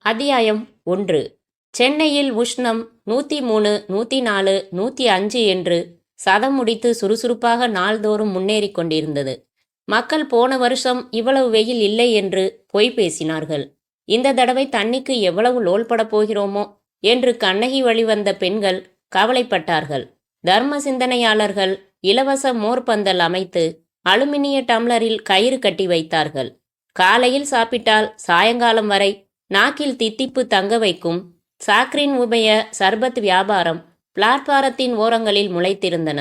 அத்தியாயம் 1. சென்னையில் உஷ்ணம் 103, 104, 105 என்று சதம் முடித்து சுறுசுறுப்பாக நாள்தோறும் முன்னேறி கொண்டிருந்தது. மக்கள் போன வருஷம் இவ்வளவு வெயில் இல்லை என்று பொய் பேசினார்கள். இந்த தடவை தண்ணிக்கு எவ்வளவு லோல்பட போகிறோமோ என்று கண்ணகி வழிவந்த பெண்கள் கவலைப்பட்டார்கள். தர்ம சிந்தனையாளர்கள் இலவச மோர்பந்தல் அமைத்து அலுமினிய டம்ளரில் கயிறு கட்டி வைத்தார்கள். காலையில் சாப்பிட்டால் சாயங்காலம் வரை நாக்கில் தித்திப்பு தங்க வைக்கும் சாக்ரின் உபய சர்பத் வியாபாரம் பிளாட்பாரத்தின் ஓரங்களில் முளைத்திருந்தன.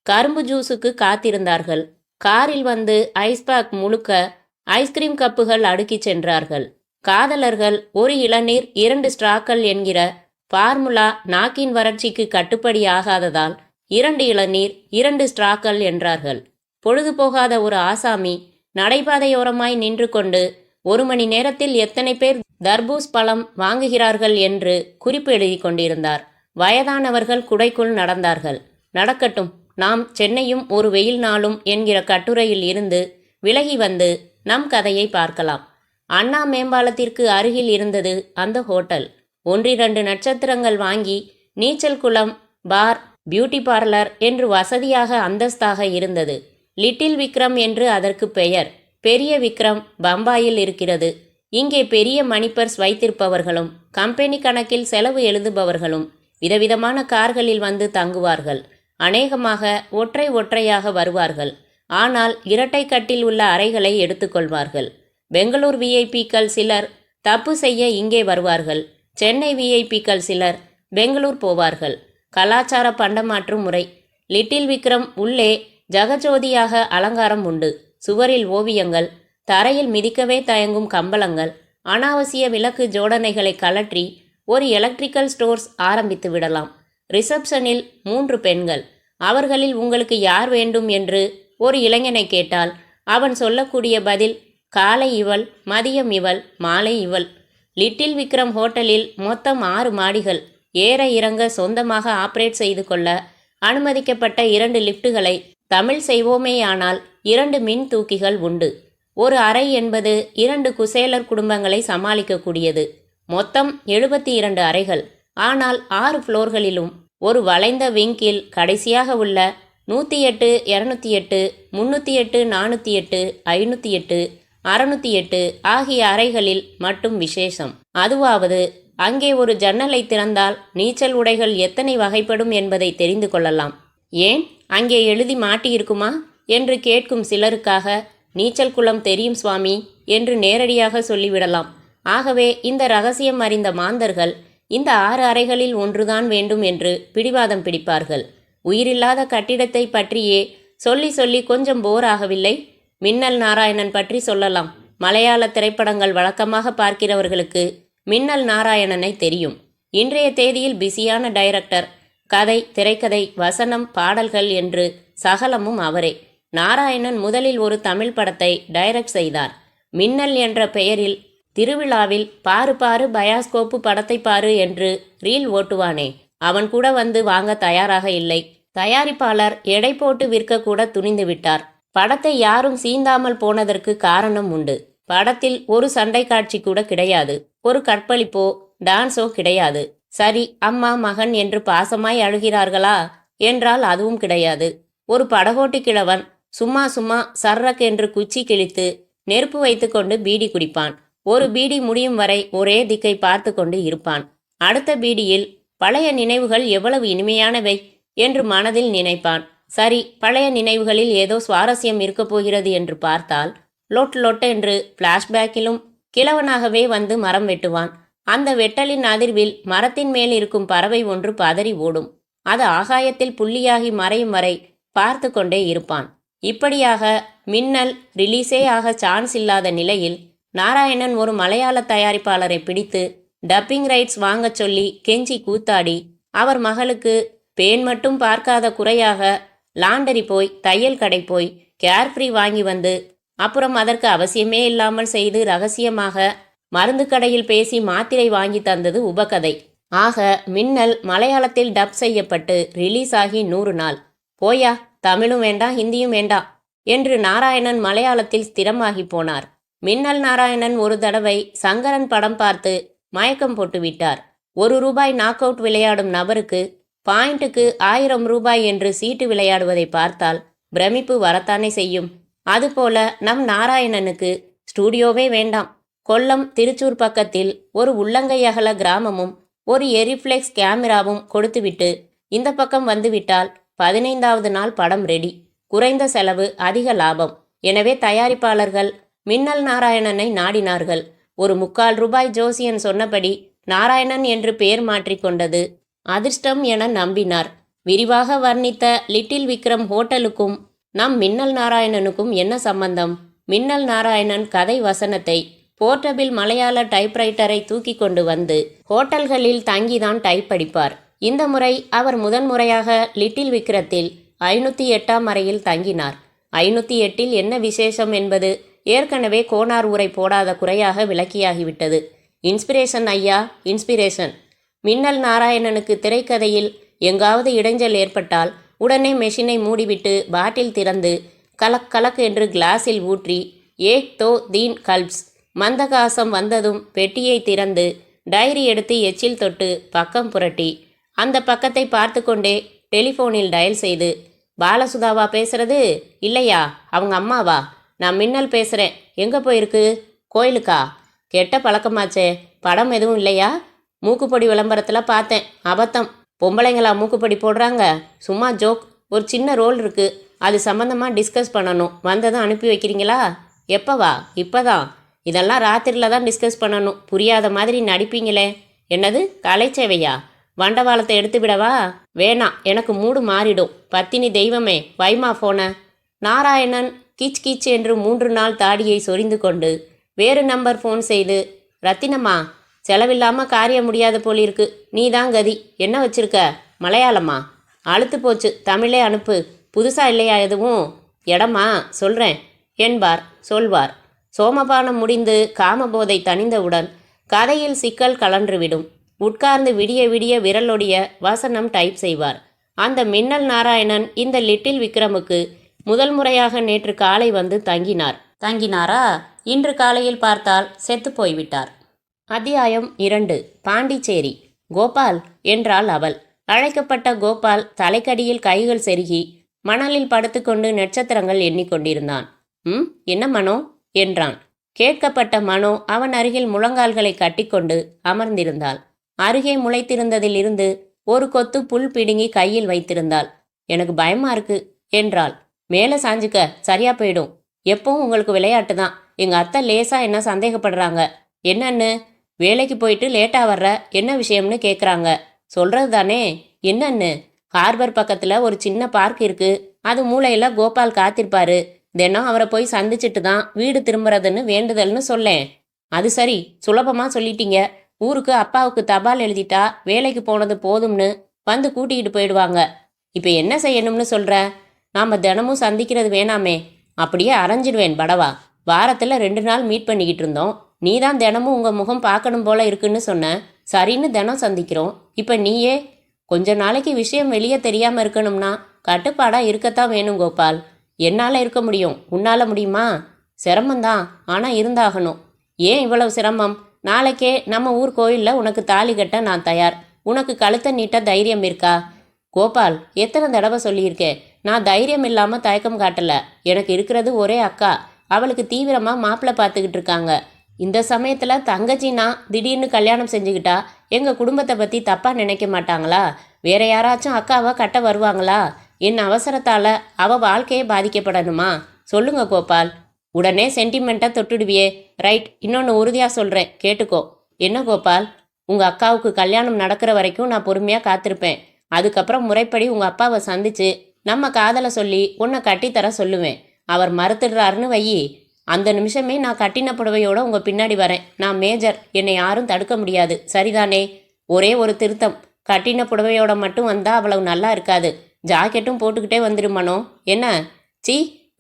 கரும்பு ஜூஸுக்கு காத்திருந்தார்கள். காரில் வந்து ஐஸ்பேக் முழுக்க ஐஸ்கிரீம் கப்புகள் அடுக்கிச் சென்றார்கள். காதலர்கள் ஒரு இளநீர் 2 ஸ்ட்ராக்கள் என்கிற ஃபார்முலா நாக்கின் வறட்சிக்கு கட்டுப்படி ஆகாததால் 2 இளநீர் 2 ஸ்ட்ராக்கள் என்றார்கள். பொழுது போகாத ஒரு ஆசாமி நடைபாதையோரமாய் நின்று கொண்டு 1 மணி நேரத்தில் எத்தனை பேர் தர்பூஸ் பழம் வாங்குகிறார்கள் என்று குறிப்பு எழுதி கொண்டிருந்தார். வயதானவர்கள் குடைக்குள் நடந்தார்கள். நடக்கட்டும், நாம் சென்னையும் ஒரு வெயில் நாளும் என்கிற கட்டுரையில் இருந்து விலகி வந்து நம் கதையை பார்க்கலாம். அண்ணா மேம்பாலத்திற்கு அருகில் இருந்தது அந்த ஹோட்டல். 1-2 நட்சத்திரங்கள் வாங்கி நீச்சல் குளம், பார், பியூட்டி பார்லர் என்று வசதியாக அந்தஸ்தாக இருந்தது. லிட்டில் விக்ரம் என்று அதற்கு பெயர். பெரிய விக்ரம் பம்பாயில் இருக்கிறது. இங்கே பெரிய மணிப்பர்ஸ் வைத்திருப்பவர்களும் கம்பெனி கணக்கில் செலவு எழுதுபவர்களும் விதவிதமான கார்களில் வந்து தங்குவார்கள். அநேகமாக ஒற்றையாக வருவார்கள். ஆனால் இரட்டை கட்டில் உள்ள அறைகளை எடுத்துக்கொள்வார்கள். பெங்களூர் விஐபிக்கள் சிலர் தப்பு செய்ய இங்கே வருவார்கள். சென்னை விஐபிக்கள் சிலர் பெங்களூர் போவார்கள். கலாச்சார பண்டமாற்றும் முறை. லிட்டில் விக்ரம் உள்ளே ஜகஜோதியாக அலங்காரம் உண்டு. சுவரில் ஓவியங்கள், தரையில் மிதிக்கவே தயங்கும் கம்பளங்கள், அனாவசிய விளக்கு ஜோடனைகளை கலற்றி ஒரு எலக்ட்ரிக்கல் ஸ்டோர்ஸ் ஆரம்பித்து விடலாம். ரிசப்ஷனில் 3 பெண்கள். அவர்களில் உங்களுக்கு யார் வேண்டும் என்று ஒரு இளைஞனை கேட்டால் அவன் சொல்லக்கூடிய பதில் காலை இவள், மதியம் இவள், மாலை இவள். லிட்டில் விக்ரம் ஹோட்டலில் மொத்தம் 6 மாடிகள். ஏற இறங்க சொந்தமாக ஆப்ரேட் செய்து கொள்ள அனுமதிக்கப்பட்ட 2 லிஃப்ட்டுகளை தமிழ் செய்வோமேயானால் 2 மின் தூக்கிகள் உண்டு. ஒரு அறை என்பது 2 குசேலர் குடும்பங்களை சமாளிக்கக்கூடியது. மொத்தம் 72 அறைகள். ஆனால் 6 ஃப்ளோர்களிலும் ஒரு வளைந்த விங்கில் கடைசியாக உள்ள 108, 208, 308, 408, 508, 608 ஆகிய அறைகளில் மட்டும் விசேஷம். அதுவாவது அங்கே ஒரு ஜன்னலை திறந்தால் நீச்சல் உடைகள் எத்தனை வகைப்படும் என்பதை தெரிந்து கொள்ளலாம். ஏன், அங்கே எழுதி மாட்டியிருக்குமா என்று கேட்கும் சிலருக்காக நீச்சல் குளம் தெரியும் சுவாமி என்று நேரடியாக சொல்லிவிடலாம். ஆகவே இந்த ரகசியம் அறிந்த மாந்தர்கள் இந்த 6 அறைகளில் ஒன்றுதான் வேண்டும் என்று பிடிவாதம் பிடிப்பார்கள். உயிரில்லாத கட்டிடத்தை பற்றியே சொல்லி சொல்லி கொஞ்சம் போர் ஆகவில்லை? மின்னல் நாராயணன் பற்றி சொல்லலாம். மலையாள திரைப்படங்கள் வழக்கமாக பார்க்கிறவர்களுக்கு மின்னல் நாராயணனை தெரியும். இன்றைய தேதியில் பிஸியான டைரக்டர். கதை, திரைக்கதை, வசனம், பாடல்கள் என்று சகலமும் அவரே. நாராயணன் முதலில் ஒரு தமிழ் படத்தை டைரக்ட் செய்தார். மின்னல் என்ற பெயரில் திருவிழாவில் பாரு பாரு பயாஸ்கோப்பு படத்தை பாரு என்று ரீல் ஓட்டுவானே, அவன் கூட வந்து வாங்க தயாராக இல்லை. தயாரிப்பாளர் எடை போட்டு விற்க கூட துணிந்து விட்டார். படத்தை யாரும் சீந்தாமல் போனதற்கு காரணம் உண்டு. படத்தில் ஒரு சண்டை காட்சி கூட கிடையாது. ஒரு கற்பழிப்போ டான்ஸோ கிடையாது. சரி, அம்மா மகன் என்று பாசமாய் அழுகிறார்களா என்றால் அதுவும் கிடையாது. ஒரு படகோட்டி கிழவன் சும்மா சர்ரக் என்று குச்சி கிழித்து நெருப்பு வைத்து கொண்டு பீடி குடிப்பான். ஒரு பீடி முடியும் வரை ஒரே திக்கை பார்த்து கொண்டு இருப்பான். அடுத்த பீடியில் பழைய நினைவுகள் எவ்வளவு இனிமையானவை என்று மனதில் நினைப்பான். சரி, பழைய நினைவுகளில் ஏதோ சுவாரஸ்யம் இருக்கப் போகிறது என்று பார்த்தால் லொட் என்று பிளாஷ்பேக்கிலும் கிழவனாகவே வந்து மரம் வெட்டுவான். அந்த வெட்டலின் அதிர்வில் மரத்தின் மேல் இருக்கும் பறவை ஒன்று பதறி ஓடும். அது ஆகாயத்தில் புள்ளியாகி மறையும் வரை பார்த்து கொண்டே இருப்பான். இப்படியாக மின்னல் ரிலீஸே ஆக சான்ஸ் இல்லாத நிலையில் நாராயணன் ஒரு மலையாள தயாரிப்பாளரை பிடித்து டப்பிங் ரைட்ஸ் வாங்கச் சொல்லி கெஞ்சி கூத்தாடி அவர் மகளுக்கு பேன் மட்டும் பார்க்காத குறையாக லாண்டரி போய், தையல் கடை போய், கேர்ஃப்ரீ வாங்கி வந்து அப்புறம் அதற்கு அவசியமே இல்லாமல் செய்து ரகசியமாக மருந்து கடையில் பேசி மாத்திரை வாங்கி தந்தது உபகதை. ஆக மின்னல் மலையாளத்தில் டப் செய்யப்பட்டு ரிலீஸ் ஆகி 100 நாள். போயா, தமிழும் வேண்டாம் ஹிந்தியும் வேண்டாம் என்று நாராயணன் மலையாளத்தில் ஸ்திரமாகி போனார். மின்னல் நாராயணன் ஒரு தடவை சங்கரன் படம் பார்த்து மயக்கம் போட்டு விட்டார். ₹1 நாக் அவுட் விளையாடும் நபருக்கு பாயிண்ட்டுக்கு ₹1000 என்று சீட்டு விளையாடுவதை பார்த்தால் பிரமிப்பு வரத்தானே செய்யும். அதுபோல நம் நாராயணனுக்கு ஸ்டூடியோவே வேண்டாம். கொல்லம் திருச்சூர் பக்கத்தில் ஒரு உள்ளங்கை அகல கிராமமும் ஒரு எரிஃப்ளெக்ஸ் கேமராவும் கொடுத்துவிட்டு இந்த பக்கம் வந்துவிட்டால் 15வது நாள் படம் ரெடி. குறைந்த செலவு, அதிக லாபம். எனவே தயாரிப்பாளர்கள் மின்னல் நாராயணனை நாடினார்கள். ₹3/4 ஜோசியன் சொன்னபடி நாராயணன் என்று பெயர் மாற்றிக்கொண்டது அதிர்ஷ்டம் என நம்பினார். விரிவாக வர்ணித்த லிட்டில் விக்ரம் ஹோட்டலுக்கும் நம் மின்னல் நாராயணனுக்கும் என்ன சம்பந்தம்? மின்னல் நாராயணன் கதை வசனத்தை போர்ட்டபிள் மலையாள டைப்ரைட்டரை தூக்கி கொண்டு வந்து ஹோட்டல்களில் தங்கிதான் டைப் அடிப்பார். இந்த முறை அவர் முதன்முறையாக லிட்டில் விக்ரத்தில் 508ஆம் அறையில் தங்கினார். 508இல் என்ன விசேஷம் என்பது ஏற்கனவே கோனார் உரை போடாத குறையாக விளக்கியாகிவிட்டது. இன்ஸ்பிரேஷன் ஐயா, இன்ஸ்பிரேஷன். மின்னல் நாராயணனுக்கு திரைக்கதையில் எங்காவது இடைஞ்சல் ஏற்பட்டால் உடனே மெஷினை மூடிவிட்டு பாட்டில் திறந்து கலக் கலக் என்று கிளாஸில் ஊற்றி ஏக் தோ தீன் கல்ப்ஸ். மந்தகாசம் வந்ததும் பெட்டியை திறந்து டைரி எடுத்து எச்சில் தொட்டு பக்கம் புரட்டி அந்த பக்கத்தை பார்த்து கொண்டே டெலிஃபோனில் டயல் செய்து, பாலசுதாவா பேசுறது? இல்லையா, அவங்க அம்மாவா? நான் மின்னல் பேசுகிறேன். எங்கே போயிருக்கு? கோயிலுக்கா? கெட்ட பழக்கமாச்சே. படம் எதுவும் இல்லையா? மூக்குப்பொடி விளம்பரத்தில் பார்த்தேன். அபத்தம். பொம்பளைங்களா மூக்குப்பொடி போடுறாங்க? சும்மா ஜோக். ஒரு சின்ன ரோல் இருக்குது, அது சம்மந்தமாக டிஸ்கஸ் பண்ணணும். வந்ததும் அனுப்பி வைக்கிறீங்களா? எப்போவா? இப்போ தான். இதெல்லாம் ராத்திரியில் தான் டிஸ்கஸ் பண்ணணும். புரியாத மாதிரி நடிப்பீங்களே. என்னது கலைச்சேவையா? வண்டவாளத்தை எடுத்து விடவா? வேணாம், எனக்கு மூடு மாறிடும். பத்தினி தெய்வமே, வைமா ஃபோனை. நாராயணன் கிச் கிச் என்று 3 நாள் தாடியை சொரிந்து கொண்டு வேறு நம்பர் ஃபோன் செய்து, ரத்தினம்மா, செலவில்லாமல் காரியம் முடியாத போலிருக்கு. நீ தான் கதி. என்ன வச்சிருக்க? மலையாளமா? அழுத்து போச்சு, தமிழே அனுப்பு. புதுசாக இல்லையா எதுவும்? இடமா சொல்கிறேன் என்பார், சொல்வார். சோமபானம் முடிந்து காமபோதை தணிந்தவுடன் கதையில் சிக்கல் கலன்றுவிடும். உட்கார்ந்து விடிய விடிய விரலொடிய வசனம் டைப் செய்வார். அந்த மின்னல் நாராயணன் இந்த லிட்டில் விக்ரமுக்கு முதல் முறையாக நேற்று காலை வந்து தங்கினாரா? இன்று காலையில் பார்த்தால் செத்து போய்விட்டார். அத்தியாயம் 2. பாண்டிச்சேரி. கோபால் என்றாள் அவள். அழைக்கப்பட்ட கோபால் தலைக்கடியில் கைகள் செருகி மணலில் படுத்துக்கொண்டு நட்சத்திரங்கள் எண்ணிக்கொண்டிருந்தான். என்ன மனோ என்றான். கேட்கப்பட்ட மனோ அவன் அருகில் முழங்கால்களை கட்டிக்கொண்டு அமர்ந்திருந்தாள். அருகே முளைத்திருந்ததிலிருந்து ஒரு கொத்து புல் பிடுங்கி கையில் வைத்திருந்தாள். எனக்கு பயமா இருக்கு என்றாள். மேலே சாஞ்சுக்க, சரியா போயிடும். எப்பவும் உங்களுக்கு விளையாட்டு தான். எங்கள் அத்தை லேசா என்ன சந்தேகப்படுறாங்க. என்னன்னு? வேலைக்கு போயிட்டு லேட்டா வர்ற, என்ன விஷயம்னு கேட்குறாங்க. சொல்றது தானே. என்னன்னு? ஹார்பர் பக்கத்தில் ஒரு சின்ன பார்க் இருக்கு. அது மூளையில் கோபால் காத்திருப்பாரு. தினம் அவரை போய் சந்திச்சுட்டு தான் வீடு திரும்புறதுன்னு வேண்டுதல்னு சொல்லேன். அது சரி, சுலபமாக சொல்லிட்டீங்க. ஊருக்கு அப்பாவுக்கு தபால் எழுதிட்டா வேலைக்கு போனது போதும்னு வந்து கூட்டிகிட்டு போயிடுவாங்க. இப்போ என்ன செய்யணும்னு சொல்கிற? நாம் தினமும் சந்திக்கிறது வேணாமே. அப்படியே அரைஞ்சிடுவேன் படவா. வாரத்தில் 2 நாள் மீட் பண்ணிக்கிட்டு இருந்தோம். நீ தான் தினமும் உங்கள் முகம் பார்க்கணும் போல இருக்குன்னு சொன்ன. சரின்னு தினம் சந்திக்கிறோம். இப்போ நீயே? கொஞ்ச நாளைக்கு விஷயம் வெளியே தெரியாமல் இருக்கணும்னா கட்டுப்பாடாக இருக்கத்தான் வேணும் கோபால். என்னால் இருக்க முடியும், உன்னால் முடியுமா? சிரமந்தான், ஆனால் இருந்தாகணும். ஏன் இவ்வளவு சிரமம்? நாளைக்கே நம்ம ஊர் கோயிலில் உனக்கு தாலி கட்ட நான் தயார். உனக்கு கழுத்தை நீட்ட தைரியம் இருக்கா? கோபால், எத்தனை தடவை சொல்லியிருக்கேன், நான் தைரியம் இல்லாமல் தயக்கம் காட்டல. எனக்கு இருக்கிறது ஒரே அக்கா. அவளுக்கு தீவிரமாக மாப்பிள்ளை பார்த்துக்கிட்டு இருக்காங்க. இந்த சமயத்தில் தங்கச்சின்னா திடீர்னு கல்யாணம் செஞ்சுக்கிட்டா எங்கள் குடும்பத்தை பற்றி தப்பாக நினைக்க மாட்டாங்களா? வேற யாராச்சும் அக்காவை கட்ட வருவாங்களா? என் அவசரத்தால் அவள் வாழ்க்கையே பாதிக்கப்படணுமா? சொல்லுங்க கோபால். உடனே சென்டிமெண்ட்டாக தொட்டுடுவியே. ரைட், இன்னொன்று உறுதியாக சொல்கிறேன், கேட்டுக்கோ. என்ன கோபால்? உங்கள் அக்காவுக்கு கல்யாணம் நடக்கிற வரைக்கும் நான் பொறுமையாக காத்திருப்பேன். அதுக்கப்புறம் முறைப்படி உங்கள் அப்பாவை சந்தித்து நம்ம காதலை சொல்லி உன்னை கட்டித்தர சொல்லுவேன். அவர் மறுத்துடுறாருன்னு வையி, அந்த நிமிஷமே நான் கட்டின புடவையோடு உங்கள் பின்னாடி வரேன். நான் மேஜர், என்னை யாரும் தடுக்க முடியாது. சரிதானே? ஒரே ஒரு திருத்தம், கட்டின புடவையோட மட்டும் வந்தால் அவ்வளவு நல்லா இருக்காது. ஜாக்கெட்டும் போட்டுக்கிட்டே வந்துடுமனோ. என்ன? சி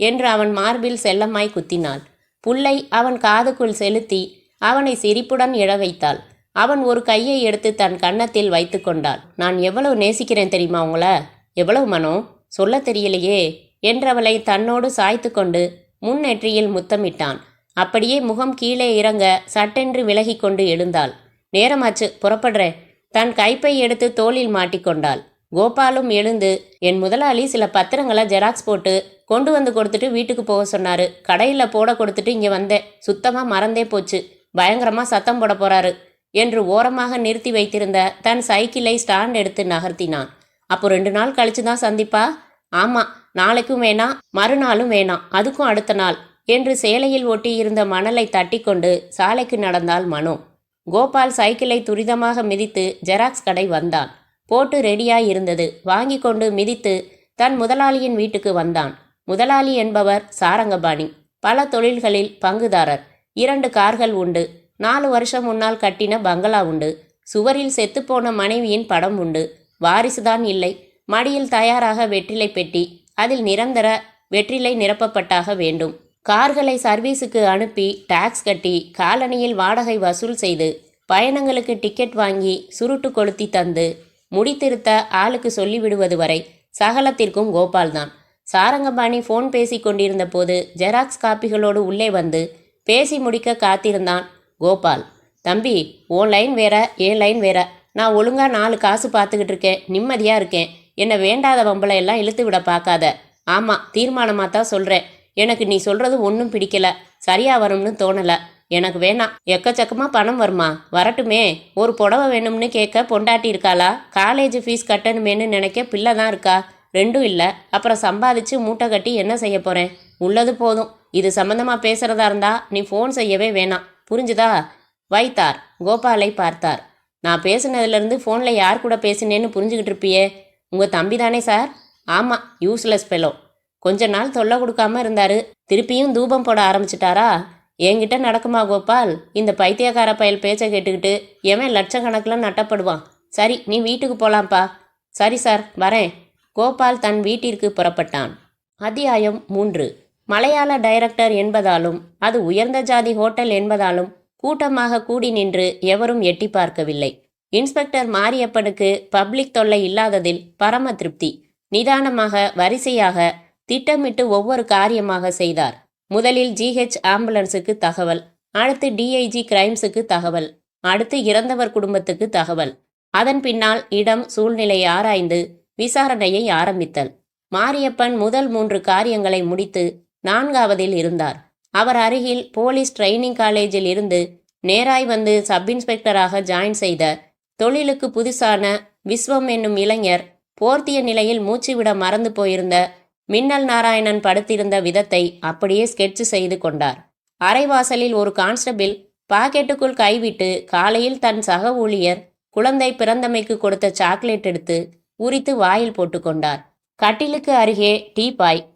என்று அவன் மார்பில் செல்லமாய் குத்தினாள். புல்லை அவன் காதுக்குள் செலுத்தி அவனை சிரிப்புடன் எழ வைத்தாள். அவன் ஒரு கையை எடுத்து தன் கன்னத்தில் வைத்து கொண்டாள். நான் எவ்வளவு நேசிக்கிறேன் தெரியுமா உங்களை? எவ்வளவு மனோ? சொல்ல தெரியலையே என்றவளை தன்னோடு சாய்த்து கொண்டு முன்னெற்றியில் முத்தமிட்டான். அப்படியே முகம் கீழே இறங்க சட்டென்று விலகி கொண்டு எழுந்தாள். நேரமாச்சு, புறப்படுறேன். தன் கைப்பை எடுத்து தோளில் மாட்டிக்கொண்டாள். கோபாலும் எழுந்து, என் முதலாளி சில பத்திரங்களை ஜெராக்ஸ் போட்டு கொண்டு வந்து கொடுத்துட்டு வீட்டுக்கு போக சொன்னாரு. கடையில் போட கொடுத்துட்டு இங்கே வந்தேன். சுத்தமாக மறந்தே போச்சு. பயங்கரமாக சத்தம் போட போறாரு என்று ஓரமாக நிறுத்தி வைத்திருந்த தன் சைக்கிளை ஸ்டாண்ட் எடுத்து நகர்த்தினான். அப்போ 2 நாள் கழிச்சு தான் சந்திப்பா? ஆமாம், நாளைக்கும் வேணாம், மறுநாளும் வேணாம், அதுக்கும் அடுத்த நாள் என்று சேலையில் ஒட்டியிருந்த மணலை தட்டி கொண்டு சாலைக்கு நடந்தாள் மனோ. கோபால் சைக்கிளை துரிதமாக மிதித்து ஜெராக்ஸ் கடை வந்தான். போட்டு ரெடியாய் இருந்தது. வாங்கி கொண்டு மிதித்து தன் முதலாளியின் வீட்டுக்கு வந்தான். முதலாளி என்பவர் சாரங்கபாணி. பல தொழில்களில் பங்குதாரர். 2 கார்கள் உண்டு. 4 வருஷம் முன்னால் கட்டின பங்களா உண்டு. சுவரில் செத்துப்போன மனைவியின் படம் உண்டு. வாரிசுதான் இல்லை. மடியில் தயாராக வெற்றிலை பெட்டி. அதில் நிரந்தர வெற்றிலை நிரப்பப்பட்டாக வேண்டும். கார்களை சர்வீஸுக்கு அனுப்பி டாக்ஸ் கட்டி காலனியில் வாடகை வசூல் செய்து பயணங்களுக்கு டிக்கெட் வாங்கி சுருட்டு கொளுத்தி தந்து முடித்திருத்த ஆளுக்கு சொல்லிவிடுவது வரை சகலத்திற்கும் கோபால்தான். சாரங்கபாணி ஃபோன் பேசி கொண்டிருந்த போது ஜெராக்ஸ் காப்பிகளோடு உள்ளே வந்து பேசி முடிக்க காத்திருந்தான் கோபால். தம்பி, உன் லைன் வேற, என் லைன் வேற. நான் ஒழுங்காக 4 காசு பார்த்துக்கிட்டு இருக்கேன். நிம்மதியாக இருக்கேன். என்னை வேண்டாத வம்பளை எல்லாம் இழுத்து விட பார்க்காத. ஆமாம், தீர்மானமாக தான் சொல்கிறேன். எனக்கு நீ சொல்கிறது ஒன்றும் பிடிக்கல. சரியாக வரும்னு தோணலை. எனக்கு வேணாம். எக்கச்சக்கமாக பணம் வருமா? வரட்டுமே. ஒரு புடவை வேணும்னு கேட்க பொண்டாட்டி இருக்காளா? காலேஜ் ஃபீஸ் கட்டணுமேனு நினைக்க பிள்ளை தான் இருக்கா? 2ம் இல்லை. அப்புறம் சம்பாதிச்சு மூட்டை கட்டி என்ன செய்ய போகிறேன்? உள்ளது போதும். இது சம்மந்தமாக பேசுகிறதா இருந்தா நீ ஃபோன் செய்யவே வேணாம். புரிஞ்சுதா? வைத்தார். கோபாலை பார்த்தார். நான் பேசுனதுலேருந்து ஃபோனில் யார் கூட பேசினேன்னு புரிஞ்சுக்கிட்டு இருப்பியே. உங்கள் தம்பி தானே சார்? ஆமாம், யூஸ்லெஸ் ஃபெலோ. கொஞ்ச நாள் தொல்லை கொடுக்காம இருந்தாரு. திருப்பியும் தூபம் போட ஆரம்பிச்சிட்டாரா? என்கிட்ட நடக்குமா கோபால்? இந்த பைத்தியக்கார பயல் பேச்சை கேட்டுக்கிட்டு எவன் லட்சக்கணக்கில் நட்டப்படுவான். சரி, நீ வீட்டுக்கு போகலாம்ப்பா. சரி சார், வரேன். கோபால் தன் வீட்டிற்கு புறப்பட்டான். அத்தியாயம் 3. மலையாள டைரக்டர் என்பதாலும் அது உயர்ந்த ஜாதி ஹோட்டல் என்பதாலும் கூட்டமாக கூடி நின்று எவரும் எட்டி பார்க்கவில்லை. இன்ஸ்பெக்டர் மாரியப்பனுக்கு பப்ளிக் தொல்லை இல்லாததில் பரம திருப்தி. நிதானமாக வரிசையாக திட்டமிட்டு ஒவ்வொரு காரியமாக செய்தார். முதலில் GH ஆம்புலன்ஸுக்கு தகவல், அடுத்து DIG கிரைம்ஸுக்கு தகவல், அடுத்து இறந்தவர் குடும்பத்துக்கு தகவல். அதன் பின்னால் இடம் சூழ்நிலை ஆராய்ந்து விசாரணையை ஆரம்பித்தல். மாரியப்பன் முதல் 3 காரியங்களை முடித்து 4வதில் இருந்தார். அவர் அருகில் போலீஸ் ட்ரைனிங் காலேஜில் இருந்து நேராய் வந்து சப் இன்ஸ்பெக்டராக ஜாயின் செய்த தொழிலுக்கு புதுசான விஸ்வம் என்னும் இளைஞர் போர்த்திய நிலையில் மூச்சுவிட மறந்து போயிருந்த மின்னல் நாராயணன் படுத்திருந்த விதத்தை அப்படியே ஸ்கெட்ச் செய்து கொண்டார். அரைவாசலில் ஒரு கான்ஸ்டபிள் பாக்கெட்டுக்குள் கைவிட்டு காலையில் தன் சக ஊழியர் குழந்தை பிறந்தமைக்கு கொடுத்த சாக்லேட் எடுத்து உரித்து வாயில் போட்டுக்கொண்டார். கட்டிலுக்கு அருகே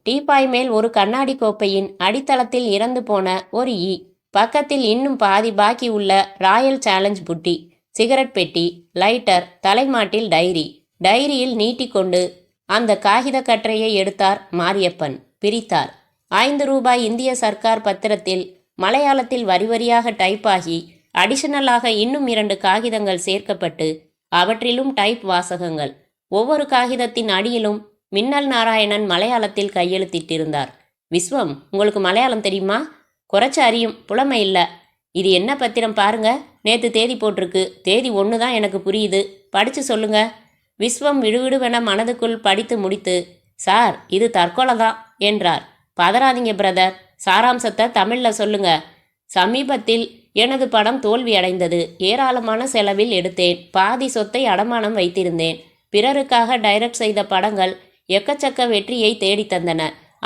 டீப்பாய் மேல் ஒரு கண்ணாடி கோப்பையின் அடித்தளத்தில் இறந்து போன ஒரு ஈ. பக்கத்தில் இன்னும் பாதி பாக்கி உள்ள ராயல் சேலஞ்ச் புட்டி, சிகரெட் பெட்டி, லைட்டர், தலைமாட்டில் டைரியில் நீட்டிக்கொண்டு அந்த காகித கற்றையை எடுத்தார் மாரியப்பன். பிரித்தார். 5 ரூபாய் இந்திய சர்க்கார் பத்திரத்தில் மலையாளத்தில் வரிவரியாக டைப்பாகி அடிஷனலாக இன்னும் 2 காகிதங்கள் சேர்க்கப்பட்டு அவற்றிலும் டைப் வாசகங்கள். ஒவ்வொரு காகிதத்தின் அடியிலும் மின்னல் நாராயணன் மலையாளத்தில் கையெழுத்திட்டிருந்தார். விஸ்வம், உங்களுக்கு மலையாளம் தெரியுமா? குறைச்ச அறியும், புலமை இல்லை. இது என்ன பத்திரம் பாருங்க. நேற்று தேதி போட்டிருக்கு. தேதி 1 தான் எனக்கு புரியுது. படித்து சொல்லுங்க. விஸ்வம் விடுவிடுவென மனதுக்குள் படித்து முடித்து, சார், இது தற்கொலை தான் என்றார். பதறாதீங்க பிரதர், சாராம்சத்தை தமிழில் சொல்லுங்க. சமீபத்தில் எனது படம் தோல்வி அடைந்தது. ஏராளமான செலவில் எடுத்தேன். பாதி சொத்தை அடமானம் வைத்திருந்தேன். பிறருக்காக டைரக்ட் செய்த படங்கள் எக்கச்சக்க வெற்றியை தேடித்தந்தன.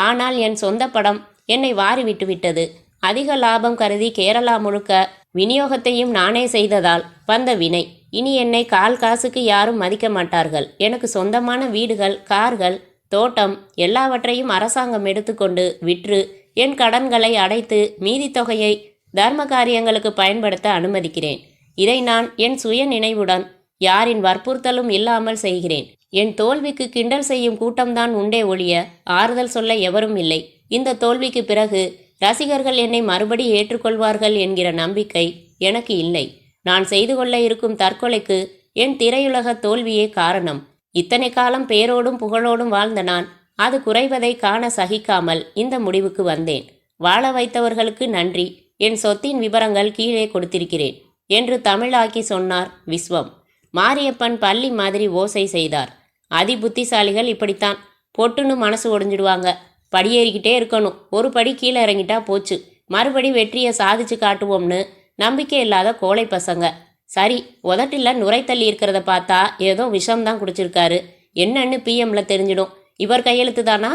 ஆனால் என் சொந்த படம் என்னை வாரி விட்டுவிட்டது. அதிக லாபம் கருதி கேரளா முழுக்க விநியோகத்தையும் நானே செய்ததால் வந்த வினை. இனி என்னை கால் காசுக்கு யாரும் மதிக்க மாட்டார்கள். எனக்கு சொந்தமான வீடுகள், கார்கள், தோட்டம் எல்லாவற்றையும் அரசாங்கம் எடுத்துக்கொண்டு விற்று என் கடன்களை அடைத்து மீதி தொகையை தர்ம காரியங்களுக்கு பயன்படுத்த அனுமதிக்கிறேன். இதை நான் என் சுய நினைவுடன் யாரின் வற்புறுத்தலும் இல்லாமல் செய்கிறேன். என் தோல்விக்கு கிண்டல் செய்யும் கூட்டம்தான் உண்டே ஒழிய ஆறுதல் சொல்ல எவரும் இல்லை. இந்த தோல்விக்கு பிறகு ரசிகர்கள் என்னை மறுபடி ஏற்றுக்கொள்வார்கள் என்கிற நம்பிக்கை எனக்கு இல்லை. நான் செய்து கொள்ள இருக்கும் தற்கொலைக்கு என் திரையுலக தோல்வியே காரணம். இத்தனை காலம் பேரோடும் புகழோடும் வாழ்ந்த நான் அது குறைவதை காண சகிக்காமல் இந்த முடிவுக்கு வந்தேன். வாழ வைத்தவர்களுக்கு நன்றி. என் சொத்தின் விவரங்கள் கீழே கொடுத்திருக்கிறேன். என்று தமிழாக்கி சொன்னார் விஸ்வம். மாரியப்பன் பள்ளி மாதிரி ஓசை செய்தார். அதி புத்திசாலிகள் இப்படித்தான், பொட்டுன்னு மனசு ஒடிஞ்சிடுவாங்க. படியேறிக்கிட்டே இருக்கணும், ஒரு படி கீழே இறங்கிட்டா போச்சு, மறுபடி வெற்றியை சாதிச்சு காட்டுவோம்னு நம்பிக்கை இல்லாத கோழை பசங்க. சரி, உதட்டில் நுரைத்தள்ளி இருக்கிறத பார்த்தா ஏதோ விஷம்தான் குடிச்சிருக்காரு, என்னன்னு பிஎம்ல தெரிஞ்சிடும். இவர் கையெழுத்து தானா?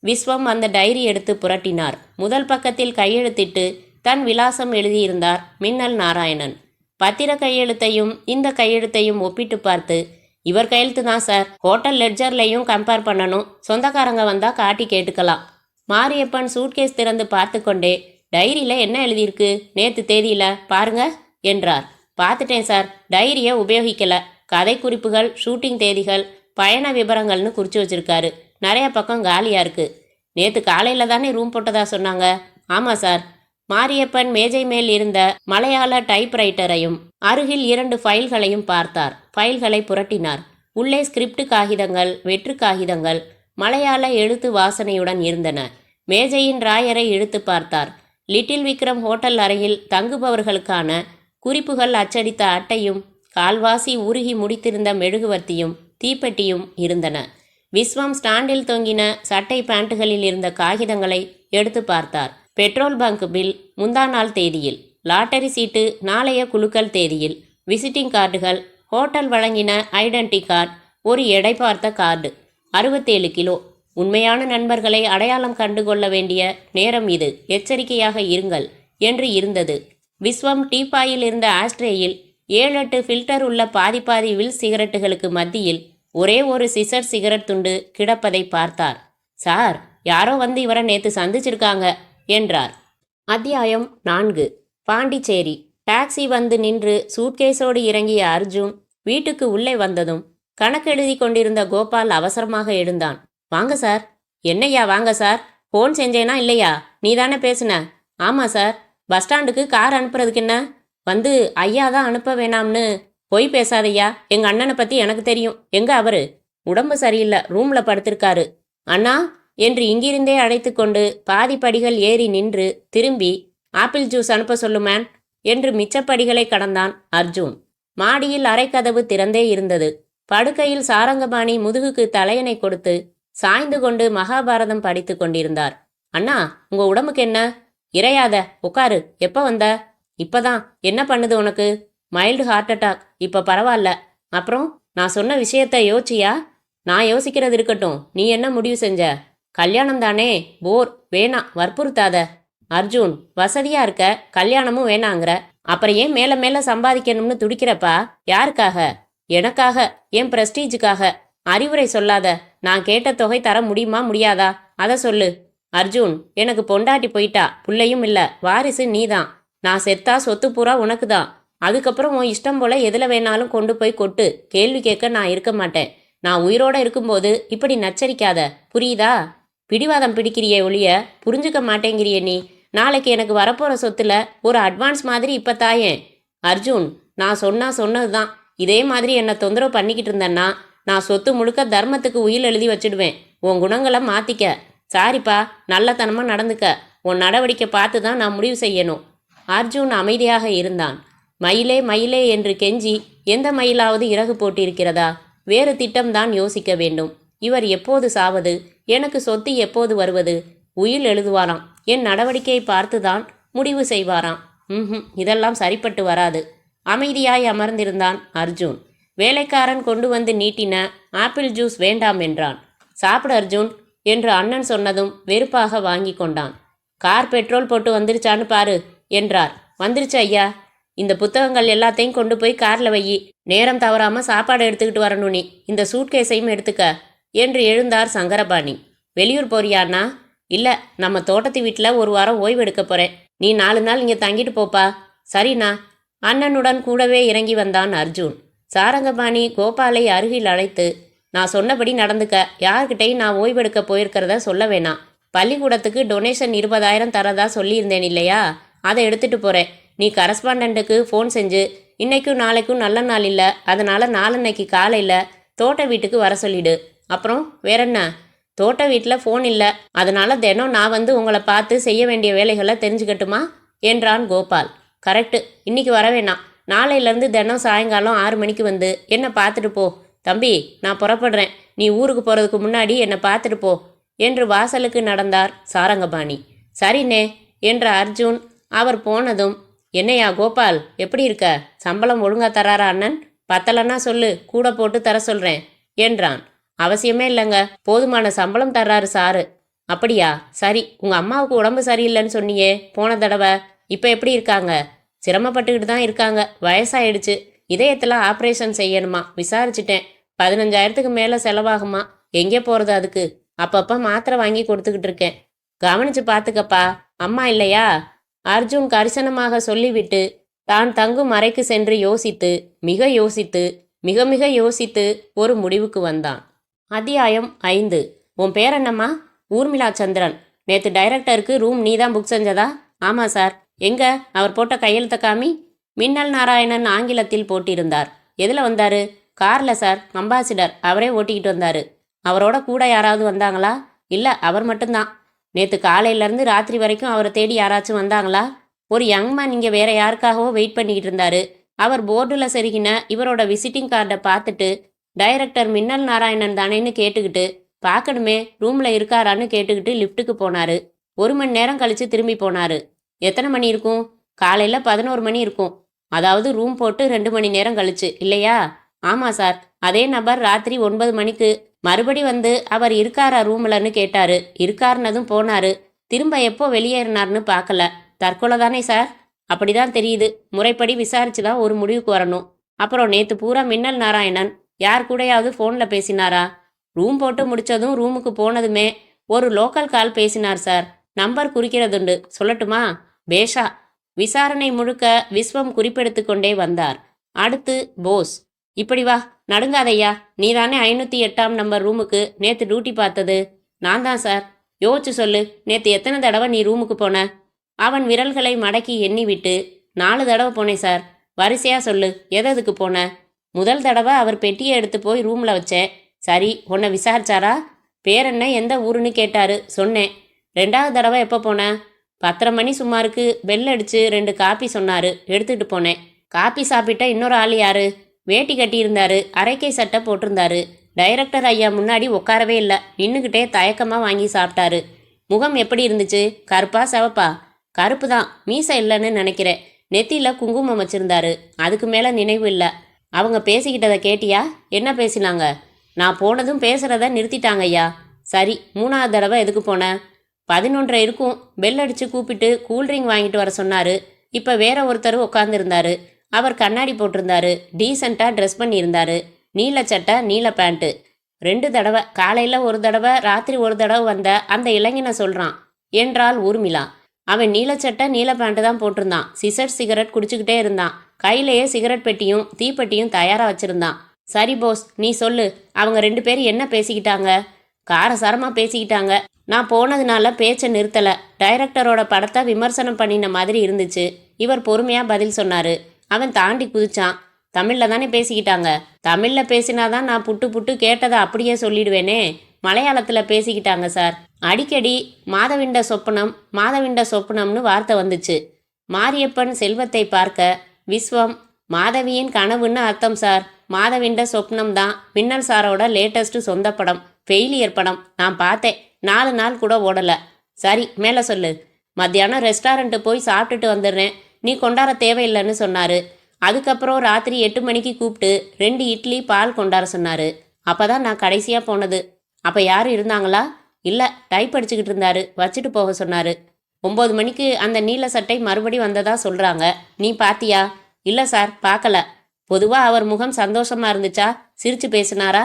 விஸ்வம் அந்த டைரி எடுத்து புரட்டினார். முதல் பக்கத்தில் கையெழுத்திட்டு தன் விலாசம் எழுதியிருந்தார் மின்னல் நாராயணன். பத்திர கையெழுத்தையும் இந்த கையெழுத்தையும் ஒப்பிட்டு பார்த்து, இவர் கையெழுத்து தான் சார், ஹோட்டல் லெட்ஜர்லையும் கம்பேர் பண்ணணும், சொந்தக்காரங்க வந்தா காட்டி கேட்டுக்கலாம். மாரியப்பன் சூட்கேஸ் திறந்து பார்த்து கொண்டே, டைரியில் என்ன எழுதியிருக்கு நேற்று தேதியில பாருங்க என்றார். பார்த்துட்டேன் சார், டைரியை உபயோகிக்கல, கதை குறிப்புகள், ஷூட்டிங் தேதிகள், பயண விபரங்கள்னு குறித்து வச்சிருக்காரு. நிறைய பக்கம் காலியாக இருக்கு. நேற்று காலையில் தானே ரூம் போட்டதா சொன்னாங்க? ஆமாம் சார். மாரியப்பன் மேஜை மேல் இருந்த மலையாள டைப்ரைட்டரையும் அருகில் 2 ஃபைல்களையும் பார்த்தார். ஃபைல்களை புரட்டினார். உள்ளே ஸ்கிரிப்ட் காகிதங்கள், வெற்று காகிதங்கள் மலையாள எழுத்து வாசனையுடன் இருந்தன. மேஜையின் ராயரை இழுத்து பார்த்தார். லிட்டில் விக்ரம் ஹோட்டல் அறையில் தங்குபவர்களுக்கான குறிப்புகள் அச்சடித்த அட்டையும் கால்வாசி உருகி முடித்திருந்த மெழுகுவர்த்தியும் தீப்பெட்டியும் இருந்தன. விஸ்வம் ஸ்டாண்டில் தொங்கின சட்டை பேண்ட்டுகளில் இருந்த காகிதங்களை எடுத்து பார்த்தார். பெட்ரோல் பங்க் பில் முந்தா நாள் தேதியில், லாட்டரி சீட்டு நாளைய குலுக்கல் தேதியில், விசிட்டிங் கார்டுகள், ஹோட்டல் வழங்கின ஐடென்டி கார்டு, ஒரு எடை பார்த்த கார்டு, 67 கிலோ. உண்மையான நண்பர்களை அடையாளம் கண்டுகொள்ள வேண்டிய நேரம் இது, எச்சரிக்கையாக இருங்கள் என்று இருந்தது. விஸ்வம் டீப்பாயில் இருந்த ஆஸ்ட்ரேயில் 7-8 ஃபில்டர் உள்ள பாதி பாதி வில் சிகரெட்டுகளுக்கு மத்தியில் ஒரே ஒரு சிசர் சிகரெட் துண்டு கிடப்பதை பார்த்தார். சார், யாரோ வந்து இவரை நேற்று சந்திச்சிருக்காங்க என்றார். அத்தியாயம் 4. பாண்டிச்சேரி. டாக்ஸி வந்து நின்று சூட்கேஸோடு இறங்கிய அர்ஜுன் வீட்டுக்கு உள்ளே வந்ததும் கணக்கெழுதி கொண்டிருந்த கோபால் அவசரமாக எழுந்தான். வாங்க சார். என்னையா வாங்க சார்? ஃபோன் செஞ்சேனா இல்லையா? நீ தானே பேசுன? ஆமாம் சார். பஸ் ஸ்டாண்டுக்கு கார் அனுப்புறதுக்கு என்ன? வந்து ஐயா தான் அனுப்ப வேணாம்னு. பொய் பேசாதையா, எங்கள் அண்ணனை பற்றி எனக்கு தெரியும். எங்க அவரு? உடம்பு சரியில்லை, ரூமில் படுத்திருக்காரு. அண்ணா என்று இங்கிருந்தே அழைத்து கொண்டு பாதி படிகள் ஏறி நின்று திரும்பி, ஆப்பிள் ஜூஸ் அனுப்ப சொல்லு மேன் என்று மிச்சப்படிகளை கடந்தான் அர்ஜுன். மாடியில் அரைக்கதவு திறந்தே இருந்தது. படுக்கையில் சாரங்கபாணி முதுகுக்கு தலையணை கொடுத்து சாய்ந்து கொண்டு மகாபாரதம் படித்து கொண்டிருந்தார். அண்ணா, உங்க உடம்புக்கு என்ன? இறையாத, உட்காரு. எப்போ வந்த? இப்பதான். என்ன பண்ணுது உனக்கு? Mild heart attack. இப்போ பரவாயில்ல. அப்புறம் நான் சொன்ன விஷயத்த யோசிச்சியா? நான் யோசிக்கிறது இருக்கட்டும், நீ என்ன முடிவு செஞ்ச? கல்யாணம் தானே, போர், வேணாம், வற்புறுத்தாத. அர்ஜுன், வசதியா இருக்க, கல்யாணமும் வேணாங்கிற, அப்புறம் ஏன் மேல மேல சம்பாதிக்கணும்னு துடிக்கிறப்பா? யாருக்காக? எனக்காக, என் பிரஸ்டீஜுக்காக. அறிவுரை சொல்லாத. நான் கேட்ட தொகை தர முடியுமா முடியாதா? அதை சொல்லு. அர்ஜுன், எனக்கு பொண்டாட்டி போயிட்டா, புள்ளையும் இல்ல, வாரிசு நீதான். நான் செத்தா சொத்து பூரா உனக்கு தான். அதுக்கப்புறம் உன் இஷ்டம் போல எதில் வேணாலும் கொண்டு போய் கொட்டு, கேள்வி கேட்க நான் இருக்க மாட்டேன். நான் உயிரோட இருக்கும்போது இப்படி நச்சரிக்காத, புரியுதா? பிடிவாதம் பிடிக்கிறியே ஒழிய புரிஞ்சுக்க மாட்டேங்கிறியே நீ. நாளைக்கு எனக்கு வரப்போற சொத்துல ஒரு அட்வான்ஸ் மாதிரி இப்ப தாயேன். அர்ஜுன், நான் சொன்னது தான். இதே மாதிரி என்னை தொந்தரவு பண்ணிக்கிட்டு இருந்தேன்னா நான் சொத்து முழுக்க தர்மத்துக்கு உயில் எழுதி வச்சிடுவேன். உன் குணங்களை மாத்திக்க. சாரிப்பா, நல்லத்தனமா நடந்துக்க. உன் நடவடிக்கை பார்த்து தான் நான் முடிவு செய்யணும். அர்ஜுன் அமைதியாக இருந்தான். மயிலே மயிலே என்று கெஞ்சி எந்த மயிலாவது இறகு போட்டிருக்கிறதா? வேறு திட்டம்தான் யோசிக்க வேண்டும். இவர் எப்போது சாவது? எனக்கு சொத்து எப்போது வருவது? உயில் எழுதுவாராம். என் நடவடிக்கையை பார்த்துதான் முடிவு செய்வாராம். இதெல்லாம் சரிப்பட்டு வராது. அமைதியாய் அமர்ந்திருந்தான் அர்ஜுன். வேலைக்காரன் கொண்டு வந்து நீட்டின ஆப்பிள் ஜூஸ் வேண்டாம் என்றான். சாப்பிடு அர்ஜுன் என்று அண்ணன் சொன்னதும் வெறுப்பாக வாங்கி கொண்டான். கார் பெட்ரோல் போட்டு வந்துருச்சான்னு பாரு என்றார். வந்துருச்சு ஐயா. இந்த புத்தகங்கள் எல்லாத்தையும் கொண்டு போய் கார்ல வையி. நேரம் தவறாம சாப்பாடு எடுத்துக்கிட்டு வரணும். நீ இந்த சூட்கேஸையும் எடுத்துக்க என்று எழுந்தார் சங்கரபாணி. வெளியூர் போறியாண்ணா? இல்ல, நம்ம தோட்டத்து வீட்டில் ஒரு வாரம் ஓய்வு எடுக்க போறேன். நீ 4 நாள் இங்கே தங்கிட்டு போப்பா. சரிண்ணா. அண்ணனுடன் கூடவே இறங்கி வந்தான் அர்ஜுன். சாரங்கபாணி கோபாலை அருகில் அழைத்து, நான் சொன்னபடி நடந்துக்க. யார்கிட்டையும் நான் ஓய்வெடுக்க போயிருக்கிறத சொல்ல வேணாம். பள்ளிக்கூடத்துக்கு டொனேஷன் 20,000 தரதா சொல்லியிருந்தேன் இல்லையா? அதை எடுத்துட்டு போறேன். நீ கரஸ்பாண்டண்ட்டுக்கு ஃபோன் செஞ்சு இன்னைக்கும் நாளைக்கும் நல்ல நாள் இல்லை, அதனால நாளன்னைக்கு காலையில் தோட்ட வீட்டுக்கு வர சொல்லிடு. அப்புறம் வேறென்ன? தோட்ட வீட்டில் ஃபோன் இல்லை, அதனால தினம் நான் வந்து உங்களை பார்த்து செய்ய வேண்டிய வேலைகளை தெரிஞ்சுக்கட்டுமா என்றான் கோபால். கரெக்டு, இன்னைக்கு வர வேணாம். நாளையிலேருந்து தினம் சாயங்காலம் 6 மணிக்கு வந்து என்னை பார்த்துட்டு போ. தம்பி, நான் புறப்படுறேன். நீ ஊருக்கு போகிறதுக்கு முன்னாடி என்னை பார்த்துட்டு போ என்று வாசலுக்கு நடந்தார் சாரங்கபாணி. சரிண்ணே என்ற அர்ஜுன் அவர் போனதும், என்னையா கோபால், எப்படி இருக்க? சம்பளம் ஒழுங்கா தராரா அண்ணன்? பத்தலன்னா சொல்லு, கூட போட்டு தர சொல்கிறேன் என்றான். அவசியமே இல்லைங்க, போதுமான சம்பளம் தர்றாரு சாரு. அப்படியா? சரி, உங்கள் அம்மாவுக்கு உடம்பு சரியில்லைன்னு சொன்னியே போன தடவை, இப்போ எப்படி இருக்காங்க? சிரமப்பட்டுக்கிட்டு தான் இருக்காங்க, வயசாயிடுச்சு. இதயத்தில் ஆப்ரேஷன் செய்யணுமா, விசாரிச்சிட்டேன். 15,000க்கு மேலே செலவாகுமா. எங்கே போகிறது அதுக்கு? அப்பப்போ மாத்திரை வாங்கி கொடுத்துக்கிட்டு இருக்கேன். கவனிச்சு பார்த்துக்கப்பா, அம்மா இல்லையா? அர்ஜுன் கரிசனமாக சொல்லிவிட்டு தான் தங்கும் அறைக்கு சென்று யோசித்து மிக மிக யோசித்து ஒரு முடிவுக்கு வந்தான். அத்தியாயம் 5. உன் பேர் என்னம்மா? ஊர்மிளா சந்திரன். நேற்று டைரக்டருக்கு ரூம் நீ தான் புக் செஞ்சதா? ஆமாம் சார். எங்க அவர் போட்ட கையெழுத்த காமி. மின்னல் நாராயணன் ஆங்கிலத்தில் போட்டிருந்தார். எதில் வந்தாரு? காரில் சார், அம்பாசிடர். அவரே ஓட்டிக்கிட்டு வந்தார். அவரோட கூட யாராவது வந்தாங்களா? இல்லை, அவர் மட்டும்தான். நேற்று காலையிலேருந்து ராத்திரி வரைக்கும் அவரை தேடி யாராச்சும் வந்தாங்களா? ஒரு யங்மேன் இங்கே வேற யாருக்காகவோ வெயிட் பண்ணிக்கிட்டு இருந்தாரு. அவர் போர்டில் செருகின இவரோட விசிட்டிங் கார்டை பார்த்துட்டு, டைரக்டர் மின்னல் நாராயணன் தானேன்னு கேட்டுக்கிட்டு, பார்க்கணுமே ரூமில் இருக்காரான்னு கேட்டுக்கிட்டு லிஃப்ட்டுக்கு போனார். 1 மணி நேரம் கழித்து திரும்பி போனார். எத்தனை மணி இருக்கும்? காலையில் 11 மணி இருக்கும். அதாவது ரூம் போட்டு 2 மணி நேரம் கழிச்சு இல்லையா? ஆமாம் சார். அதே நபர் ராத்திரி 9 மணிக்கு மறுபடி வந்து அவர் இருக்காரா ரூம்லன்னு கேட்டாரு. இருக்காருன்னதும் போனாரு. திரும்ப எப்போ வெளியேறினார்னு பார்க்கல. தற்கொலை தானே சார்? அப்படிதான் தெரியுது. முறைப்படி விசாரிச்சு தான் ஒரு முடிவுக்கு வரணும். அப்புறம் நேற்று பூரா மின்னல் நாராயணன் யார் கூடயாவது ஃபோனில் பேசினாரா? ரூம் போட்டு முடிச்சதும் ரூமுக்கு போனதுமே ஒரு லோக்கல் கால் பேசினார் சார். நம்பர் குறிக்கிறதுண்டு, சொல்லட்டுமா? பேஷா. விசாரணை முழுக்க விஸ்வம் குறிப்பெடுத்து கொண்டே வந்தார். அடுத்து போஸ். இப்படி வா, நடுங்காதையா. நீதானே 508ஆம் நம்பர் ரூமுக்கு நேற்று டியூட்டி பார்த்தது? நான் தான் சார். யோசிச்சு சொல்லு, நேற்று எத்தனை தடவை நீ ரூமுக்கு போன? அவன் விரல்களை மடக்கி எண்ணிவிட்டு, 4 தடவை போனேன் சார். வரிசையா சொல்லு, எதுக்கு போன? முதல் தடவை அவர் பெட்டியை எடுத்து போய் ரூமில் வச்சேன். சரி, உன்னை விசாரிச்சாரா? பேர் என்ன, எந்த ஊருன்னு கேட்டாரு. சொன்னேன். 2வது தடவை எப்போ போன? 10:30 மணி சுமாருக்கு பெல் அடிச்சு 2 காப்பி சொன்னாரு, எடுத்துகிட்டு போனேன். காப்பி சாப்பிட்ட இன்னொரு ஆள் யாரு? வேட்டி கட்டியிருந்தாரு, அரைக்கை சட்டை போட்டிருந்தாரு. டைரக்டர் ஐயா முன்னாடி உட்காரவே இல்லை, நின்றுக்கிட்டே தயக்கமாக வாங்கி சாப்பிட்டாரு. முகம் எப்படி இருந்துச்சு? கருப்பா சிவப்பா? கருப்பு தான். மீசை இல்லைன்னு நினைக்கிறேன். நெத்தியில் குங்குமம் வச்சிருந்தாரு. அதுக்கு மேலே நினைவு இல்லை. அவங்க பேசிக்கிட்டதை கேட்டியா? என்ன பேசினாங்க? நான் போனதும் பேசுகிறத நிறுத்திட்டாங்க ஐயா. சரி, 3வது தடவை எதுக்கு போன? 11:30 இருக்கும். பெல் அடித்து கூப்பிட்டு கூல்ட்ரிங்க் வாங்கிட்டு வர சொன்னார். இப்போ வேற ஒருத்தர் உட்காந்துருந்தாரு. அவர் கண்ணாடி போட்டிருந்தாரு, டீசெண்டாக ட்ரெஸ் பண்ணியிருந்தாரு. நீல சட்டை, நீல பேண்ட்டு. 2 தடவை, காலையில் 1 தடவை, ராத்திரி 1 தடவை வந்த அந்த இளைஞனை சொல்கிறான் என்றாள் ஊர்மிளா. அவன் நீல சட்டை நீல பேண்ட்டு தான் போட்டிருந்தான். சிகரெட் குடிச்சுக்கிட்டே இருந்தான். கையிலேயே சிகரெட் பெட்டியும் தீப்பெட்டியும் தயாராக வச்சுருந்தான். சரி போஸ், நீ சொல்லு, அவங்க 2 பேரும் என்ன பேசிக்கிட்டாங்க? காரசாரமாக பேசிக்கிட்டாங்க. நான் போனதுனால பேச்சை நிறுத்தலை. டைரக்டரோட படத்தை விமர்சனம் பண்ணின மாதிரி இருந்துச்சு. இவர் பொறுமையாக பதில் சொன்னார். அவன் தாண்டி குதிச்சான். தமிழில் தானே பேசிக்கிட்டாங்க. தமிழில் பேசினாதான் நான் புட்டு புட்டு கேட்டதை அப்படியே சொல்லிடுவேனே. மலையாளத்தில் பேசிக்கிட்டாங்க சார். அடிக்கடி மாதவிண்ட சொப்பனம்னு வார்த்தை வந்துச்சு. மாரியப்பன் செல்வத்தை பார்க்க விஸ்வம் மாதவியின் கனவுன்னு அர்த்தம் சார். மாதவிண்ட சொப்னம் தான் மின்னல் சாரோட லேட்டஸ்ட் சொந்த படம், ஃபெயிலியர் படம். நான் பார்த்தேன். 4 நாள் கூட ஓடலை. சரி, மேலே சொல்லு. மத்தியானம் ரெஸ்டாரண்ட்டு போய் சாப்பிட்டுட்டு வந்துடுறேன், நீ கொண்டாட தேவையில்லைன்னு சொன்னார். அதுக்கப்புறம் ராத்திரி 8 மணிக்கு கூப்பிட்டு 2 இட்லி பால் கொண்டாட சொன்னார். அப்போ தான் நான் கடைசியாக போனது. அப்போ யாரும் இருந்தாங்களா? இல்லை, டைப் அடிச்சுக்கிட்டு இருந்தாரு, வச்சுட்டு போக சொன்னார். 9 மணிக்கு அந்த நீல சட்டை மறுபடி வந்ததா சொல்கிறாங்க. நீ பாத்தியா? இல்லை சார், பார்க்கல. பொதுவாக அவர் முகம் சந்தோஷமாக இருந்துச்சா? சிரிச்சு பேசினாரா?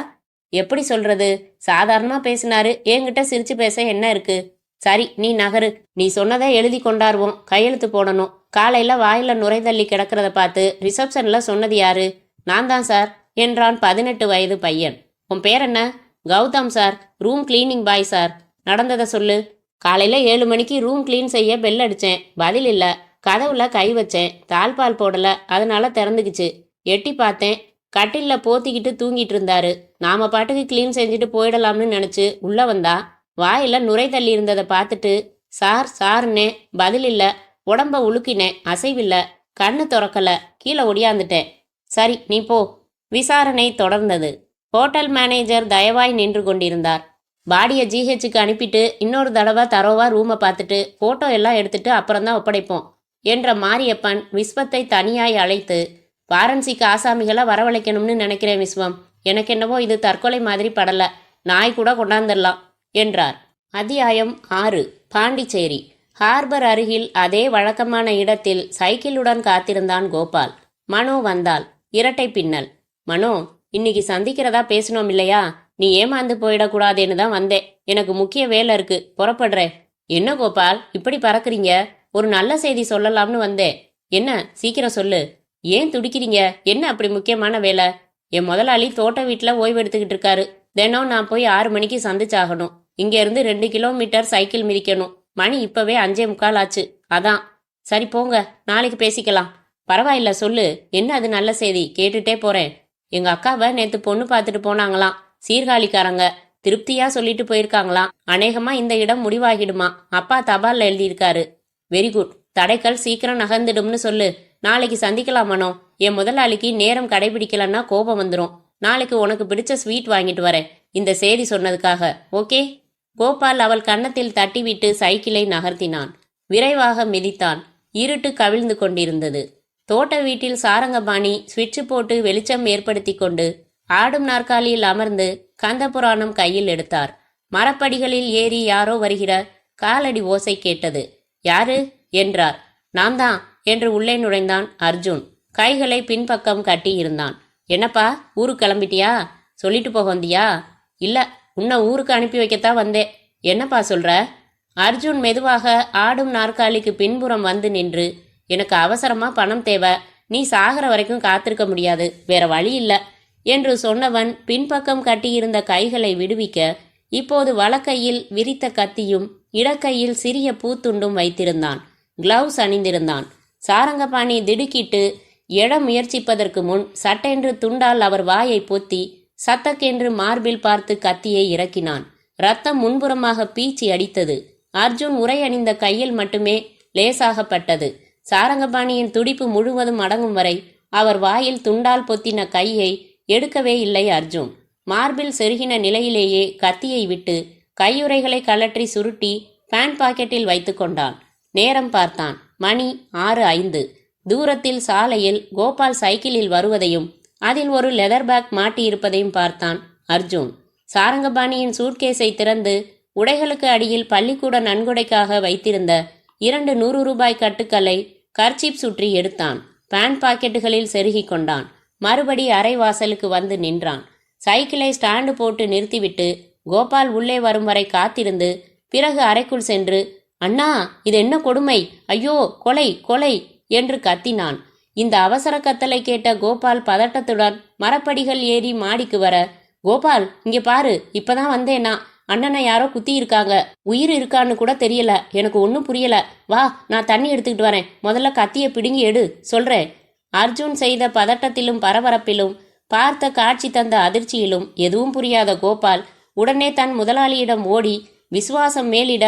எப்படி சொல்கிறது, சாதாரணமாக பேசினாரு. என்கிட்ட சிரிச்சு பேச என்ன இருக்கு? சரி, நீ நகரு. நீ சொன்னதை எழுதி கொண்டாருவோம், கையெழுத்து போடணும். காலையில் வாயில் நுரைதள்ளி கிடக்கிறத பார்த்து ரிசப்ஷனில் சொன்னது யாரு? நான் தான் சார் என்றான் 18 வயது பையன். உன் பேர் என்ன? Gautham sir, room cleaning bye sir. நடந்ததை சொல்லு. காலையில் 7 மணிக்கு ரூம் கிளீன் செய்ய பெல் அடித்தேன், பதில் இல்லை. கதவுல கை வச்சேன், தாழ்பால் போடலை, அதனால திறந்துக்குச்சு. எட்டி பார்த்தேன், கட்டிலில் போத்திக்கிட்டு தூங்கிட்டு இருந்தாரு. நாம பாட்டுக்கு கிளீன் செஞ்சுட்டு போயிடலாம்னு நினச்சி உள்ளே வந்தா வாயில் நுரை தள்ளி இருந்ததை பார்த்துட்டு சார் சார்னே, பதில் இல்லை. உடம்ப உலுக்கினேன், அசைவில்லை. கண்ணு திறக்கல, கீழே ஒடியாந்துட்டேன். சரி நீ போ. விசாரணை தொடர்ந்தது. ஹோட்டல் மேனேஜர் தயவாய் நின்று கொண்டிருந்தார். பாடியை ஜிஹெச்சுக்கு அனுப்பிட்டு இன்னொரு தடவை தரோவா ரூமை பார்த்துட்டு ஃபோட்டோ எல்லாம் எடுத்துட்டு அப்புறம்தான் ஒப்படைப்போம் என்ற மாரியப்பன் விஸ்வத்தை தனியாய் அழைத்து, ஃபாரன்சிக் ஆசாமிகளை வரவழைக்கணும்னு நினைக்கிறேன் விஸ்வம். எனக்கு என்னவோ இது தற்கொலை மாதிரி படல, நாய் கூட கொண்டாந்துடலாம் என்றார். அத்தியாயம் 6. பாண்டிச்சேரி. ஹார்பர் அருகில் அதே வழக்கமான இடத்தில் சைக்கிளுடன் காத்திருந்தான் கோபால். மனோ வந்தாள். இரட்டை பின்னல். மனோ, இன்னைக்கு சந்திக்கிறதா பேசணும் இல்லையா? நீ ஏமாந்து போயிடக்கூடாதுன்னு தான் வந்தேன். எனக்கு முக்கிய வேலை இருக்கு, புறப்படுறேன். என்ன கோபால் இப்படி பறக்குறீங்க? ஒரு நல்ல செய்தி சொல்லலாம்னு வந்தேன். என்ன, சீக்கிரம் சொல்லு. ஏன் துடிக்கிறீங்க? என்ன அப்படி முக்கியமான வேலை? என் முதலாளி தோட்ட வீட்டில் ஓய்வு எடுத்துக்கிட்டு இருக்காரு. தினம் நான் போய் 6 மணிக்கு சந்திச்சாகணும். இங்க இருந்து 2 கிலோமீட்டர் சைக்கிள் மிதிக்கணும். மணி இப்பவே 5:45 ஆச்சு. அதான். சரி போங்க, நாளைக்கு பேசிக்கலாம். பரவாயில்ல சொல்லு, என்ன அது நல்ல செய்தி? கேட்டுட்டே போறேன். எங்க அக்காவை நேத்து பொண்ணு பார்த்துட்டு போனாங்களாம். சீர்காழிக்காரங்க திருப்தியா சொல்லிட்டு போயிருக்காங்களாம். அநேகமா இந்த இடம் முடிவாகிடுமா. அப்பா தபால்ல எழுதியிருக்காரு. Very good. தடைக்கல் சீக்கிரம் நகர்ந்துடும்னு சொல்லு. நாளைக்கு சந்திக்கலாம் மனோ. என் முதலாளிக்கு நேரம் கடைபிடிக்கலன்னா கோபம் வந்துடும். நாளைக்கு உனக்கு பிடிச்ச ஸ்வீட் வாங்கிட்டு வரேன் இந்த செய்தி சொன்னதுக்காக. ஓகே? கோபால் அவள் கன்னத்தில் தட்டிவிட்டு சைக்கிளை நகர்த்தினான். விரைவாக மிதித்தான். இருட்டு கவிழ்ந்து கொண்டிருந்தது. தோட்ட வீட்டில் சாரங்கபாணி சுவிட்ச் போட்டு வெளிச்சம் ஏற்படுத்தி கொண்டு ஆடும் நாற்காலியில் அமர்ந்து கந்தபுராணம் கையில் எடுத்தார். மரப்படிகளில் ஏறி யாரோ வருகிற காலடி ஓசை கேட்டது. யாரு என்றார். நான் தான் என்று உள்ளே நுழைந்தான் அர்ஜுன். கைகளை பின்பக்கம் கட்டி இருந்தான். என்னப்பா, ஊருக்கு கிளம்பிட்டியா? சொல்லிட்டு போக வந்தியா? இல்ல, உன்னை ஊருக்கு அனுப்பி வைக்கத்தான் வந்தேன். என்னப்பா சொல்ற? அர்ஜுன் மெதுவாக ஆடும் நாற்காலிக்கு பின்புறம் வந்து நின்று, எனக்கு அவசரமா பணம் தேவை. நீ சாகிற வரைக்கும் காத்திருக்க முடியாது, வேற வழி இல்ல என்று சொன்னவன் பின்பக்கம் கட்டியிருந்த கைகளை விடுவிக்க இப்போது வலக்கையில் விரித்த கத்தியும் இடக்கையில் சிறிய பூத்துண்டும் வைத்திருந்தான். கிளவுஸ் அணிந்திருந்தான். சாரங்கபாணி திடுக்கிட்டு எழ முயற்சிப்பதற்கு முன் சட்டென்று துண்டால் அவர் வாயை பொத்தி சத்தக்கென்று மார்பில் பார்த்து கத்தியை இறக்கினான். ரத்தம் முன்புறமாக பீச்சி அடித்தது. அர்ஜுன் உரை அணிந்த கையில் மட்டுமே லேசாகப்பட்டது. சாரங்கபாணியின் துடிப்பு முழுவதும் அடங்கும் வரை அவர் வாயில் துண்டால் பொத்தின கையை எடுக்கவே இல்லை அர்ஜுன். மார்பில் செருகின நிலையிலேயே கத்தியை விட்டு கையுறைகளை கழற்றி சுருட்டி பேண்ட் பாக்கெட்டில் வைத்து கொண்டான். நேரம் பார்த்தான். மணி 6:05. தூரத்தில் சாலையில் கோபால் சைக்கிளில் வருவதையும் அதில் ஒரு லெதர் பேக் மாட்டியிருப்பதையும் பார்த்தான் அர்ஜுன். சாரங்கபாணியின் சூட்கேஸை திறந்து உடைகளுக்கு அடியில் பள்ளிக்கூட நன்கொடைக்காக வைத்திருந்த 2 100 ரூபாய் கட்டுக்களை கர்ச்சீப் சுற்றி எடுத்தான். பேண்ட் பாக்கெட்டுகளில் செருகி கொண்டான். மறுபடி அரை வாசலுக்கு வந்து நின்றான். சைக்கிளை ஸ்டாண்டு போட்டு நிறுத்திவிட்டு கோபால் உள்ளே வரும் வரை காத்திருந்து பிறகு அறைக்குள் சென்று, அண்ணா, இது என்ன கொடுமை! ஐயோ, கொலை கொலை என்று கத்தினான். இந்த அவசர கத்தலை கேட்ட கோபால் பதட்டத்துடன் மரப்படிகள் ஏறி மாடிக்கு வர, கோபால் இங்கே பாரு, இப்பதான் வந்தேனா, அண்ணனை யாரோ குத்தி இருக்காங்க. உயிர் இருக்கான்னு கூட தெரியல. எனக்கு ஒன்றும் புரியல. வா, நான் தண்ணி எடுத்துக்கிட்டு வரேன். முதல்ல கத்தியை பிடுங்கி எடு, சொல்றேன். அர்ஜுன் செய்த பதட்டத்திலும் பரபரப்பிலும் பார்த்த காட்சி தந்த அதிர்ச்சியிலும் எதுவும் புரியாத கோபால் உடனே தன் முதலாளியிடம் ஓடி விசுவாசம் மேலிட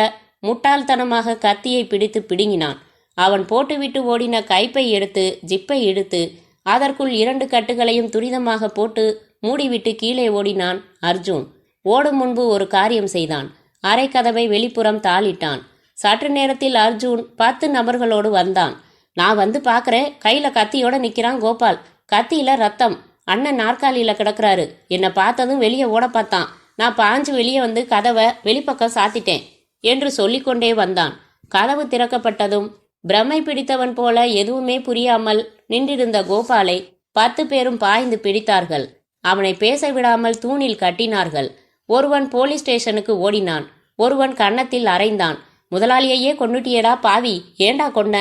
முட்டாள்தனமாக கத்தியை பிடித்து பிடுங்கினான். அவன் போட்டுவிட்டு ஓடின கைப்பை எடுத்து ஜிப்பை இழுத்து அதற்குள் 2 கட்டுகளையும் துரிதமாக போட்டு மூடிவிட்டு கீழே ஓடினான் அர்ஜுன். ஓடும் முன்பு ஒரு காரியம் செய்தான். அரை கதவை வெளிப்புறம் தாளிட்டான். சற்று நேரத்தில் அர்ஜுன் 10 நபர்களோடு வந்தான். நான் வந்து பார்க்கறேன், கையில கத்தியோட நிக்கிறான் கோபால். கத்தியில ரத்தம். அண்ணன் நாற்காலியில கிடக்குறாரு. என்னை பார்த்ததும் வெளியே ஓட பார்த்தான். நான் பாஞ்சு வெளியே வந்து கதவை வெளிப்பக்கம் சாத்திட்டேன் என்று சொல்லிக்கொண்டே வந்தான். கதவு திறக்கப்பட்டதும் பிரமை பிடித்தவன் போல எதுவுமே புரியாமல் நின்றிருந்த கோபாலை 10 பேரும் பாய்ந்து பிடித்தார்கள். அவனை பேச விடாமல் தூணில் கட்டினார்கள். ஒருவன் போலீஸ் ஸ்டேஷனுக்கு ஓடினான். ஒருவன் கன்னத்தில் அறைந்தான். முதலாளியையே கொன்னுட்டியடா பாவி, ஏண்டா கொன்ன?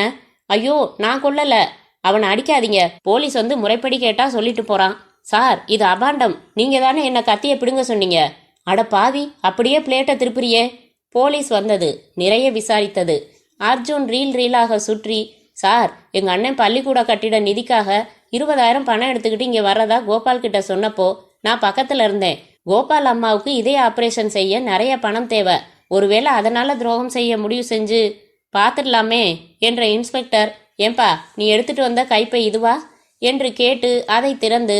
ஐயோ, நான் கொல்லல. அவனை அடிக்காதீங்க. போலீஸ் வந்து முறைப்படி கேட்டா சொல்லிட்டு போறான். சார், இது அபாண்டம். நீங்க தானே என்ன கத்தியை பிடுங்க சொன்னீங்க. அட பாவி, அப்படியே பிளேட்டை திருப்புறியே. போலீஸ் வந்தது. நிறைய விசாரித்தது. அர்ஜுன் ரீலாக சுற்றி, சார், எங்க அண்ணன் பள்ளிக்கூட கட்டிட நிதிக்காக 20,000 பணம் எடுத்துக்கிட்டு இங்க வர்றதா கோபால் கிட்ட சொன்னப்போ நான் பக்கத்துல இருந்தேன். கோபால் அம்மாவுக்கு இதய ஆபரேஷன் செய்ய நிறைய பணம் தேவை. ஒருவேளை அதனால துரோகம் செய்ய முடிவு செஞ்சு பார்த்துடலாமே என்ற இன்ஸ்பெக்டர் ஏன்பா, நீ எடுத்துட்டு வந்த கைப்பை இதுவா என்று கேட்டு அதை திறந்து,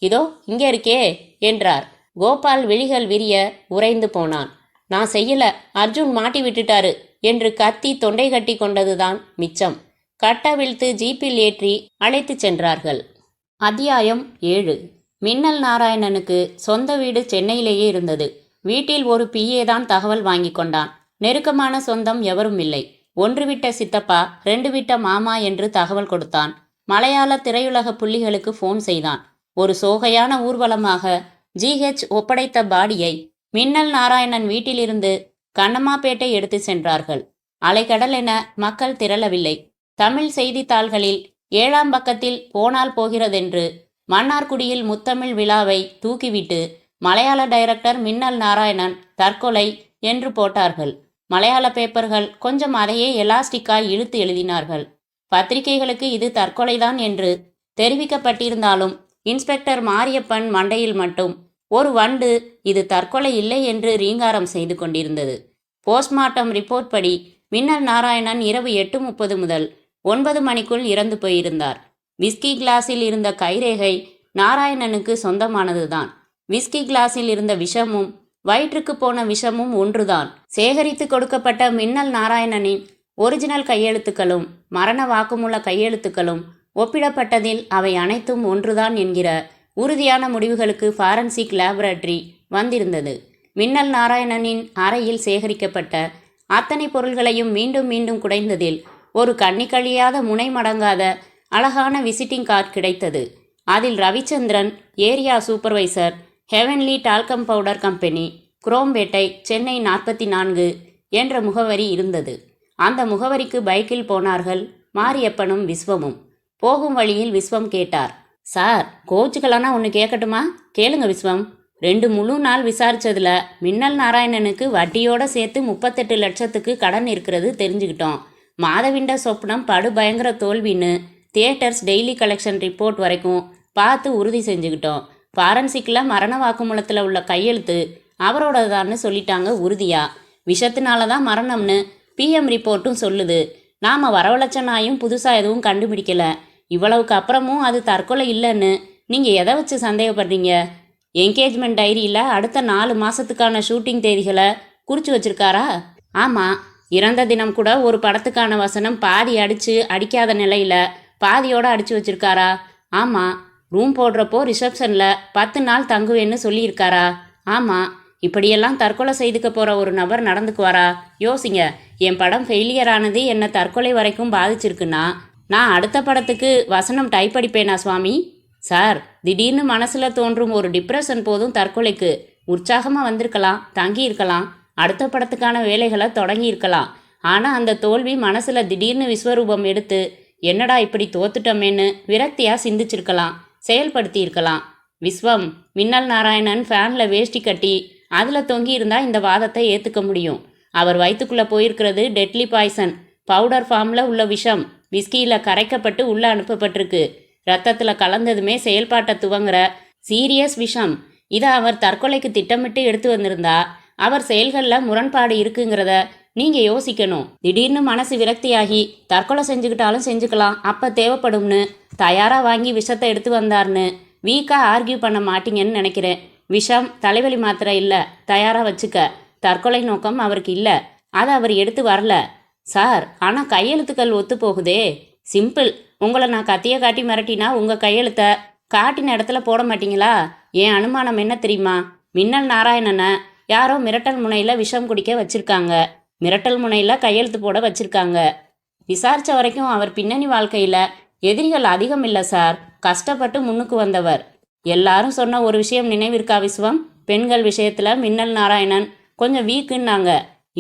இதோ இங்கே இருக்கே என்றார். கோபால் விழிகள் விரிய உறைந்து போனான். நான் செய்யல, அர்ஜுன் மாட்டி விட்டுட்டாரு என்று கத்தி தொண்டை கட்டி கொண்டதுதான் மிச்சம். கட்டவிழ்த்து ஜீப்பில் ஏற்றி அழைத்து சென்றார்கள். அத்தியாயம் 7. மின்னல் நாராயணனுக்கு சொந்த வீடு சென்னையிலேயே இருந்தது. வீட்டில் ஒரு பிஏ தான் தகவல் வாங்கி கொண்டான். நெருக்கமான சொந்தம் எவரும் இல்லை. 1 விட்ட சித்தப்பா, 2 விட்ட மாமா என்று தகவல் கொடுத்தான். மலையாள திரையுலக புள்ளிகளுக்கு ஃபோன் செய்தான். ஒரு சோகையான ஊர்வலமாக ஜிஹெச் ஒப்படைத்த பாடியை மின்னல் நாராயணன் வீட்டிலிருந்து கண்ணம்மாப்பேட்டை எடுத்து சென்றார்கள். அலைக்கடல் என மக்கள் திரளவில்லை. தமிழ் செய்தித்தாள்களில் 7ஆம் பக்கத்தில் போனால் போகிறதென்று மன்னார்குடியில் முத்தமிழ் விழாவை தூக்கிவிட்டு மலையாள டைரக்டர் மின்னல் நாராயணன் தற்கொலை என்று போட்டார்கள். மலையாள பேப்பர்கள் கொஞ்சம் அதையே எலாஸ்டிக்காய் இழுத்து எழுதினார்கள். பத்திரிகைகளுக்கு இது தற்கொலைதான் என்று தெரிவிக்கப்பட்டிருந்தாலும் இன்ஸ்பெக்டர் மாரியப்பன் மண்டையில் மட்டும் ஒரு வண்டு இது தற்கொலை இல்லை என்று ரீங்காரம் செய்து கொண்டிருந்தது. போஸ்ட்மார்ட்டம் ரிப்போர்ட் படி மின்னல் நாராயணன் இரவு 8:30 முதல் 9 மணிக்குள் இறந்து போயிருந்தார். விஸ்கி கிளாஸில் இருந்த கைரேகை நாராயணனுக்கு சொந்தமானதுதான். விஸ்கி கிளாஸில் இருந்த விஷமும் வயிற்றுக்கு போன விஷமும் ஒன்றுதான். சேகரித்து கொடுக்கப்பட்ட மின்னல் நாராயணனின் ஒரிஜினல் கையெழுத்துக்களும் மரண வாக்குமூல கையெழுத்துக்களும் ஒப்பிடப்பட்டதில் அவை அனைத்தும் ஒன்றுதான் என்கிற உறுதியான முடிவுகளுக்கு ஃபாரன்சிக் லேபரட்டரி வந்திருந்தது. மின்னல் நாராயணனின் அறையில் சேகரிக்கப்பட்ட அத்தனை பொருள்களையும் மீண்டும் மீண்டும் குடைந்ததில் ஒரு கண்ணிக்கழியாத முனை மடங்காத அழகான விசிட்டிங் கார்டு கிடைத்தது. அதில் Ravichandran, area supervisor, heavenly talcum powder company, Chromepet, Chennai 44 என்ற முகவரி இருந்தது. அந்த முகவரிக்கு பைக்கில் போனார்கள் மாரியப்பனும் விஸ்வமும். போகும் வழியில் விஸ்வம் கேட்டார், சார் கோச்சுக்கலானா ஒன்று கேட்கட்டுமா? கேளுங்க விஸ்வம். 2 முழு நாள் விசாரிச்சதுல மின்னல் நாராயணனுக்கு வட்டியோட சேர்த்து 38 லட்சத்துக்கு கடன் இருக்கிறது தெரிஞ்சுக்கிட்டோம். மாதவிண்ட சொப்னம் படு பயங்கர தோல்வின்னு தியேட்டர்ஸ் டெய்லி கலெக்ஷன் ரிப்போர்ட் வரைக்கும் பார்த்து உறுதி செஞ்சுக்கிட்டோம். ஃபாரன்சிக்கில் மரண வாக்குமூலத்தில் உள்ள கையெழுத்து அவரோடதான்னு சொல்லிட்டாங்க உறுதியா. விஷத்தினால தான் மரணம்னு பிஎம் ரிப்போர்ட்டும் சொல்லுது. நாம் வரவழைச்ச நாயும் புதுசாக எதுவும் கண்டுபிடிக்கல. இவ்வளவுக்கு அப்புறமும் அது தற்கொலை இல்லைன்னு நீங்கள் எதை வச்சு சந்தேகப்படுறீங்க? என்கேஜ்மெண்ட் டைரியில் அடுத்த 4 மாதத்துக்கான ஷூட்டிங் தேதிகளை குறித்து வச்சிருக்காரா? ஆமாம். இறந்த தினம் கூட ஒரு படத்துக்கான வசனம் பாதி அடிக்காத நிலையில் பாதியோடு அடித்து வச்சிருக்காரா? ஆமாம். ரூம் போடுறப்போ ரிசப்ஷனில் 10 நாள் தங்குவேன்னு சொல்லியிருக்காரா? ஆமாம். இப்படியெல்லாம் தற்கொலை செய்துக்க போகிற ஒரு நபர் நடந்துக்குவாரா? யோசிங்க. என் படம் ஃபெயிலியர் ஆனது என்னை தற்கொலை வரைக்கும் பாதிச்சிருக்குன்னா நான் அடுத்த படத்துக்கு வசனம் டைப் அடிப்பேனா சுவாமி? சார், திடீர்னு மனசில் தோன்றும் ஒரு டிப்ரெஷன் போதும் தற்கொலைக்கு. உற்சாகமாக வந்திருக்கலாம், தங்கியிருக்கலாம், அடுத்த படத்துக்கான வேலைகளை தொடங்கியிருக்கலாம். ஆனால் அந்த தோல்வி மனசில் திடீர்னு விஸ்வரூபம் எடுத்து என்னடா இப்படி தோத்துட்டோமேன்னு விரக்தியாக சிந்திச்சிருக்கலாம், செயல்படுத்தியிருக்கலாம். விஸ்வம், மின்னல் நாராயணன் ஃபேனில் வேஷ்டி கட்டி அதில் தொங்கி இருந்தால் இந்த வாதத்தை ஏற்றுக்க முடியும். அவர் வயிற்றுக்குள்ளே போயிருக்கிறது டெட்லி பாய்சன், பவுடர் ஃபார்மில் உள்ள விஷம். விஸ்கியில் கரைக்கப்பட்டு உள்ளே அனுப்பப்பட்டிருக்கு. ரத்தத்தில் கலந்ததுமே செயல்பாட்டை துவங்குற சீரியஸ் விஷம். இதை அவர் தற்கொலைக்கு திட்டமிட்டு எடுத்து வந்திருந்தா அவர் செயல்களில் முரண்பாடு இருக்குங்கிறத நீங்கள் யோசிக்கணும். திடீர்னு மனசு விரக்தியாகி தற்கொலை செஞ்சுக்கிட்டாலும் செஞ்சுக்கலாம், அப்போ தேவைப்படும்னு தயாராக வாங்கி விஷத்தை எடுத்து வந்தார்னு வீக்காக ஆர்கியூ பண்ண மாட்டீங்கன்னு நினைக்கிறேன். விஷம் தலைவலி மாத்திரை இல்லை, தயாராக வச்சுக்க. தற்கொலை நோக்கம் அவருக்கு இல்லை, அதை அவர் எடுத்து வரல. சார், ஆனால் கையெழுத்துக்கள் ஒத்து போகுதே. சிம்பிள். உங்களை நான் கத்தியை காட்டி மிரட்டினா உங்கள் கையெழுத்தை காட்டின இடத்துல போட மாட்டீங்களா? என் அனுமானம் என்ன தெரியுமா? மின்னல் நாராயணனை யாரோ மிரட்டல் முனையில் விஷம் குடிக்க வச்சுருக்காங்க, மிரட்டல் முனையில் கையெழுத்து போட வச்சுருக்காங்க. விசாரித்த வரைக்கும் அவர் பின்னணி வாழ்க்கையில் எதிரிகள் அதிகம் இல்லை சார். கஷ்டப்பட்டு முன்னுக்கு வந்தவர். எல்லாரும் சொன்ன ஒரு விஷயம் நினைவிருக்கா விஸ்வம்? பெண்கள் விஷயத்தில் மின்னல் நாராயணன் கொஞ்சம் வீக்குன்னாங்க.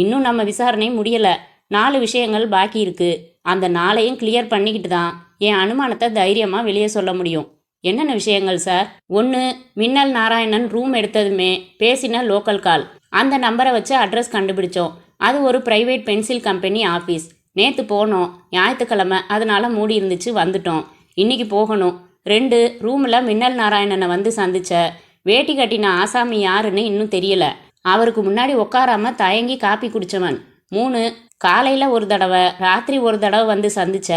இன்னும் நம்ம விசாரணை முடியலை. 4 விஷயங்கள் பாக்கி இருக்குது. அந்த 4ஐயும் கிளியர் பண்ணிக்கிட்டு தான் என் அனுமானத்தை தைரியமாக வெளியே சொல்ல முடியும். என்னென்ன விஷயங்கள் சார்? 1, மின்னல் நாராயணன் ரூம் எடுத்ததுமே பேசின லோக்கல் கால். அந்த நம்பரை வச்சு அட்ரஸ் கண்டுபிடிச்சோம். அது ஒரு ப்ரைவேட் பென்சில் கம்பெனி ஆஃபீஸ். நேற்று போனோம், ஞாயிற்றுக்கிழமை, அதனால மூடி இருந்துச்சு, வந்துட்டோம். இன்னைக்கு போகணும். 2, ரூமில் மின்னல் நாராயணனை வந்து சந்திச்ச வேட்டி கட்டின ஆசாமி யாருன்னு இன்னும் தெரியல. அவருக்கு முன்னாடி உட்காராம தயங்கி காப்பி குடித்தவன். 3, காலையில் ஒரு தடவை ராத்திரி ஒரு தடவை வந்து சந்திச்ச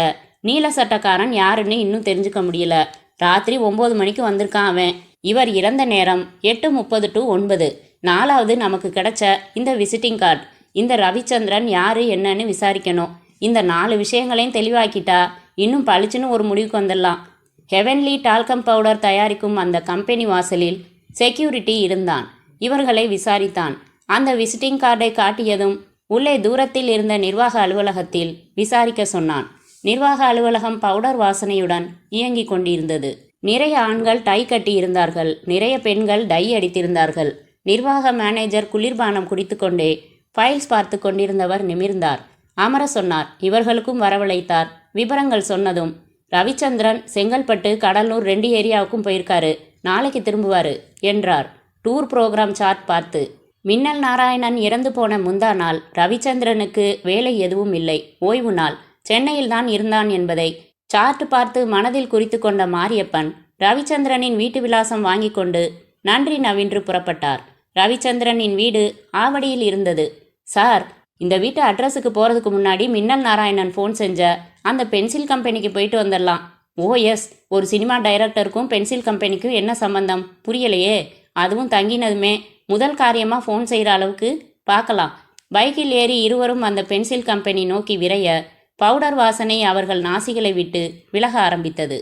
நீல சட்டக்காரன் யாருன்னு இன்னும் தெரிஞ்சுக்க முடியல. ராத்திரி 9 மணிக்கு வந்திருக்கான் அவன். இவர் இறந்த நேரம் 8:30 to 9. 4வது நமக்கு கிடைச்ச இந்த விசிட்டிங் கார்டு. இந்த ரவிச்சந்திரன் யாரு என்னன்னு விசாரிக்கணும். இந்த 4 விஷயங்களையும் தெளிவாக்கிட்டா இன்னும் பளிச்சுன்னு ஒரு முடிவுக்கு வந்துடலாம். ஹெவன்லி டால்கம் பவுடர் தயாரிக்கும் அந்த கம்பெனி வாசலில் செக்யூரிட்டி இருந்தான். இவர்களை விசாரித்தான். அந்த விசிட்டிங் கார்டை காட்டியதும் உள்ளே தூரத்தில் இருந்த நிர்வாக அலுவலகத்தில் விசாரிக்க சொன்னான். நிர்வாக அலுவலகம் பவுடர் வாசனையுடன் இயங்கிக் கொண்டிருந்தது. நிறைய ஆண்கள் டை கட்டி இருந்தார்கள். நிறைய பெண்கள் டை அடித்திருந்தார்கள். நிர்வாக மேனேஜர் குளிர்பானம் குடித்துக்கொண்டே ஃபைல்ஸ் பார்த்து கொண்டிருந்தவர் நிமிர்ந்தார். அமர சொன்னார். இவர்களுக்கும் வரவழைத்தார். விவரங்கள் சொன்னதும், ரவிச்சந்திரன் செங்கல்பட்டு கடலூர் 2 ஏரியாவுக்கும் போயிருக்காரு, நாளைக்கு திரும்புவாரு என்றார் டூர் புரோகிராம் சார்ட் பார்த்து. மின்னல் நாராயணன் இறந்து போன முந்தா நாள் ரவிச்சந்திரனுக்கு வேலை எதுவும் இல்லை, ஓய்வு நாள். சென்னையில்தான் இருந்தான் என்பதை சார்ட் பார்த்து மனதில் குறித்து கொண்ட மாரியப்பன் ரவிச்சந்திரனின் வீட்டு விலாசம் வாங்கி கொண்டு நன்றி நவின்று புறப்பட்டார். ரவிச்சந்திரனின் வீடு ஆவடியில் இருந்தது. சார், இந்த வீட்டு அட்ரஸுக்கு போகிறதுக்கு முன்னாடி மின்னல் நாராயணன் ஃபோன் செஞ்ச அந்த பென்சில் கம்பெனிக்கு போயிட்டு வந்துடலாம். ஓ எஸ், ஒரு சினிமா டைரக்டருக்கும் பென்சில் கம்பெனிக்கும் என்ன சம்பந்தம் புரியலையே. அதுவும் தங்கினதுமே முதல் காரியமாக ஃபோன் செய்கிற அளவுக்கு பார்க்கலாம். பைக்கில் ஏறி இருவரும் அந்த பென்சில் கம்பெனி நோக்கி விரைய பவுடர் வாசனை அவர்கள் நாசிகளை விட்டு விலக ஆரம்பித்தது.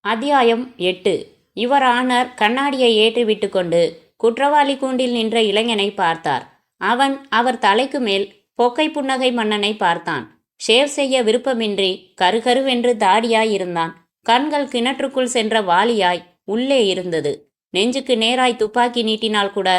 அத்தியாயம் 8. யுவர் ஆனர் கண்ணாடியை ஏற்றி விட்டு கொண்டு குற்றவாளி கூண்டில் நின்ற இளைஞனை பார்த்தார். அவன் அவர் தலைக்கு மேல் பொக்கை புன்னகை மன்னனை பார்த்தான். ஷேவ் செய்ய விருப்பமின்றி கருகருவென்று தாடியாய் இருந்தான். கண்கள் கிணற்றுக்குள் சென்ற வாளியாய் உள்ளே இருந்தது. நெஞ்சுக்கு நேராய் துப்பாக்கி நீட்டினால் கூட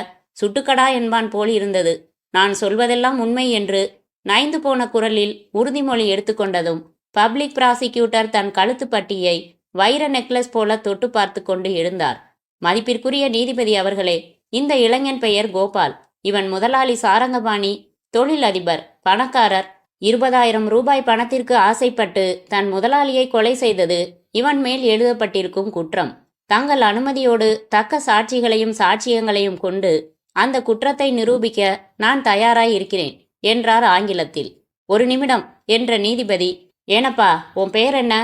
சுட்டுக்கடா என்பான் போல் இருந்தது. நான் சொல்வதெல்லாம் உண்மை என்று நைந்து போன குரலில் உறுதிமொழி எடுத்துக்கொண்டதும் பப்ளிக் ப்ராசிக்யூட்டர் தன் கழுத்து பட்டியை வைர நெக்லஸ் போல தொட்டு பார்த்து கொண்டு எழுந்தார். மதிப்பிற்குரிய நீதிபதி அவர்களே, இந்த இளைஞன் பெயர் கோபால். இவன் முதலாளி சாரங்கபாணி, தொழில் அதிபர், பணக்காரர். 20,000 ரூபாய் பணத்திற்கு ஆசைப்பட்டு தன் முதலாளியை கொலை செய்தது இவன் மேல் எழுதப்பட்டிருக்கும் குற்றம். தங்கள் அனுமதியோடு தக்க சாட்சிகளையும் சாட்சியங்களையும் கொண்டு அந்த குற்றத்தை நிரூபிக்க நான் தயாராய் இருக்கிறேன் என்றார் ஆங்கிலத்தில். 1 நிமிடம் என்ற நீதிபதி. ஏனப்பா, உன் பேர் என்ன?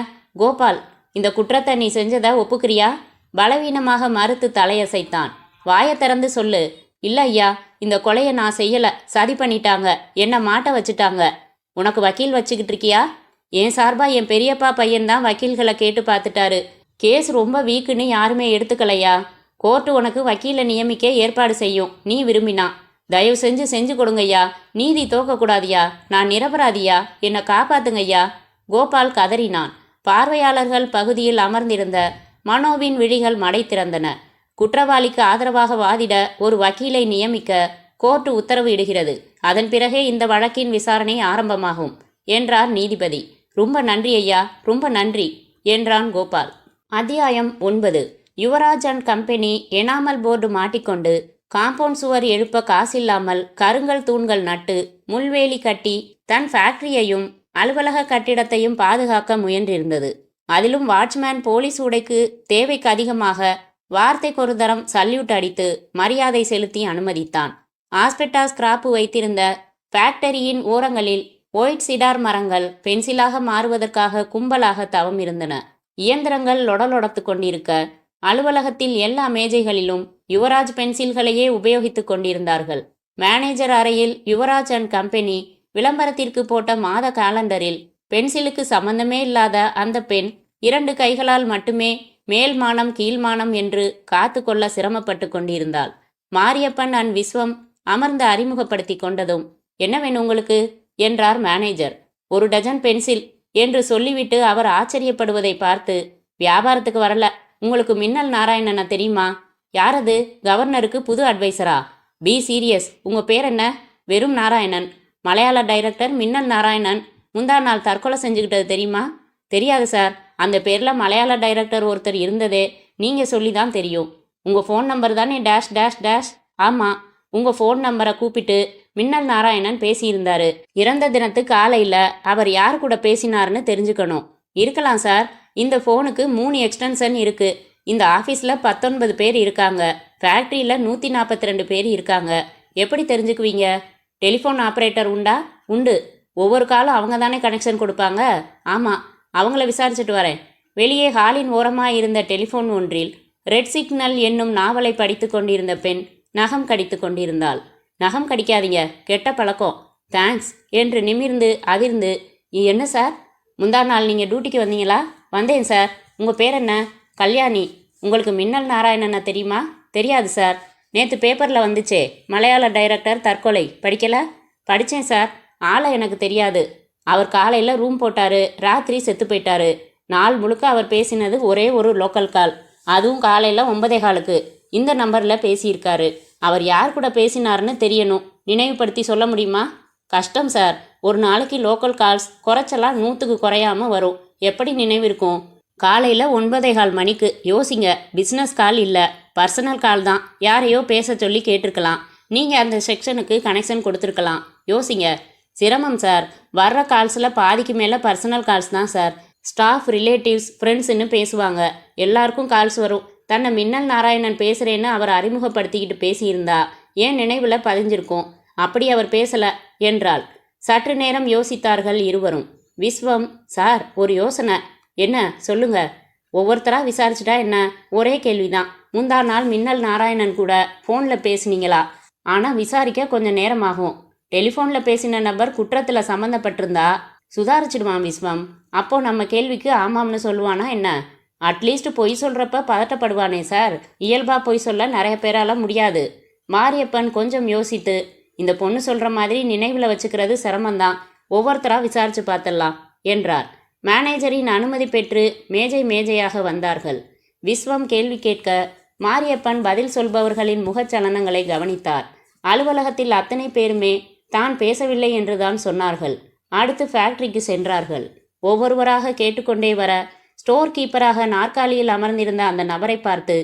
கோபால். இந்த குற்றத்தை நீ செஞ்சதை ஒப்புக்கிறியா? பலவீனமாக மறுத்து தலையசைத்தான். வாயை திறந்து சொல்லு. இல்ல ஐயா, இந்த கொலையை நான் செய்யல, சதி பண்ணிட்டாங்க, என்ன மாட்ட வச்சுட்டாங்க. உனக்கு வக்கீல் வச்சுக்கிட்டு இருக்கியா? என் சார்பா என் பெரியப்பா பையன்தான் வக்கீல்களை கேட்டு பார்த்துட்டாரு. கேஸ் ரொம்ப வீக்குன்னு யாருமே எடுத்துக்கலையா? கோர்ட்டு உனக்கு வக்கீலை நியமிக்க ஏற்பாடு செய்யும், நீ விரும்பினா. தயவு செஞ்சு கொடுங்கய்யா, நீதி தோக்கக்கூடாதியா, நான் நிரபராதியா, என்னை காப்பாத்துங்கய்யா. கோபால் கதறினான். பார்வையாளர்கள் பகுதியில் அமர்ந்திருந்த மனோவின் விழிகள் மடை திறந்தன. குற்றவாளிக்கு ஆதரவாக வாதிட ஒரு வக்கீலை நியமிக்க கோர்ட்டு உத்தரவு இடுகிறது. அதன் பிறகே இந்த வழக்கின் விசாரணை ஆரம்பமாகும் என்றார் நீதிபதி. ரொம்ப நன்றி ஐயா, ரொம்ப நன்றி என்றான் கோபால். அத்தியாயம் 9. Yuvraj and company enamel board மாட்டிக்கொண்டு காம்பவுண்ட் சுவர் எழுப்ப காசில்லாமல் கருங்கல் தூண்கள் நட்டு முள்வேலி கட்டி தன் ஃபேக்டரியையும் அலுவலக கட்டிடத்தையும் பாதுகாக்க முயன்றிருந்தது. அதிலும் வாட்ச்மேன் போலீஸ் உடைக்கு தேவைக்கு அதிகமாக வார்த்தைக்கு ஒரு தரம் சல்யூட் அடித்து மரியாதை செலுத்தி அனுமதித்தான். ஆஸ்பெட்டாஸ் கிராப்பு வைத்திருந்த ஃபேக்டரியின் ஓரங்களில் ஒயிட் சிடார் மரங்கள் பென்சிலாக மாறுவதற்காக கும்பலாக தவம் இருந்தன. இயந்திரங்கள் லொடலொடத்து கொண்டிருக்க அலுவலகத்தில் எல்லா மேஜைகளிலும் யுவராஜ் பென்சில்களையே உபயோகித்து கொண்டிருந்தார்கள். மேனேஜர் அறையில் யுவராஜ் அண்ட் கம்பெனி விளம்பரத்திற்கு போட்ட மாத காலண்டரில் பென்சிலுக்கு சம்பந்தமே இல்லாத அந்த பெண் 2 கைகளால் மட்டுமே மேல்மானம் கீழ்மானம் என்று காத்து கொள்ள சிரமப்பட்டு கொண்டிருந்தாள். மாரியப்பன் அண்ட் விஸ்வம் அமர்ந்து அறிமுகப்படுத்தி கொண்டதும், என்ன வேணும் உங்களுக்கு என்றார் மேனேஜர். 1 டஜன் பென்சில் என்று சொல்லிவிட்டு அவர் ஆச்சரியப்படுவதை பார்த்து, வியாபாரத்துக்கு வரல, உங்களுக்கு மின்னல் நாராயணனை தெரியுமா? யாரது? கவர்னருக்கு புது அட்வைசரா? B serious. உங்க பேர் என்ன? வெறும் நாராயணன். மலையாள டைரக்டர் மின்னல் நாராயணன் முந்தா நாள் தற்கொலை செஞ்சுக்கிட்டது தெரியுமா? தெரியாது சார். அந்த பேரில் மலையாள டைரக்டர் ஒருத்தர் இருந்ததே நீங்கள் சொல்லி தான் தெரியும். உங்கள் ஃபோன் நம்பர் தானே டேஷ் டேஷ் டேஷ்? ஆமாம். உங்கள் ஃபோன் நம்பரை கூப்பிட்டு மின்னல் நாராயணன் பேசியிருந்தாரு. இறந்த தினத்து காலையில் அவர் யார் கூட பேசினார்னு தெரிஞ்சுக்கணும். இருக்கலாம் சார். இந்த ஃபோனுக்கு 3 எக்ஸ்டென்ஷன் இருக்குது. இந்த ஆஃபீஸில் 19 பேர் இருக்காங்க. ஃபேக்ட்ரியில் 142 பேர் இருக்காங்க. எப்படி தெரிஞ்சுக்குவீங்க? டெலிஃபோன் ஆப்ரேட்டர் உண்டா? உண்டு. ஒவ்வொரு காலும் அவங்க தானே கனெக்ஷன் கொடுப்பாங்க. ஆமாம். அவங்கள விசாரிச்சுட்டு வரேன். வெளியே ஹாலின் ஓரமாக இருந்த டெலிஃபோன் ஒன்றில் ரெட் சிக்னல் என்னும் நாவலை படித்து கொண்டிருந்த பெண் நகம் கடித்து கொண்டிருந்தாள். நகம் கடிக்காதீங்க, கெட்ட பழக்கம். தேங்க்ஸ் என்று நிமிர்ந்து அதிர்ந்து, என்ன சார், முந்தா நாள் நீங்கள் டியூட்டிக்கு வந்தீங்களா? வந்தேன் சார். உங்கள் பேர் என்ன? கல்யாணி. உங்களுக்கு மின்னல் நாராயணனை தெரியுமா? தெரியாது சார். நேற்று பேப்பரில் வந்துச்சே, மலையாள டைரக்டர் தற்கொலை, படிக்கல? படித்தேன் சார். ஆளை எனக்கு தெரியாது. அவர் காலையில் ரூம் போட்டார், ராத்திரி செத்து போயிட்டாரு. நாள் முழுக்க அவர் பேசினது ஒரே ஒரு லோக்கல் கால், அதுவும் காலையில் 9:15க்கு. இந்த நம்பரில் பேசியிருக்காரு. அவர் யார் கூட பேசினார்னு தெரியணும். நினைவுபடுத்தி சொல்ல முடியுமா? கஷ்டம் சார். ஒரு நாளைக்கு லோக்கல் கால்ஸ் குறைச்சலாம் 100க்கு குறையாமல் வரும். எப்படி நினைவிருக்கும்? காலையில் 9:15 மணிக்கு. யோசிங்க. பிஸ்னஸ் கால் இல்லை, பர்சனல் கால் தான். யாரையோ பேச சொல்லி கேட்டிருக்கலாம். நீங்கள் அந்த செக்ஷனுக்கு கனெக்ஷன் கொடுத்துருக்கலாம். யோசிங்க. சிரமம் சார். வர்ற கால்ஸில் பாதிக்கு மேலே பர்சனல் கால்ஸ் தான் சார். ஸ்டாஃப், ரிலேட்டிவ்ஸ், ஃப்ரெண்ட்ஸுன்னு பேசுவாங்க. எல்லாருக்கும் கால்ஸ் வரும். தன்னை மின்னல் நாராயணன் பேசுகிறேன்னு அவர் அறிமுகப்படுத்திக்கிட்டு பேசியிருந்தா ஏன் நினைவில் பதிஞ்சிருக்கும். அப்படி அவர் பேசலை என்றாள். சற்று நேரம் யோசித்தார்கள் இருவரும். விஸ்வம், சார் ஒரு யோசனை. என்ன சொல்லுங்க. ஒவ்வொருத்தராக விசாரிச்சுட்டா என்ன? ஒரே கேள்விதான். முந்தா நாள் மின்னல் நாராயணன் கூட ஃபோனில் பேசுனீங்களா? ஆனால் விசாரிக்க கொஞ்சம் நேரமாகும். டெலிஃபோனில் பேசின நபர் குற்றத்தில் சம்மந்தப்பட்டிருந்தா சுதாரிச்சிடுவான் விஸ்வம். அப்போ நம்ம கேள்விக்கு ஆமாம்னு சொல்லுவானா என்ன? அட்லீஸ்ட் பொய் சொல்கிறப்ப பதட்டப்படுவானே சார். இயல்பாக பொய் சொல்ல நிறைய பேரால முடியாது. மாரியப்பன் கொஞ்சம் யோசித்து, இந்த பொண்ணு சொல்கிற மாதிரி நினைவில் வச்சுக்கிறது சிரமந்தான். ஒவ்வொருத்தராக விசாரித்து பார்த்துடலாம் என்றார். மேனேஜரின் அனுமதி பெற்று மேஜையாக வந்தார்கள். விஸ்வம் கேள்வி கேட்க மாரியப்பன் பதில் சொல்பவர்களின் முகச்சலனங்களை கவனித்தார். அலுவலகத்தில் அத்தனை பேருமே தான் பேசவில்லை என்றுதான் சொன்னார்கள். அடுத்து ஃபேக்டரிக்கு சென்றார்கள். ஒவ்வொருவராக கேட்டுக்கொண்டே வர ஸ்டோர் கீப்பராக நாற்காலியில் அமர்ந்திருந்த அந்த நபரை பார்த்து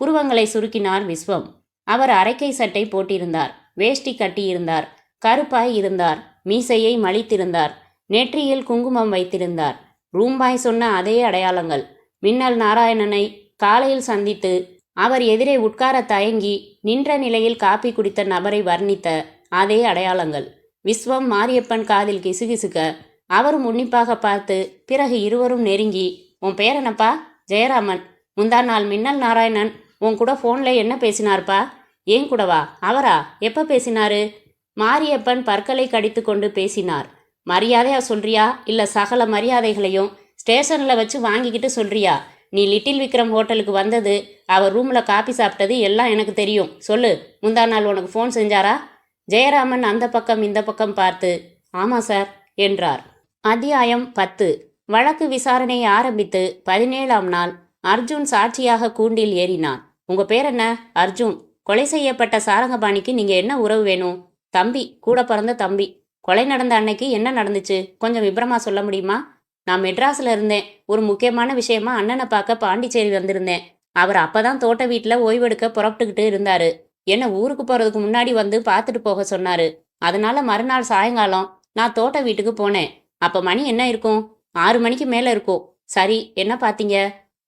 புருவங்களை சுருக்கினார் விஸ்வம். அவர் அரைக்கை சட்டை போட்டிருந்தார், வேஷ்டி கட்டியிருந்தார், கருப்பாய் இருந்தார், மீசையை மலித்திருந்தார், நெற்றியில் குங்குமம் வைத்திருந்தார். ரூம்பாய் சொன்ன அதே அடையாளங்கள். மின்னல் நாராயணனை காலையில் சந்தித்து அவர் எதிரே உட்கார தயங்கி நின்ற நிலையில் காப்பி குடித்த நபரை வர்ணித்த அதே அடையாளங்கள். விஸ்வம் மாரியப்பன் காதில் கிசுகிசுக்க அவரும் உன்னிப்பாக பார்த்து பிறகு இருவரும் நெருங்கி, உன் பேர் என்னப்பா? ஜெயராமன். முந்தா நாள் மின்னல் நாராயணன் உன் கூட ஃபோனில் என்ன பேசினார்ப்பா? ஏன் கூடவா? அவரா? எப்போ பேசினாரு? மாரியப்பன் பற்களை கடித்து கொண்டு பேசினார். மரியாதையா சொல்றியா இல்லை சகல மரியாதைகளையும் ஸ்டேஷனில் வச்சு வாங்கிக்கிட்டு சொல்றியா? நீ லிட்டில் விக்ரம் ஹோட்டலுக்கு வந்தது, அவர் ரூமில் காப்பி சாப்பிட்டது எல்லாம் எனக்கு தெரியும். சொல்லு, முந்தா நாள் உனக்கு ஃபோன் செஞ்சாரா? ஜெயராமன் அந்த பக்கம் இந்த பக்கம் பார்த்து ஆமாம் சார் என்றார். அத்தியாயம் 10. வழக்கு விசாரணை ஆரம்பித்து 17ஆம் நாள் அர்ஜுன் சாட்சியாக கூண்டில் ஏறினான். உங்க பேர் என்ன? அர்ஜுன். கொலை செய்யப்பட்ட சாரங்கபாணிக்கு நீங்க என்ன உறவு வேணும்? தம்பி, கூட பிறந்த தம்பி. கொலை நடந்த அன்னைக்கு என்ன நடந்துச்சு கொஞ்சம் விபரமா சொல்ல முடியுமா? நான் மெட்ராஸ்ல இருந்தேன். ஒரு முக்கியமான விஷயமா அண்ணனை பார்க்க பாண்டிச்சேரி வந்திருந்தேன். அவர் அப்பதான் தோட்ட வீட்டில் ஓய்வெடுக்க புறப்பட்டுக்கிட்டு இருந்தாரு. என்ன ஊருக்கு போறதுக்கு முன்னாடி வந்து பார்த்துட்டு போக சொன்னாரு. அதனால மறுநாள் சாயங்காலம் நான் தோட்ட வீட்டுக்கு போனேன். அப்ப மணி என்ன இருக்கும்? 6 மணிக்கு மேல இருக்கும். சரி, என்ன பார்த்தீங்க?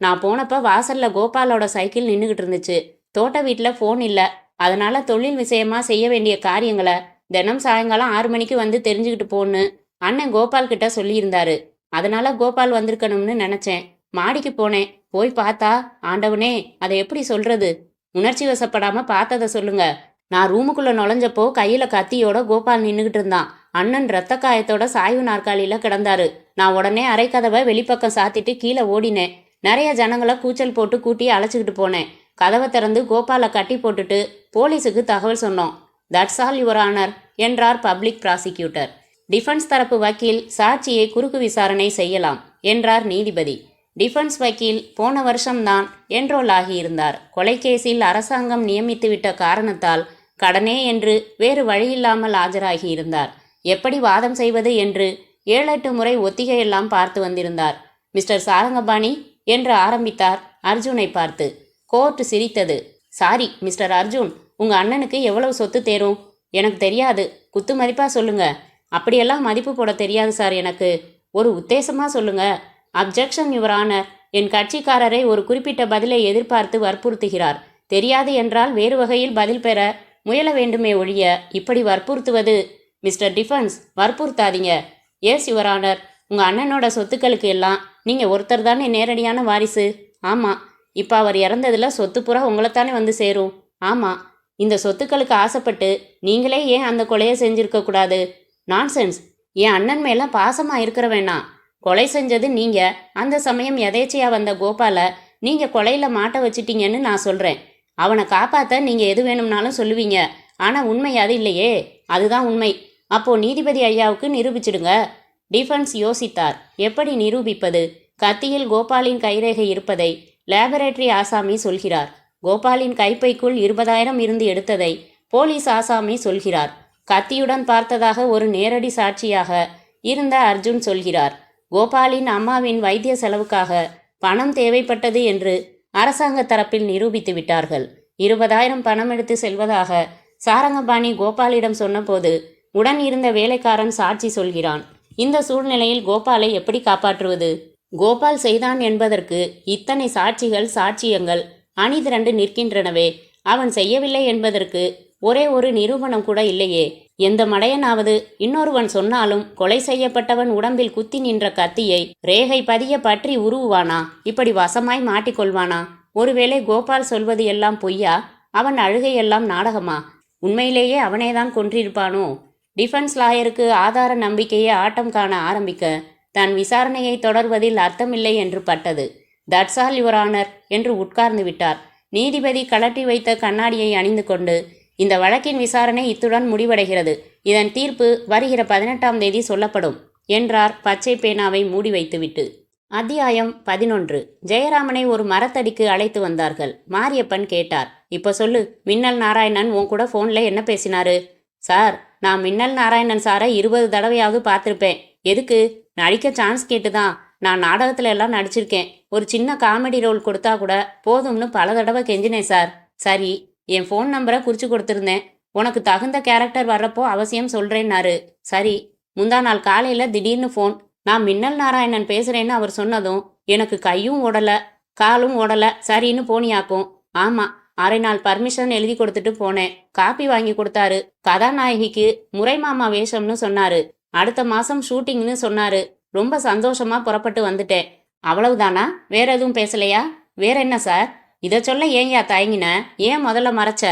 நான் போனப்ப வாசல்ல கோபாலோட சைக்கிள் நின்றுகிட்டு இருந்துச்சு. தோட்ட வீட்டில் ஃபோன் இல்லை. அதனால தொழில் விஷயமா செய்ய வேண்டிய காரியங்களை தினம் சாயங்காலம் 6 மணிக்கு வந்து தெரிஞ்சுக்கிட்டு போன்னு அண்ணன் கோபால் கிட்ட சொல்லியிருந்தாரு. அதனால கோபால் வந்திருக்கணும்னு நினைச்சேன். மாடிக்கு போனேன். போய் பார்த்தா, ஆண்டவனே, அதை எப்படி சொல்றது? உணர்ச்சி வசப்படாம பார்த்ததை சொல்லுங்க. நான் ரூமுக்குள்ள நுழைஞ்சப்போ கையில கத்தியோட கோபால் நின்றுகிட்டு இருந்தான். அண்ணன் ரத்த காயத்தோட சாய்வு நாற்காலியில கிடந்தாரு. நான் உடனே அரைக்கதவை வெளிப்பக்கம் சாத்திட்டு கீழே ஓடினேன். நிறைய ஜனங்களை கூச்சல் போட்டு கூட்டி அழைச்சிக்கிட்டு போனேன். கதவை திறந்து கோபாலை கட்டி போட்டுட்டு போலீஸுக்கு தகவல் சொன்னோம். தட்ஸ் ஆல் யுவர் ஆனர் என்றார் பப்ளிக் ப்ராசிக்யூட்டர். டிஃபென்ஸ் தரப்பு வக்கீல் சாட்சியை குறுக்கு விசாரணை செய்யலாம் என்றார் நீதிபதி. டிஃபென்ஸ் வக்கீல் போன வருஷம்தான் என்ரோல் ஆகியிருந்தார். கொலைகேஸில் அரசாங்கம் நியமித்துவிட்ட காரணத்தால் கடனே என்று வேறு வழியில்லாமல் ஆஜராகியிருந்தார். எப்படி வாதம் செய்வது என்று 7-8 முறை ஒத்திகையெல்லாம் பார்த்து வந்திருந்தார். மிஸ்டர் சாரங்கபாணி என்று ஆரம்பித்தார் அர்ஜுனை பார்த்து. கோர்ட் சிரித்தது. சாரி மிஸ்டர் அர்ஜுன், உங்க அண்ணனுக்கு எவ்வளவு சொத்து தேரும்? எனக்கு தெரியாது. குத்து மதிப்பா சொல்லுங்க. அப்படியெல்லாம் மதிப்பு போட தெரியாது சார் எனக்கு. ஒரு உத்தேசமா சொல்லுங்க. Objection your honour. என் கட்சிக்காரரை ஒரு குறிப்பிட்ட பதிலை எதிர்பார்த்து வற்புறுத்துகிறார். தெரியாது என்றால் வேறு வகையில் பதில் பெற முயல வேண்டுமே ஒழிய இப்படி வற்புறுத்துவது. மிஸ்டர் டிஃபென்ஸ், வற்புறுத்தாதீங்க. Yes your honour. உங்கள் அண்ணனோட சொத்துக்களுக்கு எல்லாம் நீங்க ஒருத்தர் தானே நேரடியான வாரிசு. ஆமா. இப்ப அவர் இறந்ததுல சொத்து புறா உங்களைத்தானே வந்து சேரும். ஆமா. இந்த சொத்துக்களுக்கு ஆசைப்பட்டு நீங்களே ஏன் அந்த கொலையை செஞ்சிருக்க கூடாது? நான்சென்ஸ். என் அண்ணன் மேல பாசமா இருக்கிற வேணாம். கொலை செஞ்சது நீங்க. அந்த சமயம் எதேச்சையா வந்த கோபால நீங்க கொலையில மாட்ட வச்சிட்டீங்கன்னு நான் சொல்றேன். அவனை காப்பாத்த நீங்க எது வேணும்னாலும் சொல்லுவீங்க. ஆனா உண்மை அது இல்லையே. அதுதான் உண்மை. அப்போ நீதிபதி ஐயாவுக்கு நிரூபிச்சிடுங்க. டிஃபென்ஸ் யோசித்தார். எப்படி நிரூபிப்பது? கத்தியில் கோபாலின் கைரேகை இருப்பதை லேபரேட்டரி ஆசாமி சொல்கிறார். கோபாலின் கைப்பைக்குள் 20,000 இருந்து எடுத்ததை போலீஸ் ஆசாமி சொல்கிறார். கத்தியுடன் பார்த்ததாக ஒரு நேரடி சாட்சியாக இருந்த அர்ஜுன் சொல்கிறார். கோபாலின் அம்மாவின் வைத்திய செலவுக்காக பணம் தேவைப்பட்டது என்று அரசாங்க தரப்பில் நிரூபித்து விட்டார்கள். 20,000 பணம் எடுத்து செல்வதாக சாரங்கபாணி கோபாலிடம் சொன்னபோது உடன் இருந்த வேலைக்காரன் சாட்சி சொல்கிறான். இந்த சூழ்நிலையில் கோபாலை எப்படி காப்பாற்றுவது? கோபால் செய்தான் என்பதற்கு இத்தனை சாட்சிகள் சாட்சியங்கள் அணிதிரண்டு நிற்கின்றனவே. அவன் செய்யவில்லை என்பதற்கு ஒரே ஒரு நிரூபணம் கூட இல்லையே. எந்த மடையனாவது இன்னொருவன் சொன்னாலும் கொலை செய்யப்பட்டவன் உடம்பில் குத்தி நின்ற கத்தியை ரேகை பதிய பற்றி உருவுவானா? இப்படி வசமாய் மாட்டிக்கொள்வானா? ஒருவேளை கோபால் சொல்வது எல்லாம் பொய்யா? அவன் அழுகையெல்லாம் நாடகமா? உண்மையிலேயே அவனேதான் கொன்றிருப்பானோ? டிஃபென்ஸ் லாயருக்கு ஆதார நம்பிக்கையை ஆட்டம் காண ஆரம்பிக்க தன் விசாரணையை தொடர்வதில் அர்த்தமில்லை என்று பட்டது. தட்ஸ் ஆல் யுவர் ஆனர் என்று உட்கார்ந்து விட்டார். நீதிபதி கழட்டி வைத்த கண்ணாடியை அணிந்து கொண்டு, இந்த வழக்கின் விசாரணை இத்துடன் முடிவடைகிறது. இதன் தீர்ப்பு வருகிற 18ஆம் தேதி சொல்லப்படும் என்றார் பச்சை பேனாவை மூடி வைத்துவிட்டு. அத்தியாயம் 11. ஜெயராமனை ஒரு மரத்தடிக்கு அழைத்து வந்தார்கள். மாரியப்பன் கேட்டார். இப்போ சொல்லு, மின்னல் நாராயணன் உன் கூட ஃபோனில் என்ன பேசினாரு? சார், நான் மின்னல் நாராயணன் சாரை 20 தடவையாவது பார்த்துருப்பேன். எதுக்கு? நடிக்க சான்ஸ் கேட்டுதான். நான் நாடகத்துல எல்லாம் நடிச்சிருக்கேன். ஒரு சின்ன காமெடி ரோல் கொடுத்தா கூட போதும்னு பல தடவை கெஞ்சினேன் சார். சரி, என் ஃபோன் நம்பரை குறிச்சு கொடுத்துருந்தேன். உனக்கு தகுந்த கேரக்டர் வர்றப்போ அவசியம் சொல்றேன்னாரு. சரி, முந்தா நாள் காலையில திடீர்னு ஃபோன். நான் மின்னல் நாராயணன் பேசுறேன்னு அவர் சொன்னதும் எனக்கு கையும் ஓடல காலும் ஓடல. சரின்னு போனியாக்கும். ஆமா, அரை நாள் பர்மிஷன் எழுதி கொடுத்துட்டு போனேன். காப்பி வாங்கி கொடுத்தாரு. கதாநாயகிக்கு முறைமாமா வேஷம்னு சொன்னாரு. அடுத்த மாசம் ஷூட்டிங்னு சொன்னாரு. ரொம்ப சந்தோஷமா புறப்பட்டு வந்துட்டேன். அவ்வளவுதானா? வேற எதுவும் பேசலையா? வேற என்ன சார்? இதை சொல்ல ஏன்யா தயங்கின? ஏன் முதல்ல மறைச்ச?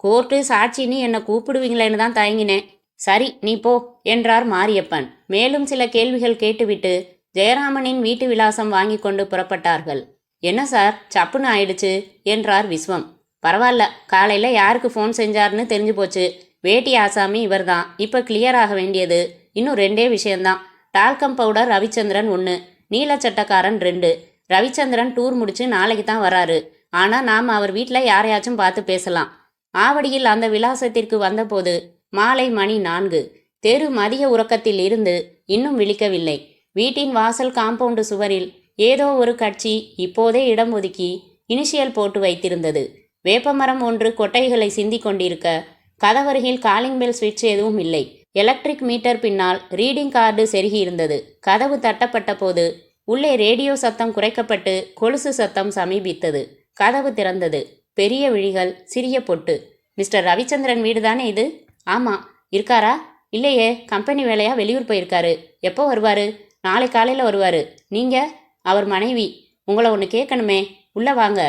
கோர்ட்டு சாட்சின்னு என்னை கூப்பிடுவீங்களேன்னு தான் தயங்கினேன். சரி, நீ போ என்றார் மாரியப்பன். மேலும் சில கேள்விகள் கேட்டுவிட்டு ஜெயராமனின் வீட்டு விலாசம் வாங்கி கொண்டு புறப்பட்டார்கள். என்ன சார், சப்புன்னு ஆயிடுச்சு என்றார் விஸ்வம். பரவாயில்ல, காலையில யாருக்கு ஃபோன் செஞ்சார்னு தெரிஞ்சு போச்சு. வேட்டி ஆசாமி இவர்தான். இப்போ கிளியர் ஆக வேண்டியது இன்னும் 2 விஷயம்தான். Talcum powder Ravichandran 1, நீலச்சட்டக்காரன் 2. Ravichandran tour முடிச்சு நாளைக்கு தான் வராரு. ஆனால் நாம் அவர் வீட்டில் யாரையாச்சும் பார்த்து பேசலாம். ஆவடியில் அந்த விலாசத்திற்கு வந்தபோது மாலை மணி 4. தெரு மதிய உறக்கத்தில் இருந்து இன்னும் விழிக்கவில்லை. வீட்டின் வாசல் காம்பவுண்டு சுவரில் ஏதோ ஒரு கட்சி இப்போதே இடம் ஒதுக்கி இனிஷியல் போட்டு வைத்திருந்தது. வேப்பமரம் ஒன்று கொட்டைகளை சிந்தி கொண்டிருக்க கதவருகில் காலிங் பெல் சுவிட்ச் எதுவும் இல்லை. எலக்ட்ரிக் மீட்டர் பின்னால் ரீடிங் கார்டு செருகி இருந்தது. கதவு தட்டப்பட்ட போது உள்ளே ரேடியோ சத்தம் குறைக்கப்பட்டு கொலுசு சத்தம் சமீபித்தது. கதவு திறந்தது. பெரிய விழிகள், சிறிய பொட்டு. மிஸ்டர் ரவிச்சந்திரன் வீடு தானே இது? ஆமா. இருக்காரா? இல்லையே, கம்பெனி வேலையா வெளியூர் போயிருக்காரு. எப்போ வருவாரு? நாளை காலையில் வருவாரு. நீங்க? அவர் மனைவி. உங்களை ஒன்று கேட்கணுமே. உள்ள வாங்க.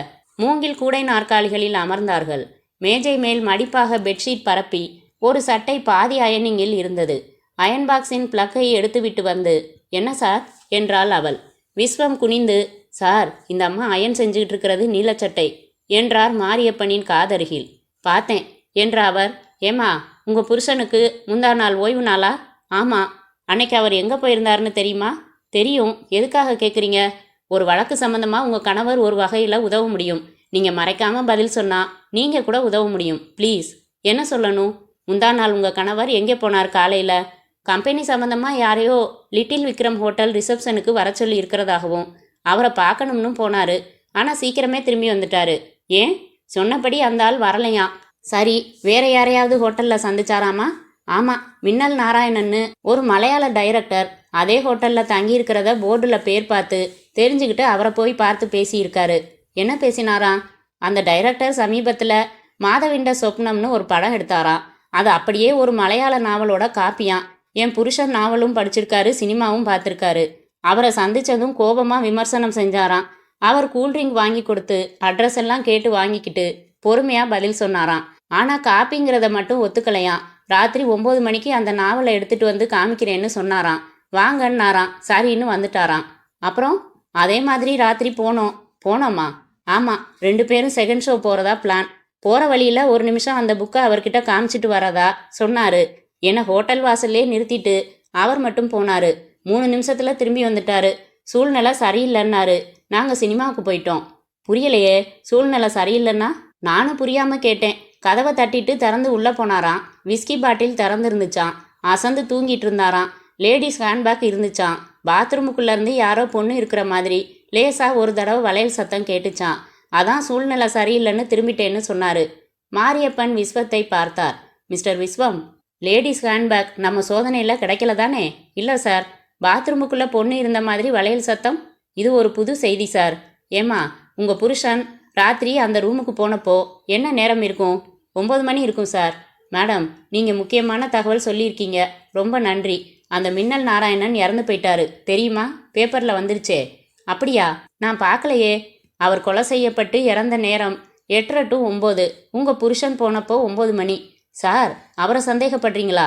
மூங்கில் கூடை நாற்காலிகளில் அமர்ந்தார்கள். மேஜை மேல் மடிப்பாக பெட்ஷீட் பரப்பி ஒரு சட்டை பாதி அயனிங்கில் இருந்தது. அயன் பாக்ஸின் பிளக்கை எடுத்துவிட்டு வந்து, என்ன சார் என்றாள் அவள். விஸ்வம் குனிந்து, சார், இந்த அம்மா அயன் செஞ்சுக்கிட்டு இருக்கிறது நீலச்சட்டை என்றார் மாரியப்பனின் காதருகில். பார்த்தேன் என்ற அவர், ஏமா, உங்கள் புருஷனுக்கு முந்தா நாள் ஓய்வு நாளா? ஆமாம். அன்னைக்கு அவர் எங்கே போயிருந்தாருன்னு தெரியுமா? தெரியும். எதுக்காக கேட்குறீங்க? ஒரு வழக்கு சம்பந்தமாக உங்கள் கணவர் ஒரு வகையில் உதவ முடியும். நீங்கள் மறைக்காமல் பதில் சொன்னால் நீங்கள் கூட உதவ முடியும். ப்ளீஸ். என்ன சொல்லணும்? முந்தா நாள் உங்கள் கணவர் எங்கே போனார் காலையில்? கம்பெனி சம்மந்தமாக யாரையோ லிட்டில் விக்ரம் ஹோட்டல் ரிசப்ஷனுக்கு வர சொல்லி இருக்கிறதாகவும் அவரை பார்க்கணும்னு போனார். ஆனால் சீக்கிரமே திரும்பி வந்துட்டாரு. ஏன்? சொன்னபடி அந்த ஆள் வரலையாம். சரி, வேற யாரையாவது ஹோட்டலில் சந்திச்சாராமா? ஆமாம், மின்னல் நாராயணன்னு ஒரு மலையாள டைரக்டர் அதே ஹோட்டலில் தங்கியிருக்கிறத போர்டில் பேர் பார்த்து தெரிஞ்சுக்கிட்டு அவரை போய் பார்த்து பேசியிருக்காரு. என்ன பேசினாராம்? அந்த டைரக்டர் சமீபத்தில் மாதவிண்ட சொப்னம்னு ஒரு படம் எடுத்தாராம். அது அப்படியே ஒரு மலையாள நாவலோட காப்பியாம். என் புருஷன் நாவலும் படிச்சிருக்காரு, சினிமாவும் பார்த்துருக்காரு. அவரை சந்திச்சதும் கோபமா விமர்சனம் செஞ்சாராம். அவர் கூல்ட்ரிங்க் வாங்கி கொடுத்து அட்ரஸ் எல்லாம் கேட்டு வாங்கிக்கிட்டு பொறுமையா பதில் சொன்னாராம். ஆனா காப்பிங்கிறத மட்டும் ஒத்துக்கலையாம். ராத்திரி 9 மணிக்கு அந்த நாவலை எடுத்துட்டு வந்து காமிக்கிறேன்னு சொன்னாராம். வாங்கன்னாராம். சரின்னு வந்துட்டாராம். அப்புறம் அதே மாதிரி ராத்திரி போனோமா? ஆமா, 2 பேரும் செகண்ட் ஷோ போறதா பிளான். போற வழியில ஒரு நிமிஷம் அந்த புக்கை அவர்கிட்ட காமிச்சிட்டு வரதா சொன்னாரு. என்னை ஹோட்டல் வாசல்லே நிறுத்திட்டு அவர் மட்டும் போனாரு. 3 நிமிஷத்துல திரும்பி வந்துட்டாரு. சூழ்நிலை சரியில்லைன்னாரு. நாங்க சினிமாவுக்கு போயிட்டோம். புரியலையே, சூழ்நிலை சரியில்லைன்னா? நானும் புரியாம கேட்டேன். கதவை தட்டிட்டு திறந்து உள்ள போனாராம். விஸ்கி பாட்டில் திறந்து இருந்துச்சான். அசந்து தூங்கிட்டு இருந்தாராம். லேடிஸ் ஹேண்ட்பேக் இருந்துச்சான். பாத்ரூமுக்குள்ள இருந்து யாரோ பொண்ணு இருக்கிற மாதிரி லேசா ஒரு தடவை வளையல் சத்தம் கேட்டுச்சான். அதான் சூழ்நிலை சரியில்லைன்னு திரும்பிட்டேன்னு சொன்னாரு. மாரியப்பன் விஸ்வத்தை பார்த்தார். மிஸ்டர் விஸ்வம், லேடிஸ் ஹேண்ட்பேக் நம்ம சோதனையில் கிடைக்கல தானே? இல்லை சார். பாத்ரூமுக்குள்ளே பொண்ணு இருந்த மாதிரி வளையல் சத்தம்? இது ஒரு புது செய்தி சார். ஏம்மா, உங்கள் புருஷன் ராத்திரி அந்த ரூமுக்கு போனப்போ என்ன நேரம் இருக்கும்? 9 மணி இருக்கும் சார். மேடம், நீங்கள் முக்கியமான தகவல் சொல்லியிருக்கீங்க. ரொம்ப நன்றி. அந்த மின்னல் நாராயணன் இறந்து போயிட்டாரு தெரியுமா? பேப்பரில் வந்துருச்சே. அப்படியா? நான் பார்க்கலையே. அவர் கொலை செய்யப்பட்டு இறந்த நேரம் 8:30 to 9. உங்கள் புருஷன் போனப்போ 9 மணி. சார், அவரை சந்தேகப்படுறீங்களா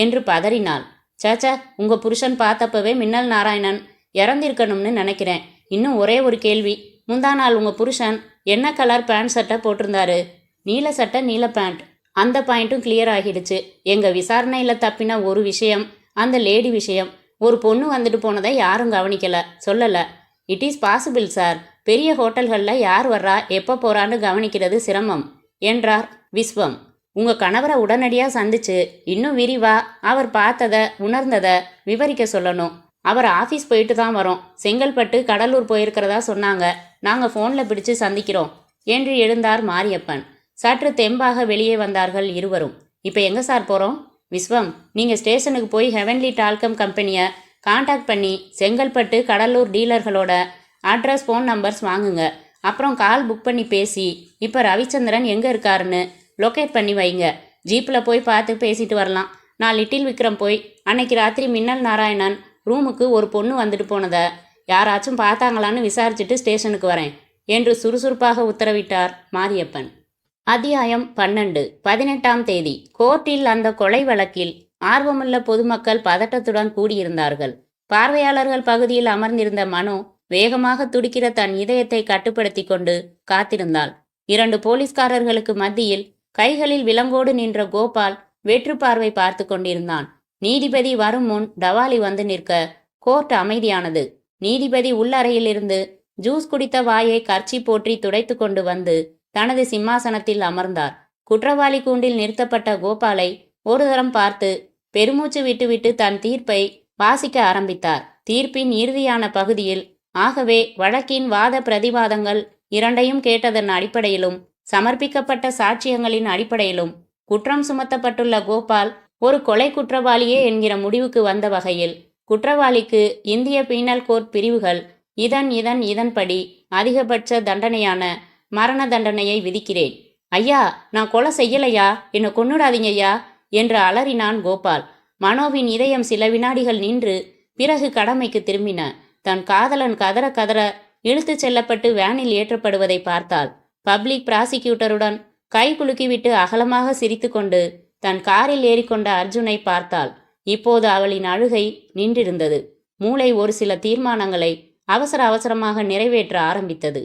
என்று பதறினாள். சேச்சா, உங்கள் புருஷன் பார்த்தப்பவே மின்னல் நாராயணன் இறந்திருக்கணும்னு நினைக்கிறேன். இன்னும் ஒரே ஒரு கேள்வி. முந்தா நாள் உங்கள் புருஷன் என்ன கலர் பேண்ட் சட்டை போட்டிருந்தாரு? நீல சட்டை, நீல பேண்ட். அந்த பாயிண்ட்டும் கிளியர் ஆகிடுச்சு. எங்கள் விசாரணையில் தப்பின ஒரு விஷயம் அந்த லேடி விஷயம். ஒரு பொண்ணு வந்துட்டு போனதை யாரும் கவனிக்கலை, சொல்லலை. It is possible sir. பெரிய ஹோட்டல்களில் யார் வர்றா எப்போ போகிறான்னு கவனிக்கிறது சிரமம் என்றார் விஸ்வம். உங்கள் கணவரை உடனடியாக சந்திச்சு இன்னும் விரிவா அவர் பார்த்ததை உணர்ந்ததை விவரிக்க சொல்லணும். அவர் ஆஃபீஸ் போயிட்டு தான் வரோம். செங்கல்பட்டு கடலூர் போயிருக்கிறதா சொன்னாங்க. நாங்கள் ஃபோனில் பிடிச்சு சந்திக்கிறோம் என்று எழுந்தார் மாரியப்பன். சற்று தெம்பாக வெளியே வந்தார்கள் இருவரும். இப்போ எங்கே சார் போகிறோம்? விஸ்வம், நீங்கள் ஸ்டேஷனுக்கு போய் ஹெவன்லி டால்கம் கம்பெனியை காண்டாக்ட் பண்ணி செங்கல்பட்டு கடலூர் டீலர்களோட அட்ரஸ், ஃபோன் நம்பர்ஸ் வாங்குங்க. அப்புறம் கால் புக் பண்ணி பேசி இப்போ ரவிச்சந்திரன் எங்கே இருக்காருன்னு லொக்கேட் பண்ணி வைங்க. ஜீப்பில் போய் பார்த்து பேசிட்டு வரலாம். நான் லிட்டில் விக்ரம் போய் அன்னைக்கு ராத்திரி மின்னல் நாராயணன் ரூமுக்கு ஒரு பொண்ணு வந்துட்டு போனதை யாராச்சும் பார்த்தாங்களான்னு விசாரிச்சுட்டு ஸ்டேஷனுக்கு வரேன் என்று சுறுசுறுப்பாக உத்தரவிட்டார் மாரியப்பன். அத்தியாயம் 12. 18ஆம் தேதி. கோர்ட்டில் அந்த கொலை வழக்கில் ஆர்வமுள்ள பொதுமக்கள் பதட்டத்துடன் கூடியிருந்தார்கள். பார்வையாளர்கள் பகுதியில் அமர்ந்திருந்த மனோ வேகமாக துடிக்கிற தன் இதயத்தை கட்டுப்படுத்தி கொண்டு காத்திருந்தாள். 2 போலீஸ்காரர்களுக்கு மத்தியில் கைகளில் விலங்கோடு நின்ற கோபால் வெற்று பார்வை பார்த்து கொண்டிருந்தான். நீதிபதி வரும் முன் டவாலி வந்து நிற்க கோர்ட் அமைதியானது. நீதிபதி உள்ளறையிலிருந்து ஜூஸ் குடித்த வாயை கர்ச்சி போற்றி துடைத்து கொண்டு வந்து தனது சிம்மாசனத்தில் அமர்ந்தார். குற்றவாளி கூண்டில் நிறுத்தப்பட்ட கோபாலை ஒரு தரம் பார்த்து பெருமூச்சு விட்டுவிட்டு தன் தீர்ப்பை வாசிக்க ஆரம்பித்தார். தீர்ப்பின் இறுதியான பகுதியில், ஆகவே வழக்கின் வாத பிரதிவாதங்கள் இரண்டையும் கேட்டதன் அடிப்படையிலும் சமர்ப்பிக்கப்பட்ட சாட்சியங்களின் அடிப்படையிலும் குற்றம் சுமத்தப்பட்டுள்ள கோபால் ஒரு கொலை குற்றவாளியே என்கிற முடிவுக்கு வந்த வகையில் குற்றவாளிக்கு இந்திய பீனல் கோட் பிரிவுகள் இதன்படி அதிகபட்ச தண்டனையான மரண தண்டனையை விதிக்கிறேன். ஐயா, நான் கொலை செய்யலையா, என்னை கொன்னுடாதீங்க ஐயா என்று அலறினான் கோபால். மனோவின் இதயம் சில வினாடிகள் நின்று பிறகு கடமைக்கு திரும்பின. தன் காதலன் கதற கதற இழுத்துச் செல்லப்பட்டு வேனில் ஏற்றப்படுவதை பார்த்தாள். பப்ளிக் பிராசிக்யூட்டருடன் கை குலுக்கிவிட்டு அகலமாக சிரித்து கொண்டு தன் காரில் ஏறிக்கொண்ட அர்ஜுனை பார்த்தாள். இப்போது அவளின் அழுகை நின்றிருந்தது. மூளை ஒரு சில தீர்மானங்களை அவசர அவசரமாக நிறைவேற்ற ஆரம்பித்தது.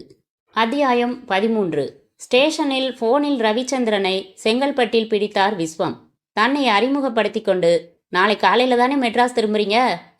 அத்தியாயம் 13. ஸ்டேஷனில் போனில் ரவிச்சந்திரனை செங்கல்பட்டில் பிடித்தார் விஸ்வம். தன்னை அறிமுகப்படுத்தி கொண்டு, நாளை காலையில தானே மெட்ராஸ் திரும்புறீங்க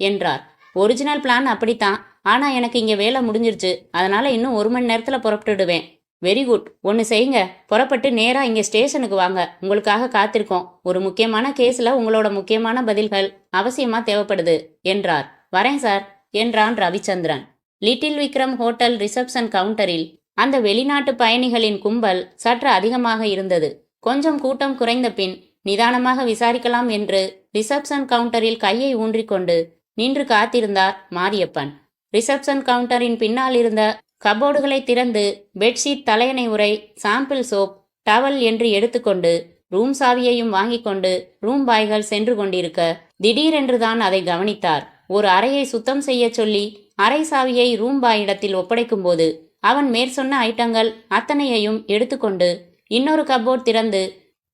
என்றார். ஒரிஜினல் பிளான் அப்படித்தான். ஆனால் எனக்கு இங்கே வேலை முடிஞ்சிருச்சு. அதனால இன்னும் 1 மணி நேரத்தில் புறப்பட்டுடுவேன். Very good. ஒன்று செய்யுங்க, புறப்பட்டு நேராக இங்கே ஸ்டேஷனுக்கு வாங்க. உங்களுக்காக காத்திருக்கோம். ஒரு முக்கியமான கேஸில் உங்களோட முக்கியமான பதில்கள் அவசியமாக தேவைப்படுது என்றார். வரேன் சார் என்றான் Ravichandran. Little Vikram hotel reception கவுண்டரில் அந்த வெளிநாட்டு பயணிகளின் கும்பல் சற்று அதிகமாக இருந்தது. கொஞ்சம் கூட்டம் குறைந்த பின் நிதானமாக விசாரிக்கலாம் என்று ரிசப்ஷன் கவுண்டரில் கையை ஊன்றிக்கொண்டு நின்று காத்திருந்தார் மாரியப்பன். ரிசப்ஷன் கவுண்டரின் பின்னால் இருந்த கபோர்டுகளை திறந்து பெட்ஷீட், தலையணை உரை, சாம்பிள் சோப், டவல் என்று எடுத்துக்கொண்டு ரூம் சாவியையும் வாங்கி கொண்டு ரூம் பாய்கள் சென்று கொண்டிருக்க திடீரென்றுதான் அதை கவனித்தார். ஒரு அறையை சுத்தம் செய்ய சொல்லி அறை சாவியை ரூம் பாயிடத்தில் ஒப்படைக்கும்போது அவன் மேற்சொன்ன ஐட்டங்கள் அத்தனையையும் எடுத்துக்கொண்டு இன்னொரு கப்போர்ட் திறந்து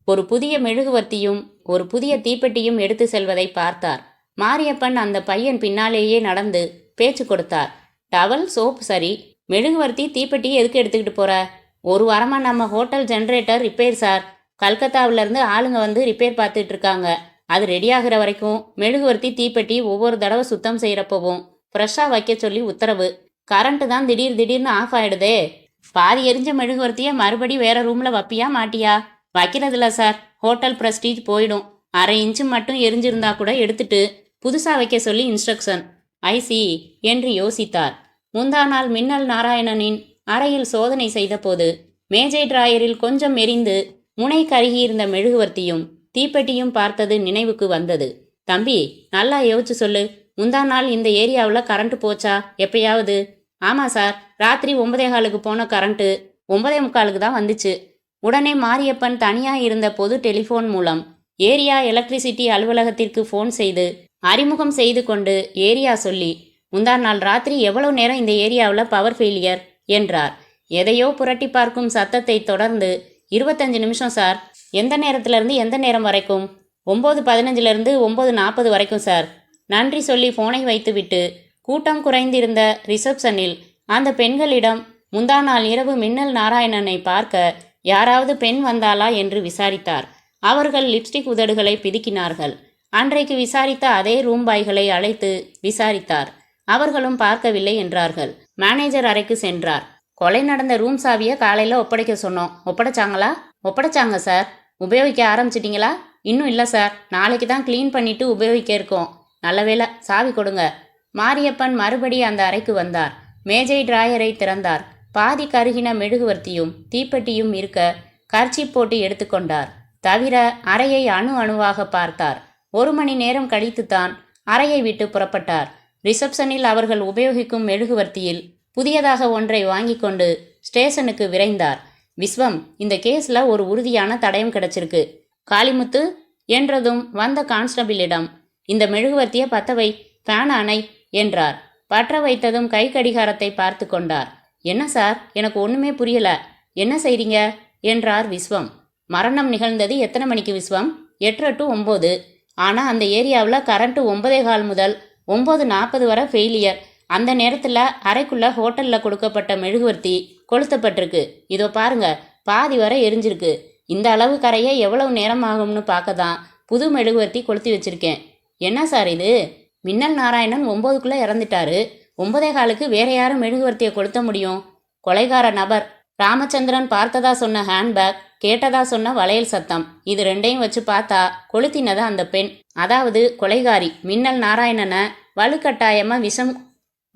ஒரு புதிய மெழுகுவர்த்தியும் ஒரு புதிய தீப்பெட்டியும் எடுத்து செல்வதை பார்த்தார். மாரியப்பன் அந்த பையன் பின்னாலேயே நடந்து பேச்சு கொடுத்தார். டவல், சோப் சரி, மெழுகுவர்த்தி தீப்பெட்டி எதுக்கு எடுத்துக்கிட்டு போற? ஒரு வாரமாக நம்ம ஹோட்டல் ஜென்ரேட்டர் ரிப்பேர் சார். கல்கத்தாவிலேருந்து ஆளுங்க வந்து ரிப்பேர் பார்த்துட்டு இருக்காங்க. அது ரெடியாகிற வரைக்கும் மெழுகுவர்த்தி தீப்பெட்டி ஒவ்வொரு தடவை சுத்தம் செய்கிறப்பவும் ஃப்ரெஷ்ஷாக வைக்க சொல்லி உத்தரவு. கரண்ட்டு தான் திடீர்னு ஆஃப் ஆகிடுதே. பாதி எரிஞ்ச மெழுகுவர்த்தியை மறுபடி வேற ரூமில் வைப்பியா மாட்டியா? வைக்கிறதில்ல சார், ஹோட்டல் ப்ரெஸ்டீஜ் போயிடும். அரை இன்ச்சு மட்டும் எரிஞ்சிருந்தா கூட எடுத்துட்டு புதுசாக வைக்க சொல்லி இன்ஸ்ட்ரக்ஷன். ஐசி என்று யோசித்தார். முந்தா நாள் மின்னல் நாராயணனின் அறையில் சோதனை செய்தபோது மேஜை டிராயரில் கொஞ்சம் எரிந்து முனை கருகியிருந்த மெழுகுவர்த்தியும் தீப்பெட்டியும் பார்த்தது நினைவுக்கு வந்தது. தம்பி, நல்லா யோசிச்சு சொல்லு. முந்தா நாள் இந்த ஏரியாவில் கரண்ட்டு போச்சா எப்பயாவது? ஆமாம் சார், ராத்திரி 9:15 போன கரண்ட்டு 9:45 தான் வந்துச்சு. உடனே மாரியப்பன் தனியாக இருந்த பொது டெலிஃபோன் மூலம் ஏரியா எலக்ட்ரிசிட்டி அலுவலகத்திற்கு ஃபோன் செய்து அறிமுகம் செய்து கொண்டு ஏரியா சொல்லி, முந்தா நாள் ராத்திரி எவ்வளவு நேரம் இந்த ஏரியாவில் பவர் ஃபெயிலியர் என்றார். எதையோ புரட்டி பார்க்கும் சத்தத்தை தொடர்ந்து 25 நிமிஷம் சார். எந்த நேரத்திலிருந்து எந்த நேரம் வரைக்கும்? 9:15 9:40 வரைக்கும் சார். நன்றி சொல்லி ஃபோனை வைத்துவிட்டு கூட்டம் குறைந்திருந்த ரிசப்ஷனில் அந்த பெண்களிடம் முந்தா நாள் இரவு மின்னல் நாராயணனை பார்க்க யாராவது பெண் வந்தாளா என்று விசாரித்தார். அவர்கள் லிப்ஸ்டிக் உதடுகளை பிதுக்கினார்கள். அன்றைக்கு விசாரித்த அதே ரூம் பாய்களை அழைத்து விசாரித்தார். அவர்களும் பார்க்கவில்லை என்றார்கள். மேனேஜர் அறைக்கு சென்றார். கொலை நடந்த ரூம் சாவியை காலையில் ஒப்படைக்க சொன்னோம். ஒப்படைச்சாங்களா? ஒப்படைச்சாங்க சார். உபயோகிக்க ஆரம்பிச்சிட்டிங்களா? இன்னும் இல்லை சார், நாளைக்கு தான் க்ளீன் பண்ணிட்டு உபயோகிக்க இருக்கோம். நல்ல வேளை, சாவி கொடுங்க. மாரியப்பன் மறுபடி அந்த அறைக்கு வந்தார். மேஜை டிராயரை திறந்தார். பாதி கருகின மெழுகுவர்த்தியும் தீப்பெட்டியும் இருக்க கர்ச்சீப் போட்டு எடுத்துக்கொண்டார். தவிர அறையை அணுவாக பார்த்தார். 1 மணி நேரம் கழித்துத்தான் அறையை விட்டு புறப்பட்டார். ரிசப்ஷனில் அவர்கள் உபயோகிக்கும் மெழுகுவர்த்தியில் புதியதாக ஒன்றை வாங்கி கொண்டு ஸ்டேஷனுக்கு விரைந்தார். விஸ்வம், இந்த கேஸில் ஒரு உறுதியான தடயம் கிடைச்சிருக்கு. காளிமுத்து என்றதும் வந்த கான்ஸ்டபிளிடம் இந்த மெழுகுவர்த்தியை பற்ற வை, ஃபேன் அணை என்றார். பற்ற வைத்ததும் கை கடிகாரத்தை பார்த்து கொண்டார். என்ன சார், எனக்கு ஒன்றுமே புரியல. என்ன செய்றீங்க என்றார் விஸ்வம். மரணம் நிகழ்ந்தது எத்தனை மணிக்கு விஸ்வம்? 8 to 9. ஆனால் அந்த ஏரியாவில் கரண்ட்டு 9:15 முதல் 9:40 வரை ஃபெயிலியர். அந்த நேரத்தில் அறைக்குள்ளே ஹோட்டலில் கொடுக்கப்பட்ட மெழுகுவர்த்தி கொளுத்தப்பட்டிருக்கு. இதோ பாருங்க, பாதி வரை எரிஞ்சிருக்கு. இந்த அளவு கரைய எவ்வளவு நேரம் ஆகும்னு பார்க்க தான் புது மெழுகுவர்த்தி கொளுத்தி வச்சிருக்கேன். என்ன சார் இது? மின்னல் நாராயணன் 9க்குள்ளே இறந்துட்டாரு. 9:15க்கு வேற யாரும் மெழுகுவர்த்தியை கொளுத்த முடியும்? கொலைகார நபர் ராமச்சந்திரன் பார்த்ததா சொன்ன ஹேண்ட்பேக், கேட்டதா சொன்ன வளையல் சத்தம், இது ரெண்டையும் வச்சு பார்த்தா கொளுத்தினது அந்த பெண். அதாவது கொலைகாரி மின்னல் நாராயணனை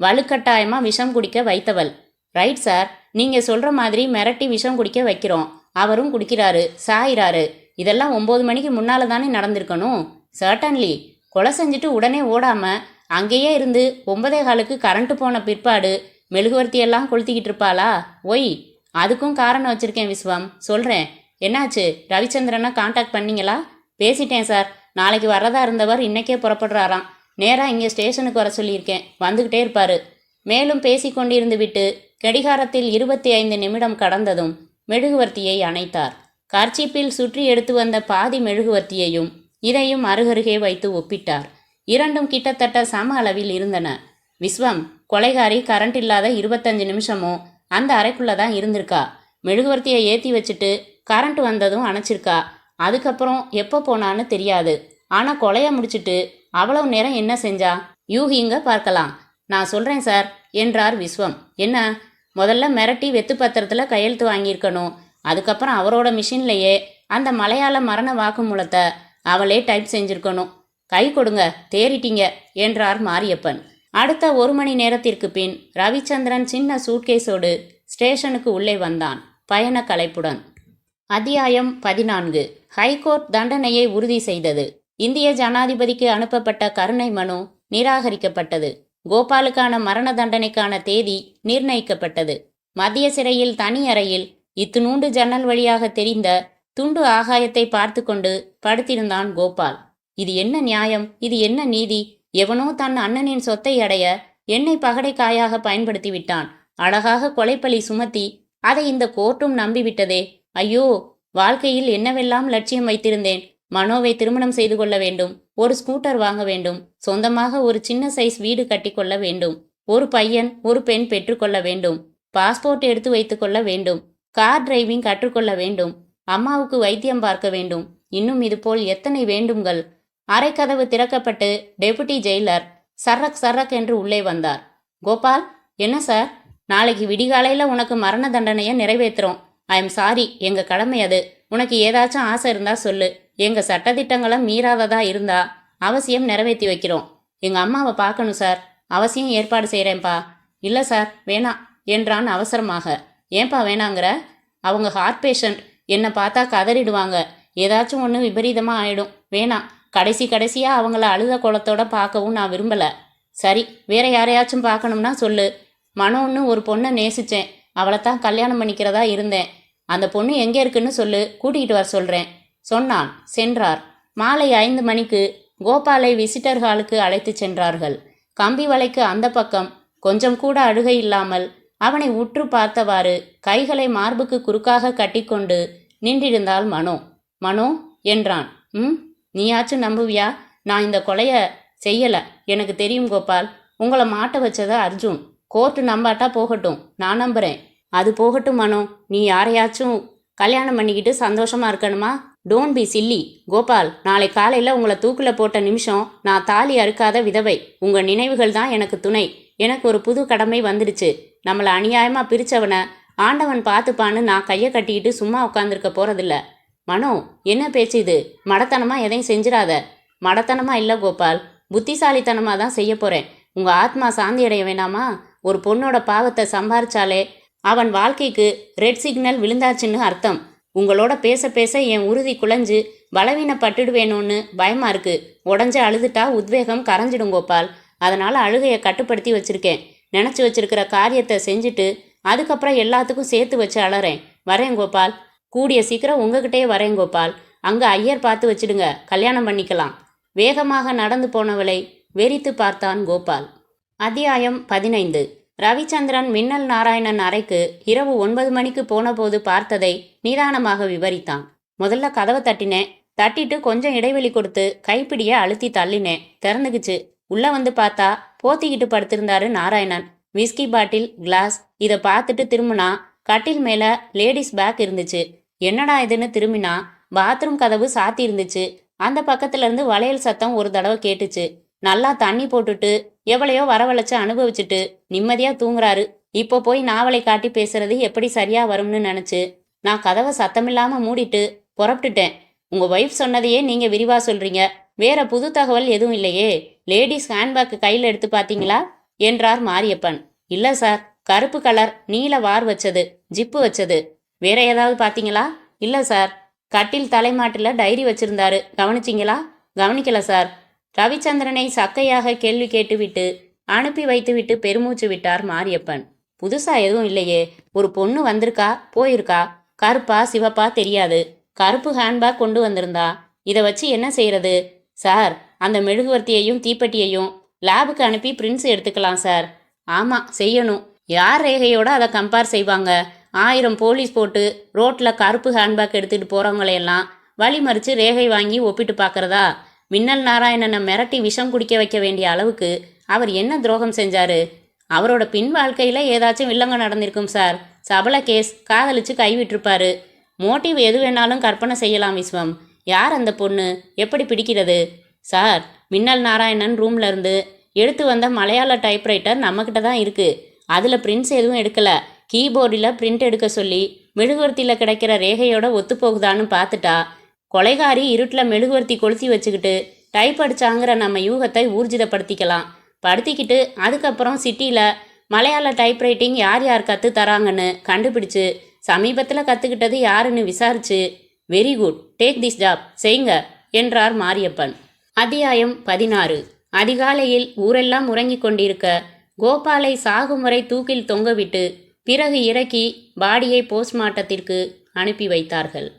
வலுக்கட்டாயமா விஷம் குடிக்க வைத்தவள். ரைட் சார், நீங்கள் சொல்கிற மாதிரி மிரட்டி விஷம் குடிக்க வைக்கிறோம். அவரும் குடிக்கிறாரு, சாயிறாரு. இதெல்லாம் 9 மணிக்கு முன்னால் தானே நடந்திருக்கணும். சர்டன்லி. கொலை செஞ்சுட்டு உடனே ஓடாமல் அங்கேயே இருந்து 9:15க்கு கரண்ட்டு போன பிற்பாடு மெழுகுவர்த்தியெல்லாம் கொளுத்திக்கிட்டு இருப்பாளா? ஒய், அதுக்கும் காரணம் வச்சுருக்கேன் விஸ்வம், சொல்கிறேன். என்னாச்சு? ரவிச்சந்திரனை காண்டாக்ட் பண்ணீங்களா? பேசிட்டேன் சார். நாளைக்கு வரதா இருந்தவர் இன்னைக்கே புறப்படுறாராம். நேராக இங்கே ஸ்டேஷனுக்கு வர சொல்லியிருக்கேன். வந்துக்கிட்டே இருப்பார். மேலும் பேசிக்கொண்டிருந்து விட்டு கடிகாரத்தில் 25 நிமிடம் கடந்ததும் மெழுகுவர்த்தியை அணைத்தார். கர்ச்சீப்பில் சுற்றி எடுத்து வந்த பாதி மெழுகுவர்த்தியையும் இதையும் அருகருகே வைத்து ஒப்பிட்டார். இரண்டும் கிட்டத்தட்ட சம அளவில் இருந்தன. விஸ்வம், கொலைகாரி கரண்ட் இல்லாத 25 நிமிஷமும் அந்த அறைக்குள்ளே தான் இருந்திருக்கா. மெழுகுவர்த்தியை ஏற்றி வச்சுட்டு கரண்ட் வந்ததும் அணைச்சிருக்கா. அதுக்கப்புறம் எப்போ போனான்னு தெரியாது. ஆனால் கொலையை முடிச்சுட்டு அவ்வளவு நேரம் என்ன செஞ்சா? யூகிங்க பார்க்கலாம். நான் சொல்கிறேன் சார் என்றார் விஸ்வம். என்ன? முதல்ல மிரட்டி வெத்து பத்திரத்தில் கையெழுத்து வாங்கியிருக்கணும். அதுக்கப்புறம் அவரோட மிஷின்லேயே அந்த மலையாள மரண வாக்குமூலத்தை அவளே டைப் செஞ்சிருக்கணும். கை கொடுங்க, தேறிட்டீங்க என்றார் மாரியப்பன். அடுத்த 1 மணி நேரத்திற்கு பின் ரவிச்சந்திரன் சின்ன சூட்கேஸோடு ஸ்டேஷனுக்கு உள்ளே வந்தான், பயண களைப்புடன். அத்தியாயம் 14. ஹைகோர்ட் தண்டனையை உறுதி செய்தது. இந்திய ஜனாதிபதிக்கு அனுப்பப்பட்ட கருணை மனு நிராகரிக்கப்பட்டது. கோபாலுக்கான மரண தண்டனைக்கான தேதி நிர்ணயிக்கப்பட்டது. மத்திய சிறையில் தனி அறையில் இத்துணூண்டு ஜன்னல் வழியாக தெரிந்த துண்டு ஆகாயத்தை பார்த்து கொண்டு படுத்திருந்தான் கோபால். இது என்ன நியாயம்? இது என்ன நீதி? எவனோ தன் அண்ணனின் சொத்தை அடைய என்னை பகடைக்காயாக பயன்படுத்தி விட்டான். அழகாக கொலைப்பழி சுமத்தி அதை இந்த கோர்ட்டும் நம்பிவிட்டதே. ஐயோ, வாழ்க்கையில் என்னவெல்லாம் லட்சியம் வைத்திருந்தேன். மனோவை திருமணம் செய்து கொள்ள வேண்டும், ஒரு ஸ்கூட்டர் வாங்க வேண்டும், சொந்தமாக ஒரு சின்ன சைஸ் வீடு கட்டிக்கொள்ள வேண்டும், ஒரு பையன் ஒரு பெண் பெற்றுக்கொள்ள வேண்டும், பாஸ்போர்ட் எடுத்து வைத்துக் கொள்ள வேண்டும், கார் டிரைவிங் கற்றுக்கொள்ள வேண்டும், அம்மாவுக்கு வைத்தியம் பார்க்க வேண்டும், இன்னும் இதுபோல் எத்தனை வேண்டும்கள். அரைக்கதவு திறக்கப்பட்டு டெபுட்டி ஜெயிலர் சர்ரக் சர்ரக் என்று உள்ளே வந்தார். கோபால், என்ன சார்? நாளைக்கு விடிகாலையில் உனக்கு மரண தண்டனையை நிறைவேற்றுறோம். ஐ எம் சாரி, எங்க கடமை அது. உனக்கு ஏதாச்சும் ஆசை இருந்தா சொல்லு. எங்க சட்டத்திட்டங்களை மீறாததா இருந்தா அவசியம் நிறைவேற்றி வைக்கிறோம். எங்க அம்மாவை பார்க்கணும் சார். அவசியம் ஏற்பாடு செய்கிறேன்ப்பா. இல்லை சார், வேணாம் என்றான் அவசரமாக. ஏன்பா வேணாங்கிற? அவங்க ஹார்ட் பேஷண்ட். என்னை பார்த்தா கதறிடுவாங்க. ஏதாச்சும் ஒன்று விபரீதமாக ஆயிடும். வேணாம். கடைசியாக அவங்கள அழுத குளத்தோட பார்க்கவும் நான் விரும்பலை. சரி, வேற யாரையாச்சும் பார்க்கணும்னா சொல்லு. மனோன்னு ஒரு பொண்ணை நேசித்தேன். அவளைத்தான் கல்யாணம் பண்ணிக்கிறதா இருந்தேன். அந்த பொண்ணு எங்கே இருக்குன்னு சொல்லு, கூட்டிகிட்டு வர சொல்கிறேன் சொன்னான். சென்றார். மாலை 5 மணிக்கு கோபாலை விசிட்டர் ஹாலுக்கு அழைத்து சென்றார்கள். கம்பி வலைக்கு அந்த பக்கம் கொஞ்சம் கூட அழுகை இல்லாமல் அவனை உற்று பார்த்தவாறு கைகளை மார்புக்கு குறுக்காக கட்டிக்கொண்டு நின்றிருந்தாள் மனோ. மனோ என்றான். நீயாச்சும் நம்புவியா? நான் இந்த கொலைய செய்யல. எனக்கு தெரியும் கோபால். உங்களை மாட்ட வச்சத அர்ஜுன். கோர்ட்டு நம்பாட்டா போகட்டும், நான் நம்புறேன். அது போகட்டும் மனோ. நீ யாரையாச்சும் கல்யாணம் பண்ணிக்கிட்டு சந்தோஷமா இருக்கணுமா? Don't be chilli. கோபால், நாளை காலையில் உங்களை தூக்கில் போட்ட நிமிஷம் நான் தாலி அறுக்காத விதவை. உங்கள் நினைவுகள் தான் எனக்கு துணை. எனக்கு ஒரு புது கடமை வந்துடுச்சு. நம்மளை அநியாயமாக பிரித்தவனை ஆண்டவன் பார்த்துப்பான்னு நான் கையை கட்டிக்கிட்டு சும்மா உட்காந்துருக்க போகிறதில்ல. மனோ, என்ன பேச்சு இது? மடத்தனமாக எதையும் செஞ்சிடாத. மடத்தனமாக இல்லை கோபால், புத்திசாலித்தனமாக தான் செய்ய போகிறேன். உங்கள் ஆத்மா சாந்தி அடைய வேணாமா? ஒரு பொண்ணோட பாவத்தை சம்பாரிச்சாலே அவன் வாழ்க்கைக்கு ரெட் சிக்னல் விழுந்தாச்சுன்னு அர்த்தம். உங்களோட பேச பேச என் உறுதி குலைஞ்சு பலவீனப்பட்டுடுவேணும்னு பயமா இருக்கு. உடஞ்சு அழுதுட்டா உத்வேகம் கரைஞ்சிடும் கோபால். அதனால அழுகையை கட்டுப்படுத்தி வச்சிருக்கேன். நினச்சி வச்சிருக்கிற காரியத்தை செஞ்சுட்டு அதுக்கப்புறம் எல்லாத்துக்கும் சேர்த்து வச்சு அழறேன். வரேன் கோபால். கூடிய சீக்கிரம் உங்ககிட்டயே வரேன் கோபால். அங்கே ஐயர் பார்த்து வச்சிடுங்க, கல்யாணம் பண்ணிக்கலாம். வேகமாக நடந்து போனவளை வெறித்து பார்த்தான் கோபால். அத்தியாயம் 15. ரவிச்சந்திரன் மின்னல் நாராயணன் அறைக்கு இரவு 9 மணிக்கு போனபோது பார்த்ததை நிதானமாக விவரித்தான். முதல்ல கதவை தட்டினேன். தட்டிட்டு கொஞ்சம் இடைவெளி கொடுத்து கைப்பிடியை அழுத்தி தள்ளினேன். திறந்துக்குச்சு. உள்ள வந்து பார்த்தா போத்திக்கிட்டு படுத்திருந்தாரு நாராயணன். விஸ்கி பாட்டில், கிளாஸ். இதை பார்த்துட்டு திரும்பினா கட்டில் மேல லேடிஸ் பேக் இருந்துச்சு. என்னடா இதுன்னு திரும்பினா பாத்ரூம் கதவு சாத்தி இருந்துச்சு. அந்த பக்கத்துல இருந்து வளையல் சத்தம் ஒரு தடவை கேட்டுச்சு. நல்லா தண்ணி போட்டுட்டு எவளையோ வரவழைச்சு அனுபவிச்சுட்டு நிம்மதியா தூங்குறாரு. இப்போ போய் நாவலை காட்டி பேசுறது எப்படி சரியா வரும்னு நினைச்சு நான் கதவை சத்தமில்லாம மூடிட்டு புறப்பட்டுட்டேன். உங்க ஒய்ஃப் சொன்னதையே நீங்க விரிவா சொல்றீங்க. வேற புது தகவல் எதுவும் இல்லையே? லேடிஸ் ஹேண்ட்பேக் கையில் எடுத்து பார்த்தீங்களா என்றார் மாரியப்பன். இல்ல சார், கருப்பு கலர் நீல வார் வச்சது, ஜிப்பு வச்சது. வேற ஏதாவது பார்த்தீங்களா? இல்ல சார். கட்டில் தலைமாட்டில் டைரி வச்சிருந்தாரு, கவனிச்சிங்களா? கவனிக்கல சார். ரவிச்சந்திரனை சக்கையாக கேள்வி கேட்டுவிட்டு அனுப்பி வைத்துவிட்டு பெருமூச்சு விட்டார் மாரியப்பன். புதுசா எதுவும் இல்லையே. ஒரு பொண்ணு வந்திருக்கா, போயிருக்கா. கருப்பா சிவப்பா தெரியாது. கருப்பு ஹேண்ட்பேக் கொண்டு வந்திருந்தா. இதை வச்சு என்ன செய்யறது சார்? அந்த மெழுகுவர்த்தியையும் தீப்பெட்டியையும் லேபுக்கு அனுப்பி பிரிண்ட்ஸ் எடுத்துக்கலாம் சார். ஆமா, செய்யணும். யார் ரேகையோட அதை கம்பேர் செய்வாங்க? 1000 போலீஸ் போட்டு ரோட்டில் கருப்பு ஹேண்ட்பேக் எடுத்துகிட்டு போகிறவங்களையெல்லாம் வழி மறித்து ரேகை வாங்கி ஒப்பிட்டு பார்க்குறதா? மின்னல் நாராயணனை மிரட்டி விஷம் குடிக்க வைக்க வேண்டிய அளவுக்கு அவர் என்ன துரோகம் செஞ்சாரு? அவரோட பின் வாழ்க்கையில் ஏதாச்சும் வில்லங்க நடந்திருக்கும் சார். சபல கேஸ், காதலிச்சு கைவிட்டிருப்பாரு. மோட்டிவ் எது வேணாலும் கற்பனை செய்யலாம் விஸ்வம். யார் அந்த பொண்ணு? எப்படி பிடிக்கிறது? சார், மின்னல் நாராயணன் ரூம்ல இருந்து எடுத்து வந்த மலையாள டைப்ரைட்டர் நம்மக்கிட்ட தான் இருக்குது. அதில் பிரிண்ட்ஸ் எதுவும் எடுக்கலை. கீபோர்டில் பிரிண்ட் எடுக்க சொல்லி மெழுகுவர்த்தியில் கிடைக்கிற ரேகையோட ஒத்து போகுதான்னு பார்த்துட்டா கொலைகாரி இருட்டில் மெழுகுவர்த்தி கொளுத்தி வச்சுக்கிட்டு டைப் அடிச்சாங்கிற நம்ம யூகத்தை ஊர்ஜிதப்படுத்திக்கலாம். படுத்திக்கிட்டு அதுக்கப்புறம் சிட்டியில் மலையாள டைப்ரைட்டிங் யார் யார் கற்று தராங்கன்னு கண்டுபிடிச்சு சமீபத்தில் கற்றுக்கிட்டது யாருன்னு விசாரிச்சு very good, take this job, செய்யுங்க என்றார் மாரியப்பன். அத்தியாயம் 16. அதிகாலையில் ஊரெல்லாம் உறங்கிக் கொண்டிருக்க கோபாலை சாகும் வரை தூக்கில் தொங்கவிட்டு பிறகு இறக்கி பாடியை போஸ்ட்மார்ட்டத்திற்கு அனுப்பி வைத்தார்கள்.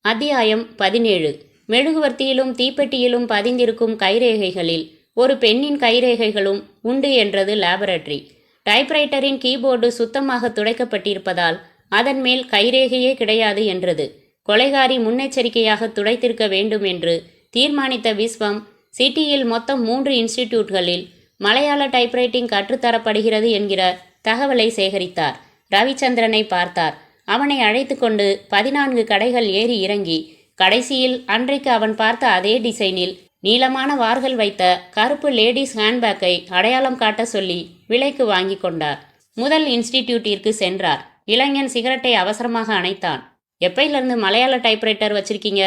அத்தியாயம் 17. மெழுகுவர்த்தியிலும் தீப்பெட்டியிலும் பதிந்திருக்கும் கைரேகைகளில் ஒரு பெண்ணின் கைரேகைகளும் உண்டு என்றது லேபரட்டரி. டைப்ரைட்டரின் கீபோர்டு சுத்தமாக துடைக்கப்பட்டிருப்பதால் அதன் மேல் கைரேகையே கிடையாது என்றது. கொலைகாரி முன்னெச்சரிக்கையாக துடைத்திருக்க வேண்டும் என்று தீர்மானித்த விஸ்வம் சிட்டியில் மொத்தம் 3 இன்ஸ்டிடியூட்களில் மலையாள டைப்ரைட்டிங் கற்றுத்தரப்படுகிறது என்கிற தகவலை சேகரித்தார். ரவிச்சந்திரனை பார்த்தார். அவனை அழைத்து கொண்டு 14 கடைகள் ஏறி இறங்கி கடைசியில் அன்றைக்கு அவன் பார்த்த அதே டிசைனில் நீளமான வார்கள் வைத்த கருப்பு லேடிஸ் ஹேண்ட்பேக்கை அடையாளம் காட்ட சொல்லி விலைக்கு வாங்கி கொண்டார். முதல் இன்ஸ்டிடியூட்டிற்கு சென்றார். இளைஞன் சிகரெட்டை அவசரமாக அணைத்தான். எப்பையிலிருந்து மலையாள டைப்ரைட்டர் வச்சிருக்கீங்க?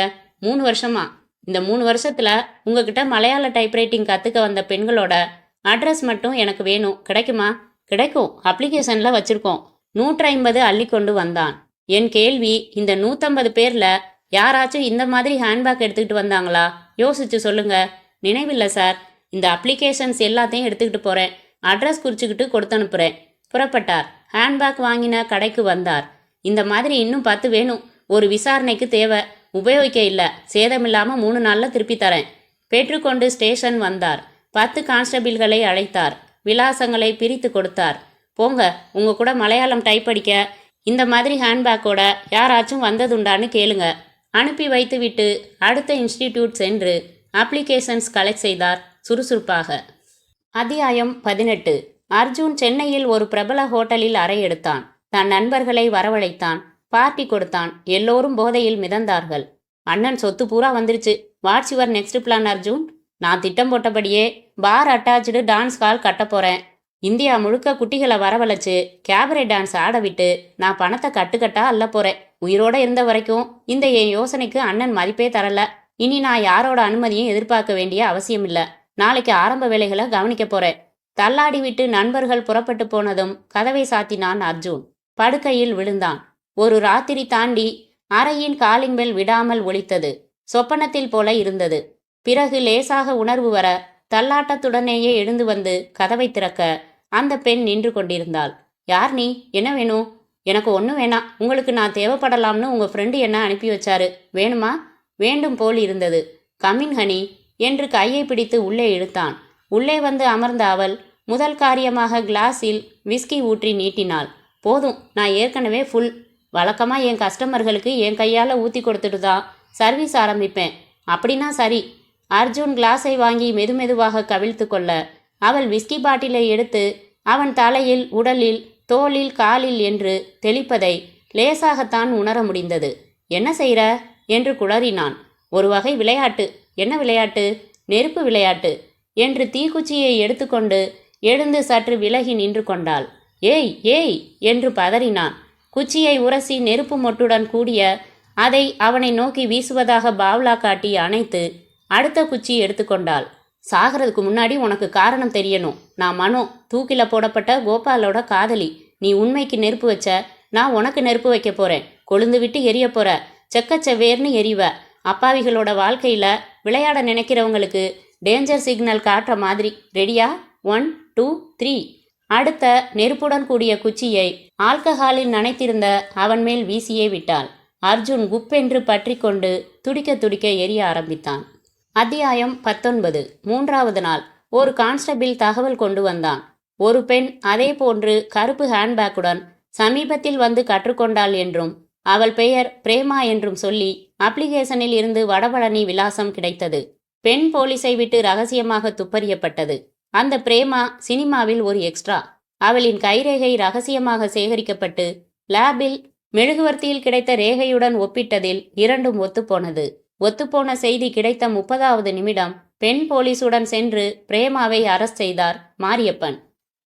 3 வருஷமா. இந்த 3 வருஷத்துல உங்ககிட்ட மலையாள டைப்ரைட்டிங் கற்றுக்க வந்த பெண்களோட அட்ரஸ் மட்டும் எனக்கு வேணும். கிடைக்குமா? கிடைக்கும், அப்ளிகேஷன்ல வச்சிருக்கோம். 150 அள்ளி கொண்டு வந்தான். என் கேள்வி, இந்த 150 பேர்ல யாராச்சும் இந்த மாதிரி ஹேண்ட்பேக் எடுத்துக்கிட்டு வந்தாங்களா? யோசிச்சு சொல்லுங்க. நினைவில்லை சார். இந்த அப்ளிகேஷன்ஸ் எல்லாத்தையும் எடுத்துக்கிட்டு போறேன். அட்ரஸ் குறிச்சுக்கிட்டு கொடுத்து அனுப்புறேன். புறப்பட்டார். ஹேண்ட்பேக் வாங்கின கடைக்கு வந்தார். இந்த மாதிரி இன்னும் 10 வேணும். ஒரு விசாரணைக்கு தேவை. உபயோகிக்க இல்லை. சேதமில்லாமல் 3 நாளில் திருப்பி தரேன். பெற்றுக்கொண்டு ஸ்டேஷன் வந்தார். 10 கான்ஸ்டபிள்களை அழைத்தார். விலாசங்களை பிரித்து கொடுத்தார். போங்க, உங்க கூட மலையாளம் டைப் அடிக்க இந்த மாதிரி ஹேண்ட்பேக்கோட யாராச்சும் வந்ததுண்டான்னு கேளுங்க. அனுப்பி வைத்துவிட்டு அடுத்த இன்ஸ்டிடியூட் சென்று அப்ளிகேஷன்ஸ் கலெக்ட் செய்தார் சுறுசுறுப்பாக. அத்தியாயம் 18. அர்ஜுன் சென்னையில் ஒரு பிரபல ஹோட்டலில் அறை எடுத்தான். தன் நண்பர்களை வரவழைத்தான். பார்ட்டி கொடுத்தான். எல்லோரும் போதையில் மிதந்தார்கள். அண்ணன் சொத்து பூரா வந்துருச்சு. What's your next plan Arjun? நான் திட்டம் போட்டபடியே பார் அட்டாச்சு டான்ஸ் ஹால் கட்ட போறேன். இந்தியா முழுக்க குட்டிகளை வரவழைச்சு கேபரே டான்ஸ் ஆட விட்டு நான் பணத்தை கட்டுக்கட்டா அள்ள போறேன். உயிரோட இருந்த வரைக்கும் இந்த என் யோசனைக்கு அண்ணன் மதிப்பே தரல. இனி நான் யாரோட அனுமதியும் எதிர்பார்க்க வேண்டிய அவசியம் இல்லை. நாளைக்கு ஆரம்ப வேலைகளை கவனிக்க போறேன். தள்ளாடி விட்டு நண்பர்கள் புறப்பட்டு போனதும் கதவை சாத்தினான் அர்ஜுன். படுக்கையில் விழுந்தான். ஒரு ராத்திரி தாண்டி அறையின் காலிங் பெல் விடாமல் ஒலித்தது. சொப்பனத்தில் போல இருந்தது. பிறகு லேசாக உணர்வு வர தள்ளாட்டத்துடனேயே எழுந்து வந்து கதவை திறக்க அந்த பெண் நின்று கொண்டிருந்தாள். யார் நீ? என்ன வேணும்? எனக்கு ஒன்றும் வேணாம். உங்களுக்கு நான் தேவைப்படலாம்னு உங்கள் ஃப்ரெண்டு என்ன அனுப்பி வச்சாரு. வேணுமா? வேண்டும் போல் இருந்தது. கமின் ஹனி என்று கையை பிடித்து உள்ளே இழுத்தான். உள்ளே வந்து அமர்ந்த அவள் முதல் காரியமாக கிளாஸில் விஸ்கி ஊற்றி நீட்டினாள். போதும், நான் ஏற்கனவே ஃபுல். வழக்கமாக என் கஸ்டமர்களுக்கு என் கையால் ஊற்றி கொடுத்துட்டு தான் சர்வீஸ் ஆரம்பிப்பேன். அப்படின்னா சரி. அர்ஜுன் கிளாஸை வாங்கி மெதுமெதுவாக கவிழ்த்து கொள்ள அவள் விஸ்கி பாட்டிலை எடுத்து அவன் தலையில், உடலில், தோளில், காலில் என்று தெளிப்பதை லேசாகத்தான் உணர முடிந்தது. என்ன செய்கிற என்று குளறினான். ஒரு வகை விளையாட்டு. என்ன விளையாட்டு? நெருப்பு விளையாட்டு என்று தீக்குச்சியை எடுத்துக்கொண்டு எழுந்து சற்று விலகி நின்று கொண்டாள். ஏய் ஏய் என்று பதறினான். குச்சியை உரசி நெருப்பு மொட்டுடன் கூடிய அதை அவனை நோக்கி வீசுவதாக பாவ்லா காட்டி அணைத்து அடுத்த குச்சி எடுத்துக்கொண்டாள். சாகிறதுக்கு முன்னாடி உனக்கு காரணம் தெரியணும். நான் மனோ, தூக்கில போடப்பட்ட கோபாலோட காதலி. நீ உண்மைக்கு நெருப்பு வச்ச, நான் உனக்கு நெருப்பு வைக்க போறேன். கொழுந்து விட்டு எரிய போற. செக்கச்செவ்வேர்னு எரிவ. அப்பாவிகளோட வாழ்க்கையில விளையாட நினைக்கிறவங்களுக்கு டேஞ்சர் சிக்னல் காட்டுற மாதிரி. ரெடியா? 1 2 3. அடுத்த நெருப்புடன் கூடிய குச்சியை ஆல்கஹாலில் நனைத்திருந்த அவன் மேல் வீசியே விட்டாள். அர்ஜுன் குப்பென்று பற்றி கொண்டு துடிக்க துடிக்க எரிய ஆரம்பித்தான். அத்தியாயம் 19. 3வது நாள். ஒரு கான்ஸ்டபிள் தகவல் கொண்டு வந்தான். ஒரு பெண் அதே போன்று கருப்பு ஹேண்ட்பேக்குடன் சமீபத்தில் வந்து கற்றுக்கொண்டாள் என்றும் அவள் பெயர் பிரேமா என்றும் சொல்லி அப்ளிகேஷனில் இருந்து வடபழனி விலாசம் கிடைத்தது. பெண் போலீஸை விட்டு ரகசியமாக துப்பறியப்பட்டது. அந்த பிரேமா சினிமாவில் ஒரு எக்ஸ்ட்ரா. அவளின் கைரேகை ரகசியமாக சேகரிக்கப்பட்டு லேபில் மெழுகுவர்த்தியில் கிடைத்த ரேகையுடன் ஒப்பிட்டதில் இரண்டும் ஒத்துப்போனது. ஒத்துப்போன செய்தி கிடைத்த 30வது நிமிடம் பெண் போலீசுடன் சென்று பிரேமாவை அரெஸ்ட் செய்தார் மாரியப்பன்.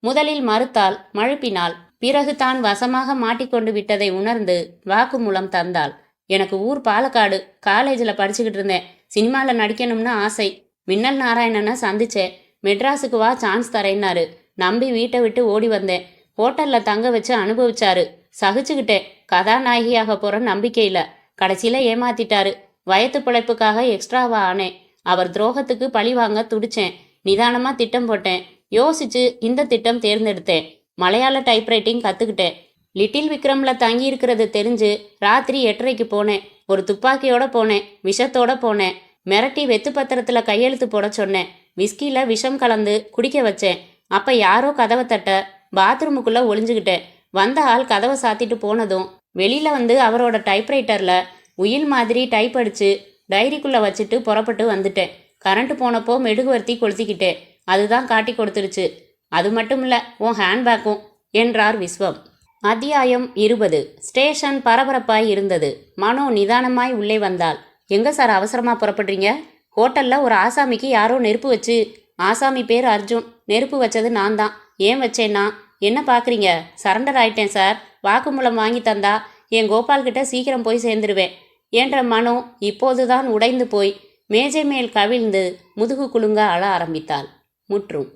முதலில் மறுத்தாள், மழுப்பினாள். பிறகு தான் வசமாக மாட்டிக்கொண்டு விட்டதை உணர்ந்து வாக்குமூலம் தந்தாள். எனக்கு ஊர் பாலக்காடு. காலேஜில் படிச்சுக்கிட்டு இருந்தேன். சினிமாவில் நடிக்கணும்னு ஆசை. மின்னல் நாராயணனை சந்திச்சேன். மெட்ராஸுக்கு வா, சான்ஸ் தரேன்னாரு. நம்பி வீட்டை விட்டு ஓடி வந்தேன். ஹோட்டலில் தங்க வச்சு அனுபவிச்சாரு. சகிச்சுக்கிட்டேன். கதாநாயகியாக போகிற நம்பிக்கையில். கடைசியில் ஏமாத்திட்டாரு. வயத்து பிழைப்புக்காக எக்ஸ்ட்ராவா ஆனேன். அவர் துரோகத்துக்கு பழி வாங்க துடிச்சேன். நிதானமாக திட்டம் போட்டேன். யோசிச்சு இந்த திட்டம் தேர்ந்தெடுத்தேன். மலையாள டைப்ரைட்டிங் கற்றுக்கிட்டேன். லிட்டில் விக்ரமில் தங்கியிருக்கிறது தெரிஞ்சு ராத்திரி 8:30க்கு போனேன். ஒரு துப்பாக்கியோட போனேன். விஷத்தோட போனேன். மிரட்டி வெத்து பத்திரத்தில் கையெழுத்து போட சொன்னேன். விஸ்கியில் விஷம் கலந்து குடிக்க வச்சேன். அப்போ யாரோ கதவை தட்ட பாத்ரூமுக்குள்ளே ஒளிஞ்சுக்கிட்டேன். வந்த ஆள் கதவை சாத்திட்டு போனதும் வெளியில் வந்து அவரோட டைப்ரைட்டரில் உயில் மாதிரி டைப் அடித்து டைரிக்குள்ளே வச்சுட்டு புறப்பட்டு வந்துட்டேன். கரண்ட் போனப்போ மெழுகுவர்த்தி கொளுத்திக்கிட்டேன். அதுதான் காட்டி கொடுத்துருச்சு. அது மட்டும் இல்லை, உன் ஹேண்ட்பேக்கும் என்றார் விஸ்வம். அத்தியாயம் 20. ஸ்டேஷன் பரபரப்பாய் இருந்தது. மனோ நிதானமாய் உள்ளே வந்தாள். எங்கே சார் அவசரமாக புறப்படுறீங்க? ஹோட்டலில் ஒரு ஆசாமிக்கு யாரோ நெருப்பு வச்சு. ஆசாமி பேர் அர்ஜுன். நெருப்பு வச்சது நான் தான். ஏன் வச்சேன்னா? என்ன பார்க்குறீங்க? சரண்டர் ஆயிட்டேன் சார். வாக்குமூலம் வாங்கி தந்தா என் கோபால்கிட்ட சீக்கிரம் போய் சேர்ந்துருவேன் என்ற மனோ இப்போதுதான் உடைந்து போய் மேஜை மேல் கவிழ்ந்து முதுகு குலுங்க அழ ஆரம்பித்தாள். முற்றும்.